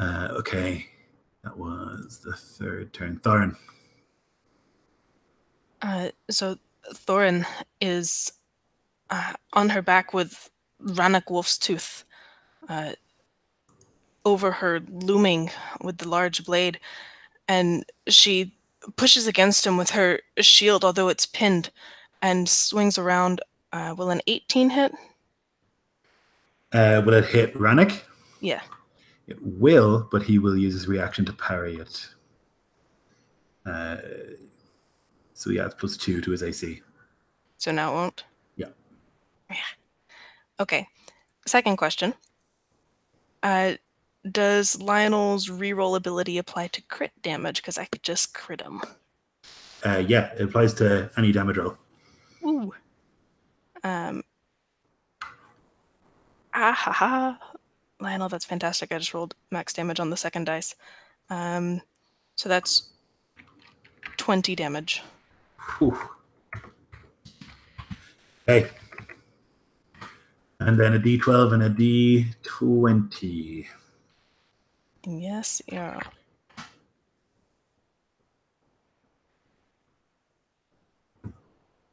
Okay, that was the third turn. Thorin. So Thorin is on her back with Rannoch Wolf's tooth over her, looming with the large blade, and she pushes against him with her shield, although it's pinned, and swings around. Will an 18 hit? Will it hit Rannoch? Yeah. It will, but he will use his reaction to parry it. So yeah, it's +2 to his AC. So now it won't? Yeah. Okay. Second question. Does Lionel's reroll ability apply to crit damage? Because I could just crit him. Yeah, it applies to any damage roll. Ooh. Lionel, that's fantastic. I just rolled max damage on the second dice. So that's 20 damage. Whew. Okay. And then a D12 and a D20. Yes, yeah.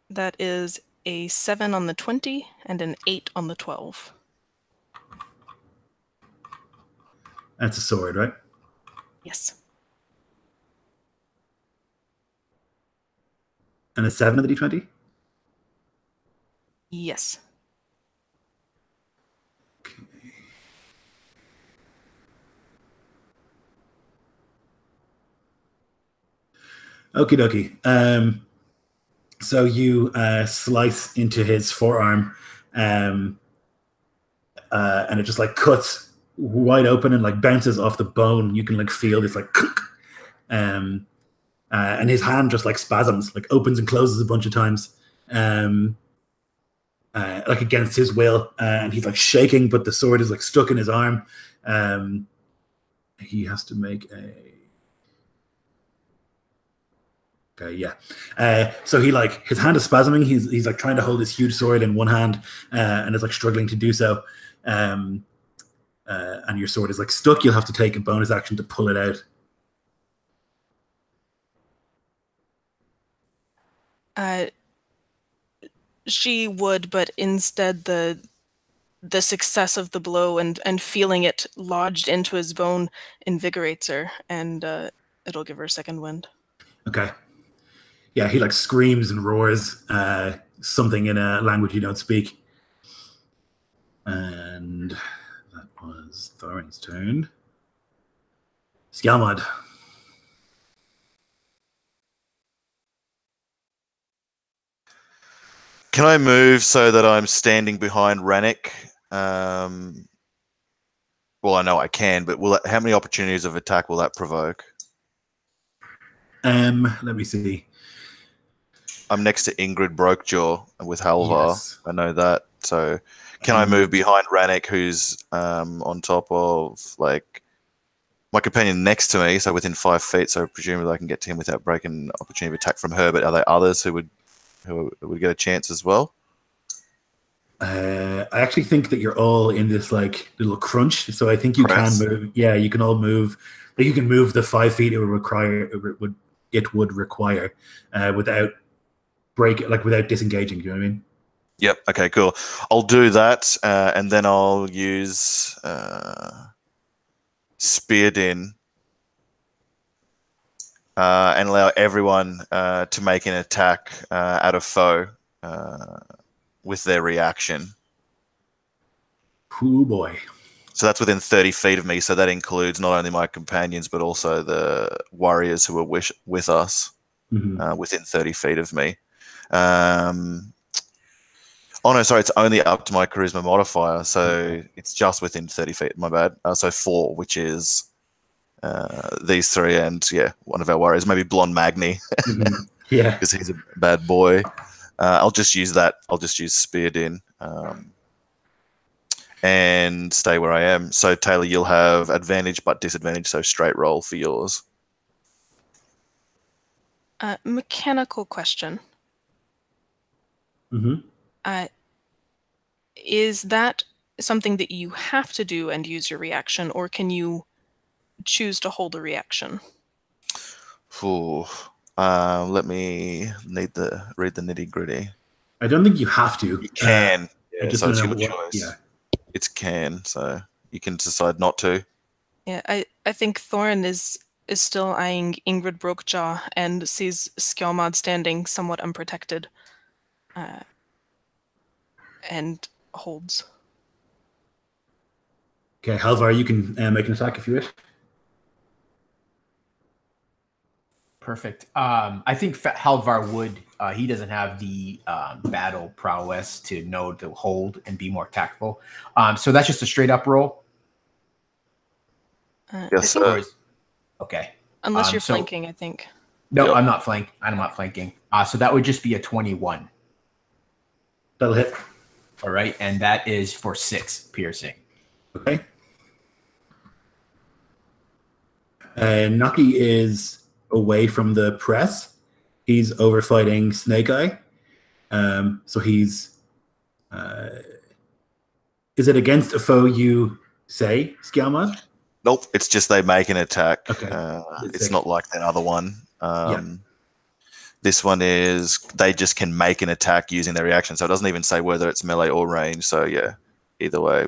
That is a 7 on the 20 and an 8 on the 12. That's a sword, right? Yes. And a 7 on the D20? Yes. Okie dokie. So you slice into his forearm, and it just like cuts wide open and like bounces off the bone. You can like feel this like, and his hand just like spasms, like opens and closes a bunch of times, like against his will, and he's like shaking, but the sword is like stuck in his arm. He has to make a. Okay, yeah. So he like his hand is spasming. He's like trying to hold his huge sword in one hand, and is like struggling to do so. And your sword is like stuck. You'll have to take a bonus action to pull it out. She would, but instead the success of the blow and feeling it lodged into his bone invigorates her, and it'll give her a second wind. Okay. Yeah, he like screams and roars something in a language you don't speak. And that was Thorin's turn. Skjalmod. Can I move so that I'm standing behind Rannick? Well, I know I can, but how many opportunities of attack will that provoke? Let me see. I'm next to Ingrid Brokejaw with Halvar. Yes. I know that. So can I move behind Rannick, who's on top of like my companion next to me, so within 5 feet, so presumably I can get to him without breaking opportunity of attack from her, but are there others who would get a chance as well? I actually think that you're all in this like little crunch, so I think you can move. Yeah, you can all move. Like you can move the 5 feet it would require without without disengaging. Do you know what I mean? Yep. Okay. Cool. I'll do that, and then I'll use Speared in and allow everyone to make an attack at a foe with their reaction. Oh boy. So that's within 30 feet of me. So that includes not only my companions, but also the warriors who are with us within 30 feet of me. Oh, no, sorry. It's only up to my charisma modifier. So it's just within 30 feet. My bad. So 4, which is these 3 and, yeah, one of our warriors, maybe Blonde Magni. Yeah. Because he's a bad boy. I'll just use that. I'll just use Speared in. And stay where I am. So, Taylor, you'll have advantage but disadvantage, so straight roll for yours. Mechanical question. Mm-hmm. Is that something that you have to do and use your reaction, or can you choose to hold a reaction? Ooh. Let me read the nitty-gritty. I don't think you have to. You can. Yeah, so it's your choice. Yeah. It's can, so you can decide not to. Yeah, I think Thorin is still eyeing Ingrid Brokejaw and sees Skjalmod standing somewhat unprotected, and holds. Okay, Halvar, you can make an attack if you wish. Perfect. I think Halvar would. He doesn't have the battle prowess to know to hold and be more tactful. So that's just a straight up roll. Yes, sir. Okay. Unless you're flanking, I think. No, Yep. I'm not flanking. I'm not flanking. So that would just be a 21. That'll hit. All right, and that is for 6 piercing. Okay. Naki is away from the press. He's over fighting Snake Eye. So he's... is it against a foe you say, Skjalmod? Nope, it's just they make an attack. Okay. It's not like that other one. Yeah. This one is they just can make an attack using their reaction. So it doesn't even say whether it's melee or range. So yeah, either way.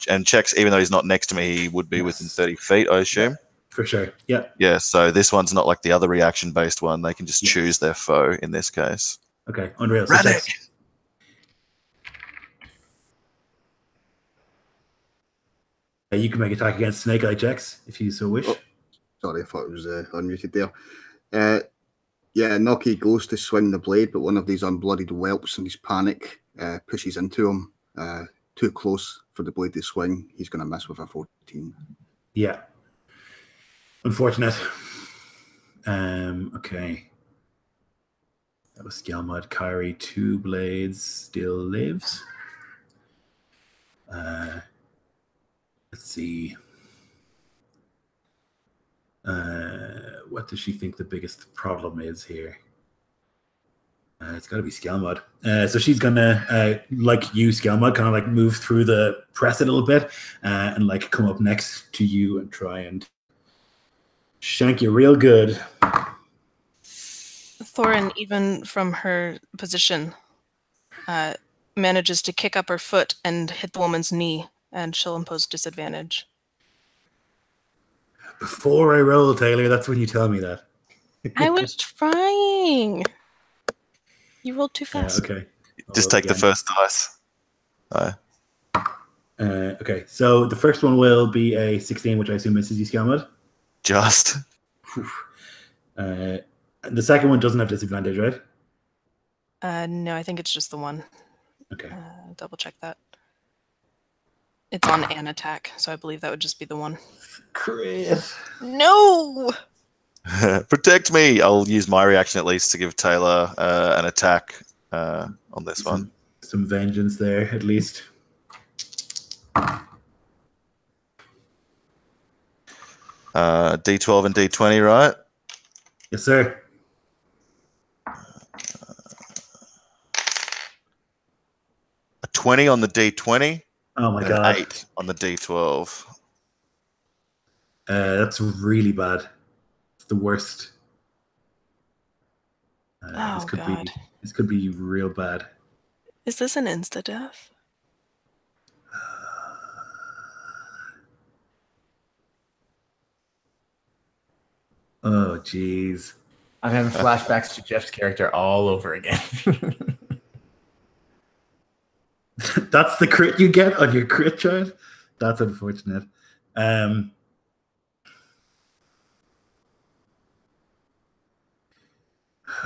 And checks, even though he's not next to me, he would be within 30 feet, I assume. Yeah, for sure. Yeah. Yeah, so this one's not like the other reaction-based one. They can just choose their foe in this case. Okay, unreal. So Rannick! you can make attack against Snake Eye checks if you so wish. Oh, sorry, I thought it was unmuted there. Yeah, Noki goes to swing the blade, but one of these unbloodied whelps in his panic pushes into him. Too close for the blade to swing. He's going to miss with a 14. Yeah. Unfortunate. Okay. That was Skjalmod. Kyrie, 2 blades, still lives. Let's see. What does she think the biggest problem is here? It's got to be Skjalmod. So she's gonna, like you, Skjalmod, kind of like move through the press a little bit and like come up next to you and try and shank you real good. Thorin, even from her position, manages to kick up her foot and hit the woman's knee, and she'll impose disadvantage. Before I roll, Taylor, that's when you tell me that. I was trying. You rolled too fast. Okay. Just take the first dice. Okay, so the first one will be a 16, which I assume misses you, Skjalmod. Just. The second one doesn't have disadvantage, right? No, I think it's just the one. Okay. Double check that. It's on an attack, so I believe that would just be the one. Chris. No! Protect me! I'll use my reaction at least to give Taylor an attack on this one. Some vengeance there, at least. D12 and D20, right? Yes, sir. A 20 on the D20. Oh my and god. An 8 on the D12. That's really bad. It's the worst. Oh, God. This could be real bad. Is this an insta-death? Oh, jeez. I'm having flashbacks to Jeff's character all over again. That's the crit you get on your crit chart? That's unfortunate.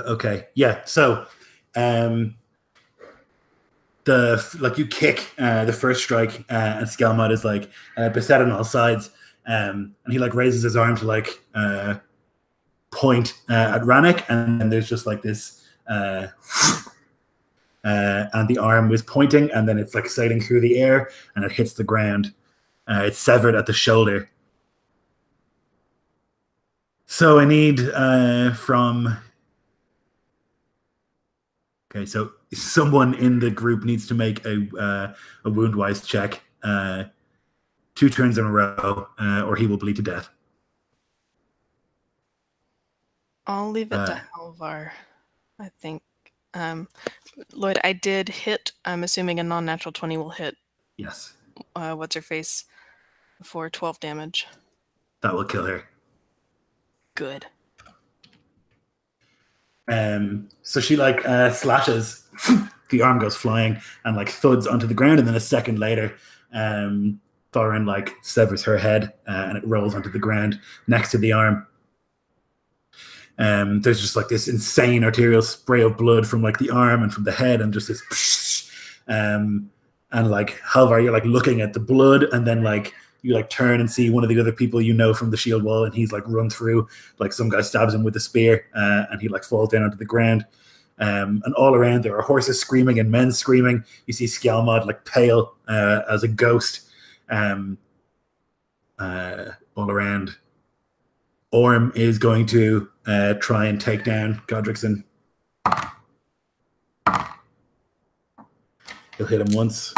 Okay, yeah. So, you kick the first strike, and Skjalmod is like beset on all sides, and he like raises his arm to like point at Rannick, and then there's just like this, and the arm is pointing, and then it's like sailing through the air, and it hits the ground. It's severed at the shoulder. So I need from. Okay, so someone in the group needs to make a wound-wise check 2 turns in a row, or he will bleed to death. I'll leave it to Halvar, I think. Lloyd, I did hit. I'm assuming a non-natural 20 will hit. Yes. What's her face for 12 damage. That will kill her. Good. So she like slashes, the arm goes flying and like thuds onto the ground, and then a second later, Thorin like severs her head and it rolls onto the ground next to the arm. There's just like this insane arterial spray of blood from like the arm and from the head, and just this, and like Halvar, you're like looking at the blood, and then like you like turn and see one of the other people you know from the shield wall, and he's like run through, like some guy stabs him with a spear, and he like falls down onto the ground. And all around there are horses screaming and men screaming. You see Skjalmod like pale as a ghost all around. Orm is going to try and take down Godrickson. He'll hit him once.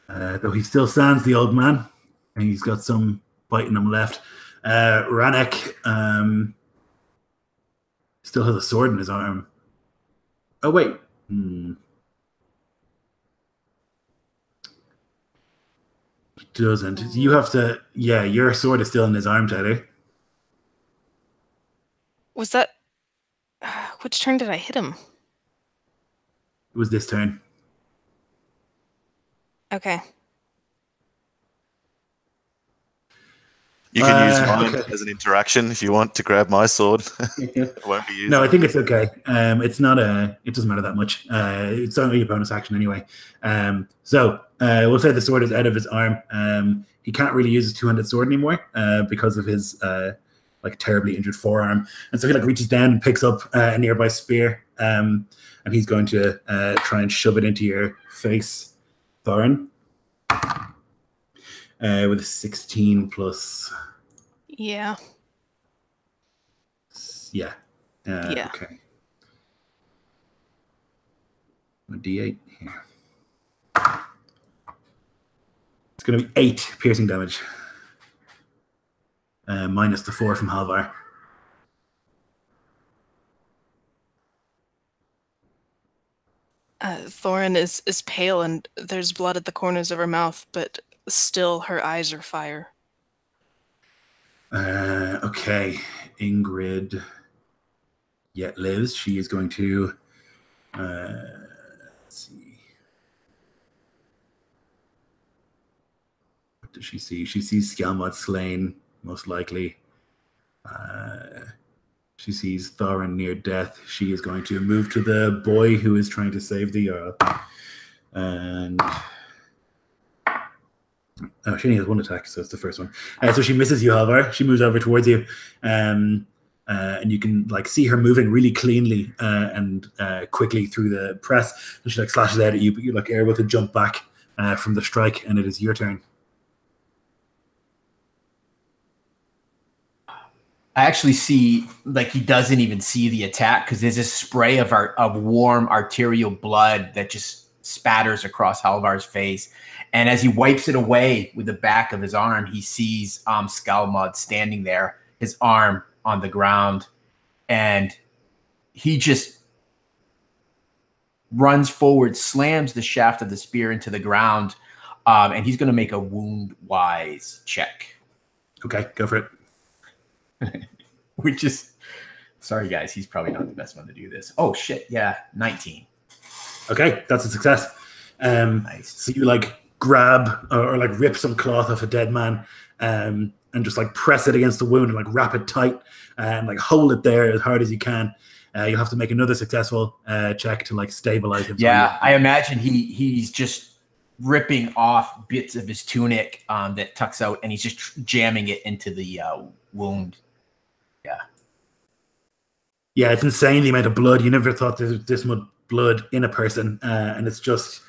Though he still stands, the old man, and he's got some bite in him left. Rannick still has a sword in his arm. Oh, wait. He doesn't. You have to... Yeah, your sword is still in his arm, Tyler. Was that... which turn did I hit him? It was this turn. Okay. You can use mine as an interaction if you want to grab my sword. It won't be used. No, I think it's okay. It's not a. It doesn't matter that much. It's only a bonus action anyway. So we'll say the sword is out of his arm. He can't really use his two-handed sword anymore because of his like terribly injured forearm, and so he like reaches down and picks up a nearby spear, and he's going to try and shove it into your face, Thorin. With a 16 plus. Yeah. Yeah. Yeah. Okay. A D8 here. It's going to be 8 piercing damage. minus the 4 from Halvar. Thorin is pale and there's blood at the corners of her mouth, but still her eyes are fire. Okay, Ingrid yet lives. She is going to let's see. What does she see? She sees Skjalmod slain, most likely. She sees Thorin near death. She is going to move to the boy who is trying to save the Jarl. And oh, she only has 1 attack, so it's the first one. So she misses you, Halvar. She moves over towards you. And you can like see her moving really cleanly and quickly through the press. And she like slashes out at you, but you're like able to jump back from the strike, and it is your turn. I actually see, like, he doesn't even see the attack because there's a spray of warm arterial blood that just spatters across Halvar's face. And as he wipes it away with the back of his arm, he sees Skjalmod standing there, his arm on the ground. And he just runs forward, slams the shaft of the spear into the ground, and he's going to make a wound-wise check. Okay, go for it. Which is, sorry guys, he's probably not the best one to do this. Oh shit, yeah, 19. Okay, that's a success. Nice. So you like grab or like rip some cloth off a dead man and just like press it against the wound and like wrap it tight and like hold it there as hard as you can. You'll have to make another successful check to like stabilize him. Yeah, I imagine he's just ripping off bits of his tunic that tucks out, and he's just jamming it into the wound. Yeah, it's insane the amount of blood. You never thought there was this much blood in a person, and it's just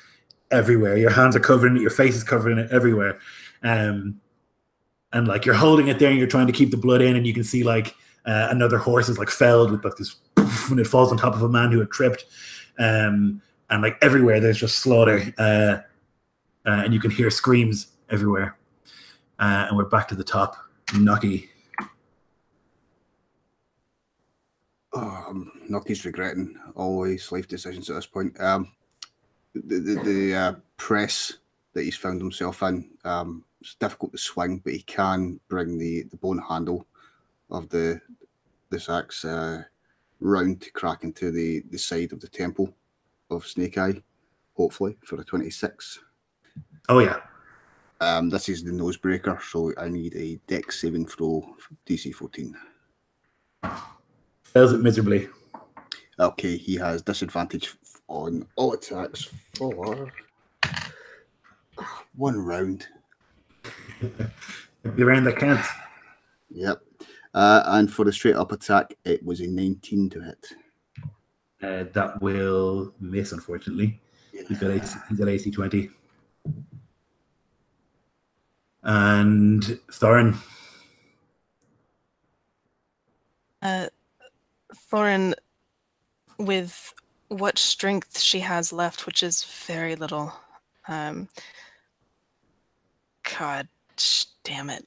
everywhere. Your hands are covering it, your face is covering it everywhere. And like you're holding it there and you're trying to keep the blood in, and you can see like another horse is like felled with like this poof, and it falls on top of a man who had tripped. And like everywhere there's just slaughter. And you can hear screams everywhere. And we're back to the top. Nocky. Nocky's regretting all his life decisions at this point. The press that he's found himself in, it's difficult to swing, but he can bring the bone handle of this axe round to crack into the side of the temple of Snake Eye, hopefully, for a 26. Oh, yeah. This is the nose breaker, so I need a dex saving throw, DC 14. Fails it miserably. Okay, he has disadvantage on all attacks for 1 round. The round that counts. Yep. And for the straight up attack, it was a 19 to hit. That will miss, unfortunately. He's got AC 20. And Thorin. Thorin, with what strength she has left, which is very little, God damn it,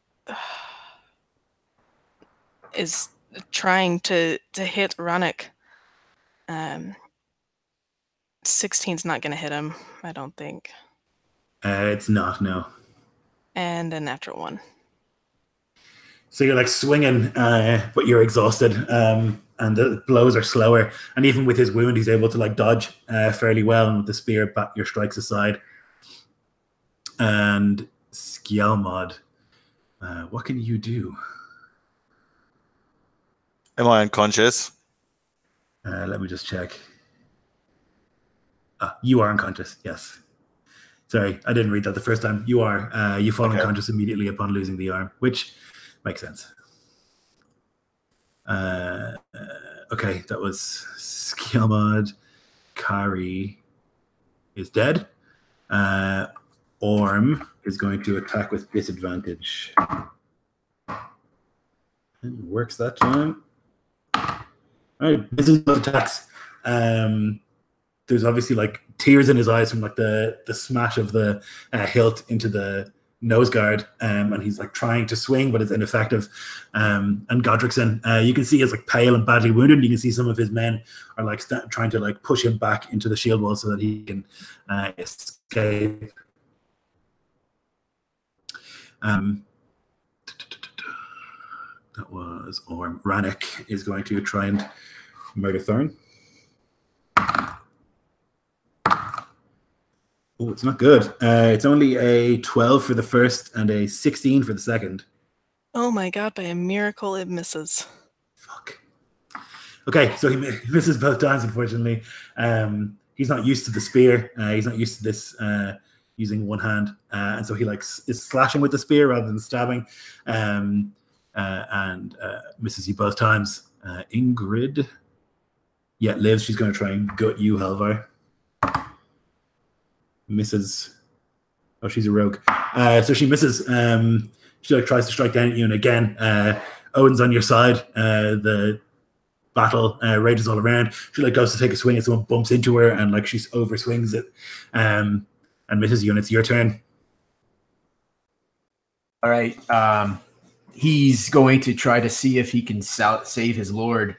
is trying to hit Rannick. 16's not going to hit him, I don't think. It's not, no. And a natural 1. So you're like swinging, but you're exhausted, and the blows are slower. And even with his wound, he's able to like dodge fairly well. And with the spear, bat your strikes aside. And Skjalmod, what can you do? Am I unconscious? Let me just check. You are unconscious, yes. Sorry, I didn't read that the first time. You are. You fall unconscious immediately upon losing the arm, which makes sense. Okay, that was Skjalmod. Kari is dead. Orm is going to attack with disadvantage. It works that time. All right, this is the attacks. There's obviously like tears in his eyes from like the smash of the hilt into the nose guard, and he's like trying to swing, but it's ineffective. And Godrickson, you can see, is like pale and badly wounded. And you can see some of his men are like trying to like push him back into the shield wall so that he can escape. That was Orm. Rannick is going to try and murder Thorn. Oh, it's not good. It's only a 12 for the first and a 16 for the second. Oh my god, by a miracle it misses. Fuck. Okay, so he misses both times, unfortunately. He's not used to the spear. He's not used to this using one hand. And so he like is slashing with the spear rather than stabbing. And misses you both times. Ingrid, lives. She's going to try and gut you, Halvar. Misses. Oh, she's a rogue. So she misses. She like tries to strike down at you, and again, Owen's on your side. The battle rages all around. She like goes to take a swing, and someone bumps into her, and like she overswings it, and misses you. And it's your turn. All right. He's going to try to see if he can save his lord.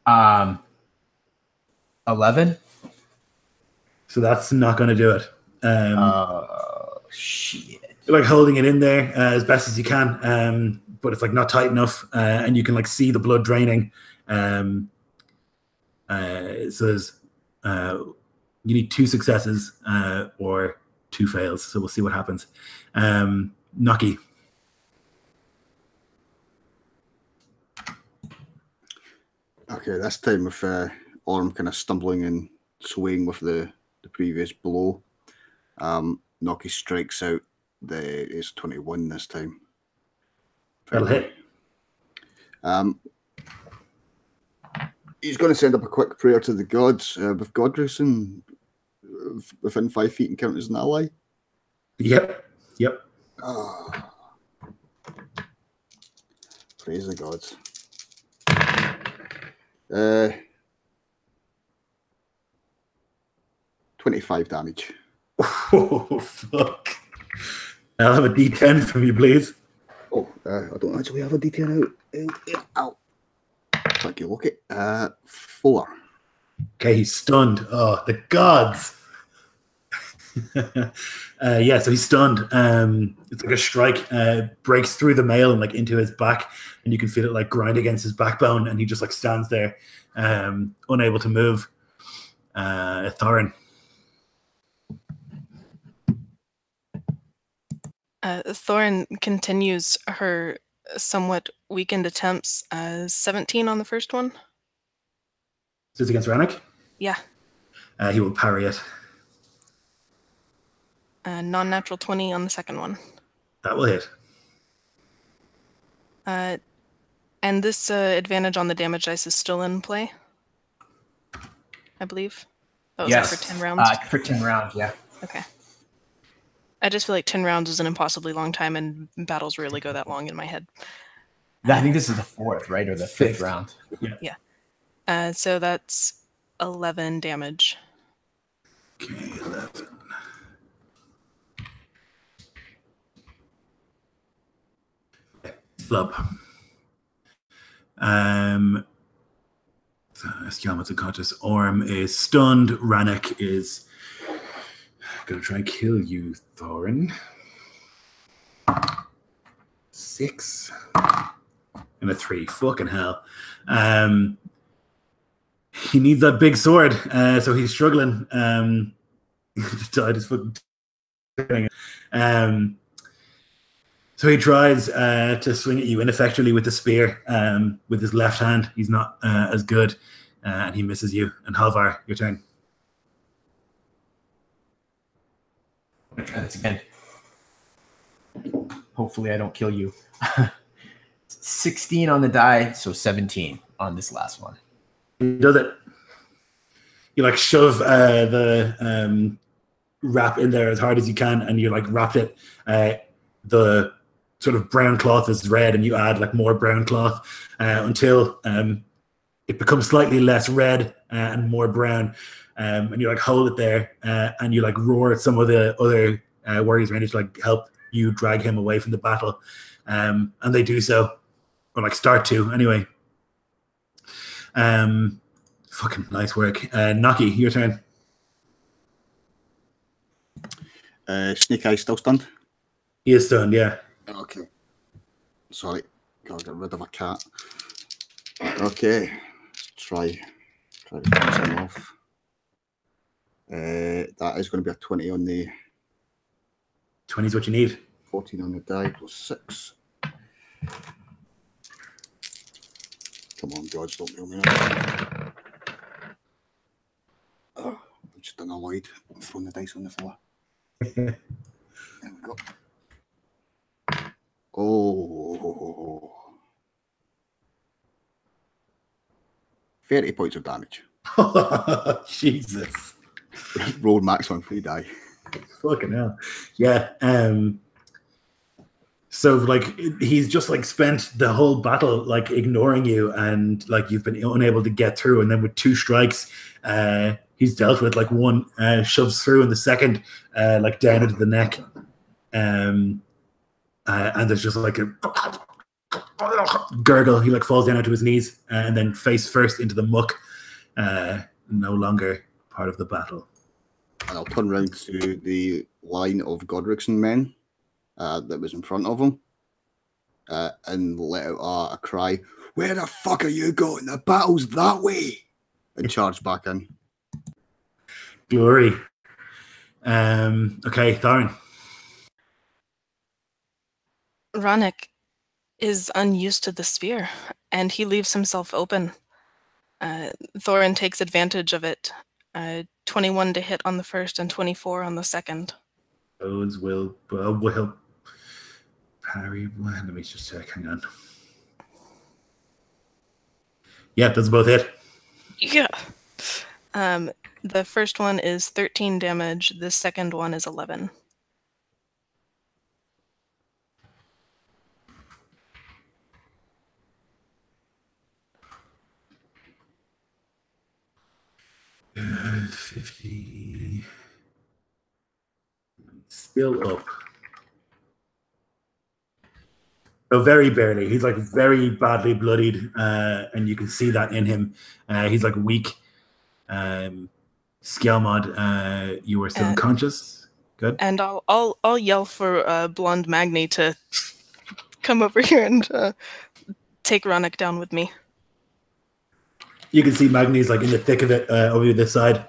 11. So that's not going to do it. Shit. You're like holding it in there as best as you can, but it's like not tight enough, and you can like see the blood draining. So there's, you need 2 successes or 2 fails. So we'll see what happens. Nocky. Okay, this time with Orm kind of stumbling and swaying with the previous blow, Nocky strikes out. It's 21 this time. That'll hit. He's going to send up a quick prayer to the gods with Godrickson within 5 feet and count as an ally. Yep. Oh. Praise the gods. 25 damage. Oh, fuck. I'll have a D10 from you, please. Oh, I don't actually have a D10 out. Ow. Thank you, look it. 4. Okay, he's stunned. Oh, the gods. So he's stunned. It's like a strike breaks through the mail and like into his back, and you can feel it like grind against his backbone, and he just like stands there, unable to move. Thorin. Thorin continues her somewhat weakened attempts. 17 on the first one. Is this against Rannick? Yeah. He will parry it. Non-natural 20 on the second one. That will hit. And this advantage on the damage dice is still in play, I believe. That was Yes. for 10 rounds. For 10 rounds, yeah. Okay. I just feel like 10 rounds is an impossibly long time, and battles rarely go that long in my head. I think this is the 4th, right? Or the 5th round. Yeah. So that's 11 damage. Okay, 11. Flub. Skjalmod's unconscious. Orm is stunned. Rannick is going to try and kill you, Thorin. 6 and a 3. Fucking hell. He needs that big sword, so he's struggling. Died his fucking. So he tries to swing at you ineffectually with the spear with his left hand. He's not as good, and he misses you. And Halvar, your turn. I'm going to try this again. Hopefully I don't kill you. 16 on the die, so 17 on this last one. He does it. You like shove the wrap in there as hard as you can, and you like wrapped it. The sort of brown cloth is red, and you add like more brown cloth until it becomes slightly less red and more brown. and you like hold it there, and you like roar at some of the other warriors around you to like help you drag him away from the battle, and they do so, or like start to anyway. Fucking nice work. Naki, your turn. Snake Eyes still stunned? He is stunned, yeah. Okay. Sorry. Gotta get rid of a cat. Okay. Let's try to finish him off. That is going to be a 20 on the... 20 is what you need. 14 on the die plus 6. Come on, gods, don't kill me now. Oh, I've just done a wide. I'm throwing the dice on the floor. There we go. Oh. 30 points of damage. Jesus. Rolled max on 3 die. Fucking hell. Yeah. So like he's just like spent the whole battle like ignoring you, and like you've been unable to get through, and then with 2 strikes he's dealt with. Like one shoves through, and the second like down into the neck, and there's just like a gurgle. He like falls down onto his knees, and then face first into the muck, no longer part of the battle. And I'll turn around to the line of Godrickson men that was in front of him, and let out a cry, "Where the fuck are you going? The battle's that way!" and charge back in. Glory. Okay, Thorin. Rannick is unused to the sphere, and he leaves himself open. Thorin takes advantage of it. 21 to hit on the first and 24 on the second. Those will parry. Let me just check. Hang on. Yeah, those both hit. Yeah. The first one is 13 damage. The second one is 11. Good, 50. Still up. So very barely. He's like very badly bloodied, and you can see that in him. He's like weak. Skjalmod, you were still unconscious. Good. And I'll yell for Blonde Magni to come over here and take Rannick down with me. You can see Magni's like in the thick of it over this side.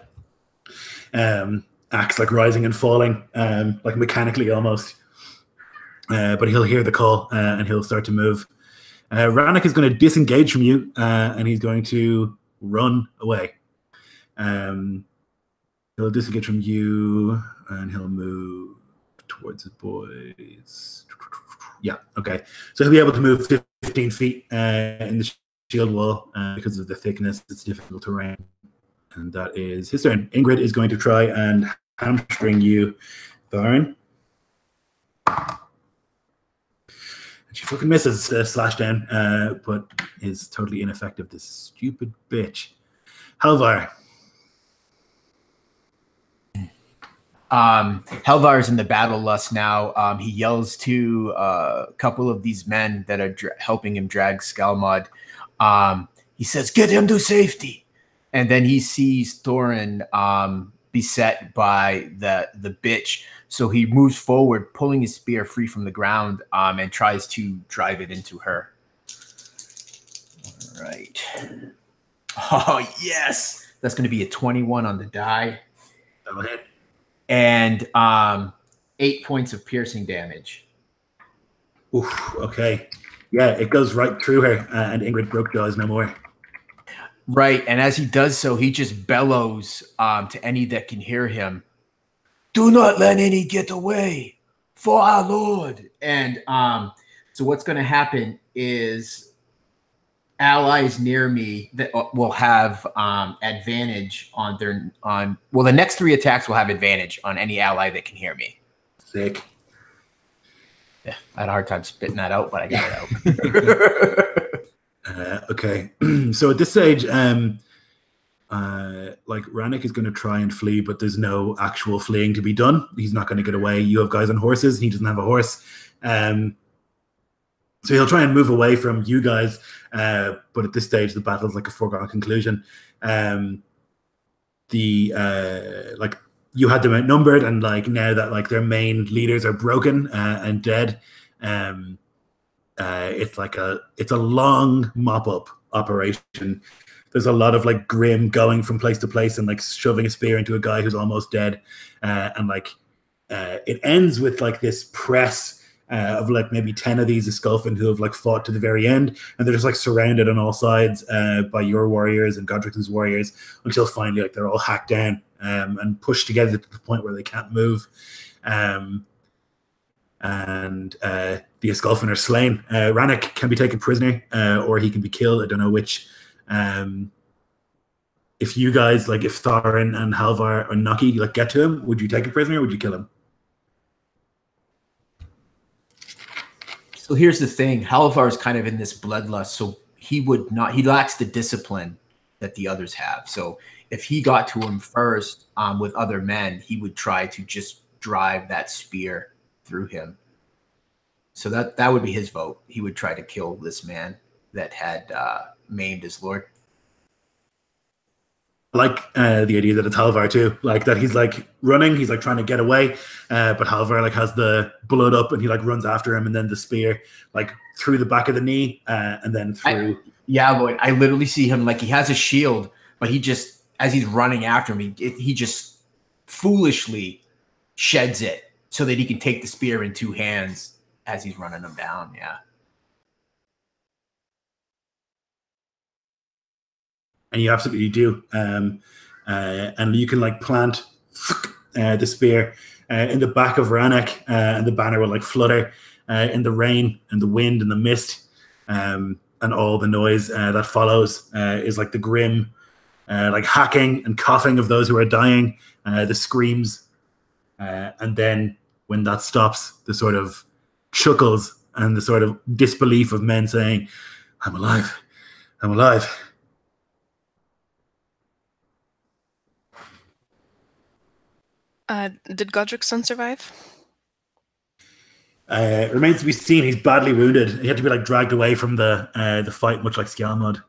Axe like rising and falling, like mechanically almost. But he'll hear the call and he'll start to move. Rannick is going to disengage from you and he's going to run away. He'll disengage from you and he'll move towards his boys. Yeah, okay. So he'll be able to move 15 feet in the shield wall because of the thickness. It's difficult terrain. And that is his turn. Ingrid is going to try and hamstring you, Thorin. She fucking misses slash down, but is totally ineffective. This stupid bitch. Halvar. Halvar's in the battle lust now. He yells to a couple of these men that are helping him drag Skjalmod. He says, "Get him to safety." And then he sees Thorin beset by the bitch. So he moves forward, pulling his spear free from the ground, and tries to drive it into her. All right. Oh, yes. That's going to be a 21 on the die. That'll hit. And 8 points of piercing damage. Oof, okay. Yeah, it goes right through her, and Ingrid Brokejaw is no more. Right, and as he does so, he just bellows to any that can hear him, "Do not let any get away, for our Lord." And so what's going to happen is allies near me that will have advantage on the next 3 attacks will have advantage on any ally that can hear me. Sick. Yeah, I had a hard time spitting that out, but I got it out. Okay. So at this stage, like Rannick is going to try and flee, but there's no actual fleeing to be done. He's not going to get away. You have guys on horses. He doesn't have a horse. So he'll try and move away from you guys. But at this stage, the battle is like a foregone conclusion. Like you had them outnumbered, and like now that like their main leaders are broken and dead, it's a long mop up operation. There's a lot of like Grim going from place to place and like shoving a spear into a guy who's almost dead, and like it ends with like this press of like maybe 10 of these Esculfin who have like fought to the very end, and they're just like surrounded on all sides by your warriors and Godricson's warriors until finally like they're all hacked down and pushed together to the point where they can't move. And the Esculfin are slain. Rannick can be taken prisoner or he can be killed. I don't know which. If you guys, like if Thorin and Halvar or Nucky like get to him, would you take him prisoner or would you kill him? So here's the thing. Halvar is kind of in this bloodlust, so he lacks the discipline that the others have. So if he got to him first with other men, he would try to just drive that spear through him. So that would be his vote. He would try to kill this man that had maimed his lord. I like the idea that it's Halvar too, like that he's like running, he's like trying to get away, but Halvar like has the blood up and he like runs after him, and then the spear like through the back of the knee and then through. Lloyd, I literally see him like he has a shield, but he just, as he's running after him, he just foolishly sheds it so that he can take the spear in two hands as he's running him down. Yeah. And you absolutely do. And you can like plant the spear in the back of Rannick, and the banner will like flutter in the rain and the wind and the mist, and all the noise that follows is like the grim like hacking and coughing of those who are dying, the screams, and then when that stops, the sort of chuckles and the sort of disbelief of men saying, "I'm alive, I'm alive." Did Godrickson survive? It remains to be seen. He's badly wounded. He had to be like dragged away from the fight, much like Skjalmod.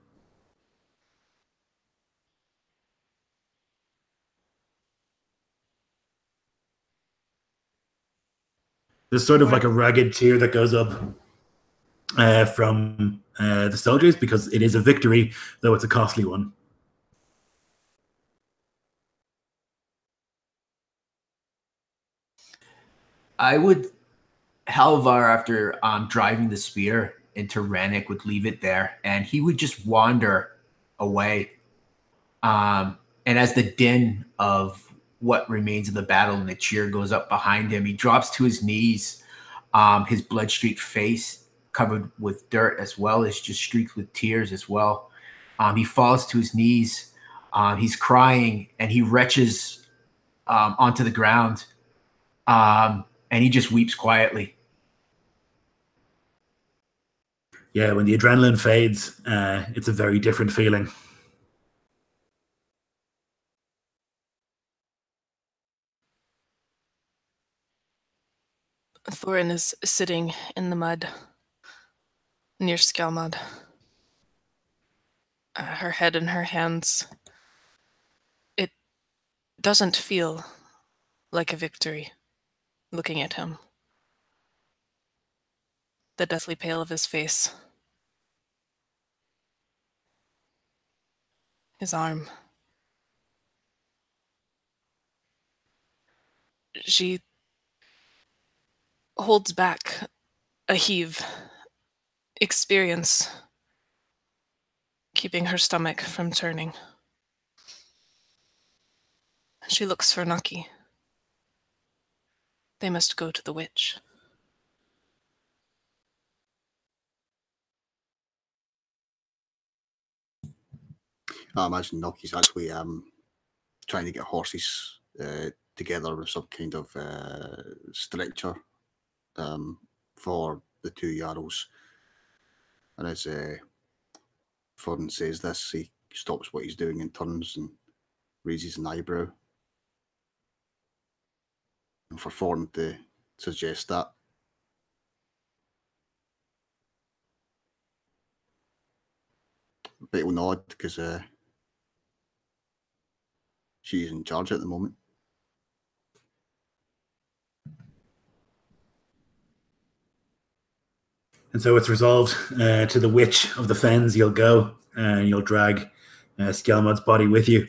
There's sort of like a ragged cheer that goes up from the soldiers because it is a victory, though it's a costly one. Halvar, after driving the spear into Rannick, would leave it there, and he would just wander away. And as the din of what remains of the battle and the cheer goes up behind him, he drops to his knees, his blood-streaked face covered with dirt as well as just streaked with tears as well. He falls to his knees. He's crying, and he retches onto the ground, and he just weeps quietly. Yeah, when the adrenaline fades, it's a very different feeling. Thorin is sitting in the mud near Skjalmod, her head in her hands. It doesn't feel like a victory looking at him. The deathly pale of his face. His arm. She holds back a heave, experience keeping her stomach from turning. She looks for Nucky. They must go to the witch. I imagine Nucky's actually trying to get horses together with some kind of stretcher for the two Jarls. And as Thorin says this, he stops what he's doing and turns and raises an eyebrow. And for Thorn to suggest that. But he'll nod because she's in charge at the moment. And so it's resolved. To the Witch of the Fens you'll go, and you'll drag Skjalmod's body with you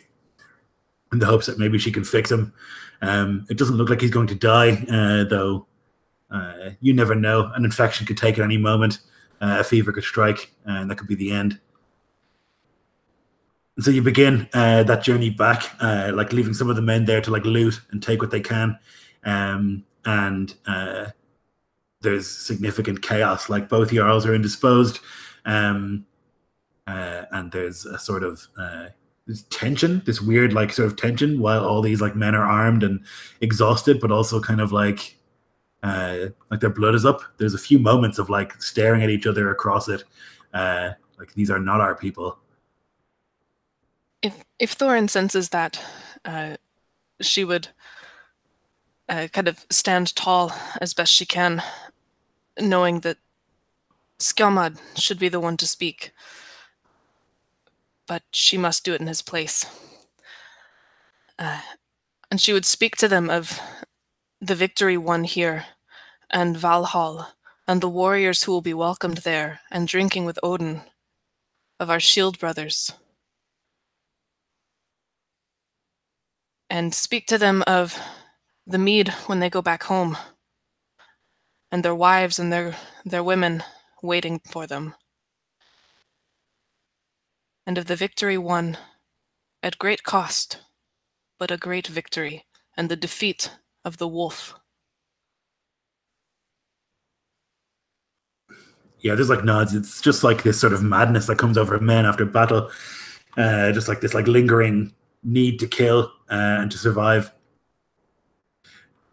in the hopes that maybe she can fix him. It doesn't look like he's going to die, though. You never know. An infection could take at any moment. A fever could strike, and that could be the end. And so you begin that journey back, like leaving some of the men there to like loot and take what they can. And there's significant chaos. Like both Jarls are indisposed, and there's a sort of this tension, this weird like sort of tension, while all these like men are armed and exhausted, but also kind of like their blood is up. There's a few moments of like staring at each other across it, like these are not our people. If Thorin senses that, she would kind of stand tall as best she can, knowing that Skjalmod should be the one to speak, but she must do it in his place. And she would speak to them of the victory won here, and Valhall, and the warriors who will be welcomed there, and drinking with Odin, of our shield brothers. And speak to them of the mead when they go back home, and their wives and their women waiting for them. And of the victory won at great cost, but a great victory, and the defeat of the wolf. Yeah, there's like nods. It's just like this sort of madness that comes over men after battle. Just like this like lingering need to kill and to survive.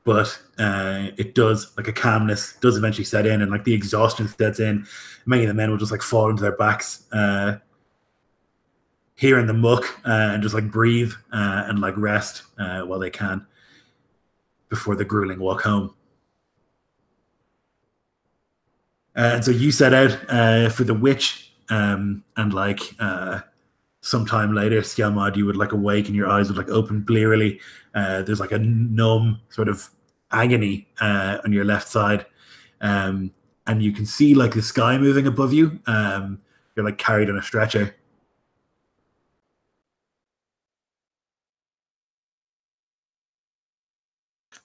But it does, like a calmness does eventually set in, and like the exhaustion sets in. Many of the men will just like fall into their backs here in the muck and just like breathe and like rest while they can before the grueling walk home. And so you set out for the Witch, and like sometime later, Skjalmod, you would like awake and your eyes would like open blearily. There's like a numb sort of agony on your left side, and you can see like the sky moving above you. You're like carried on a stretcher.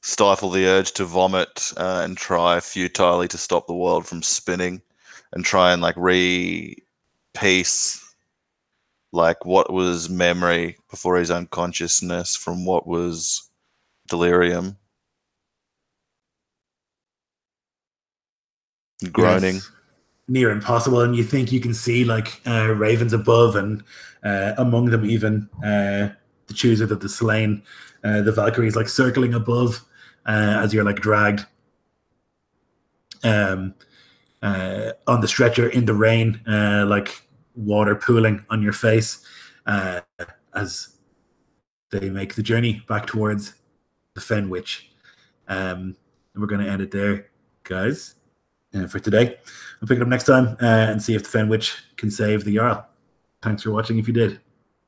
Stifle the urge to vomit and try futilely to stop the world from spinning, and try and like re-piece like what was memory before his unconsciousness from what was delirium. Groaning. Yes. Near impossible, and you think you can see like ravens above, and among them even the choosers of the slain, the Valkyries like circling above as you're like dragged on the stretcher in the rain, like water pooling on your face as they make the journey back towards the Fen Witch. And we're going to end it there, guys, for today. We'll pick it up next time and see if the Fen Witch can save the Jarl. Thanks for watching if you did.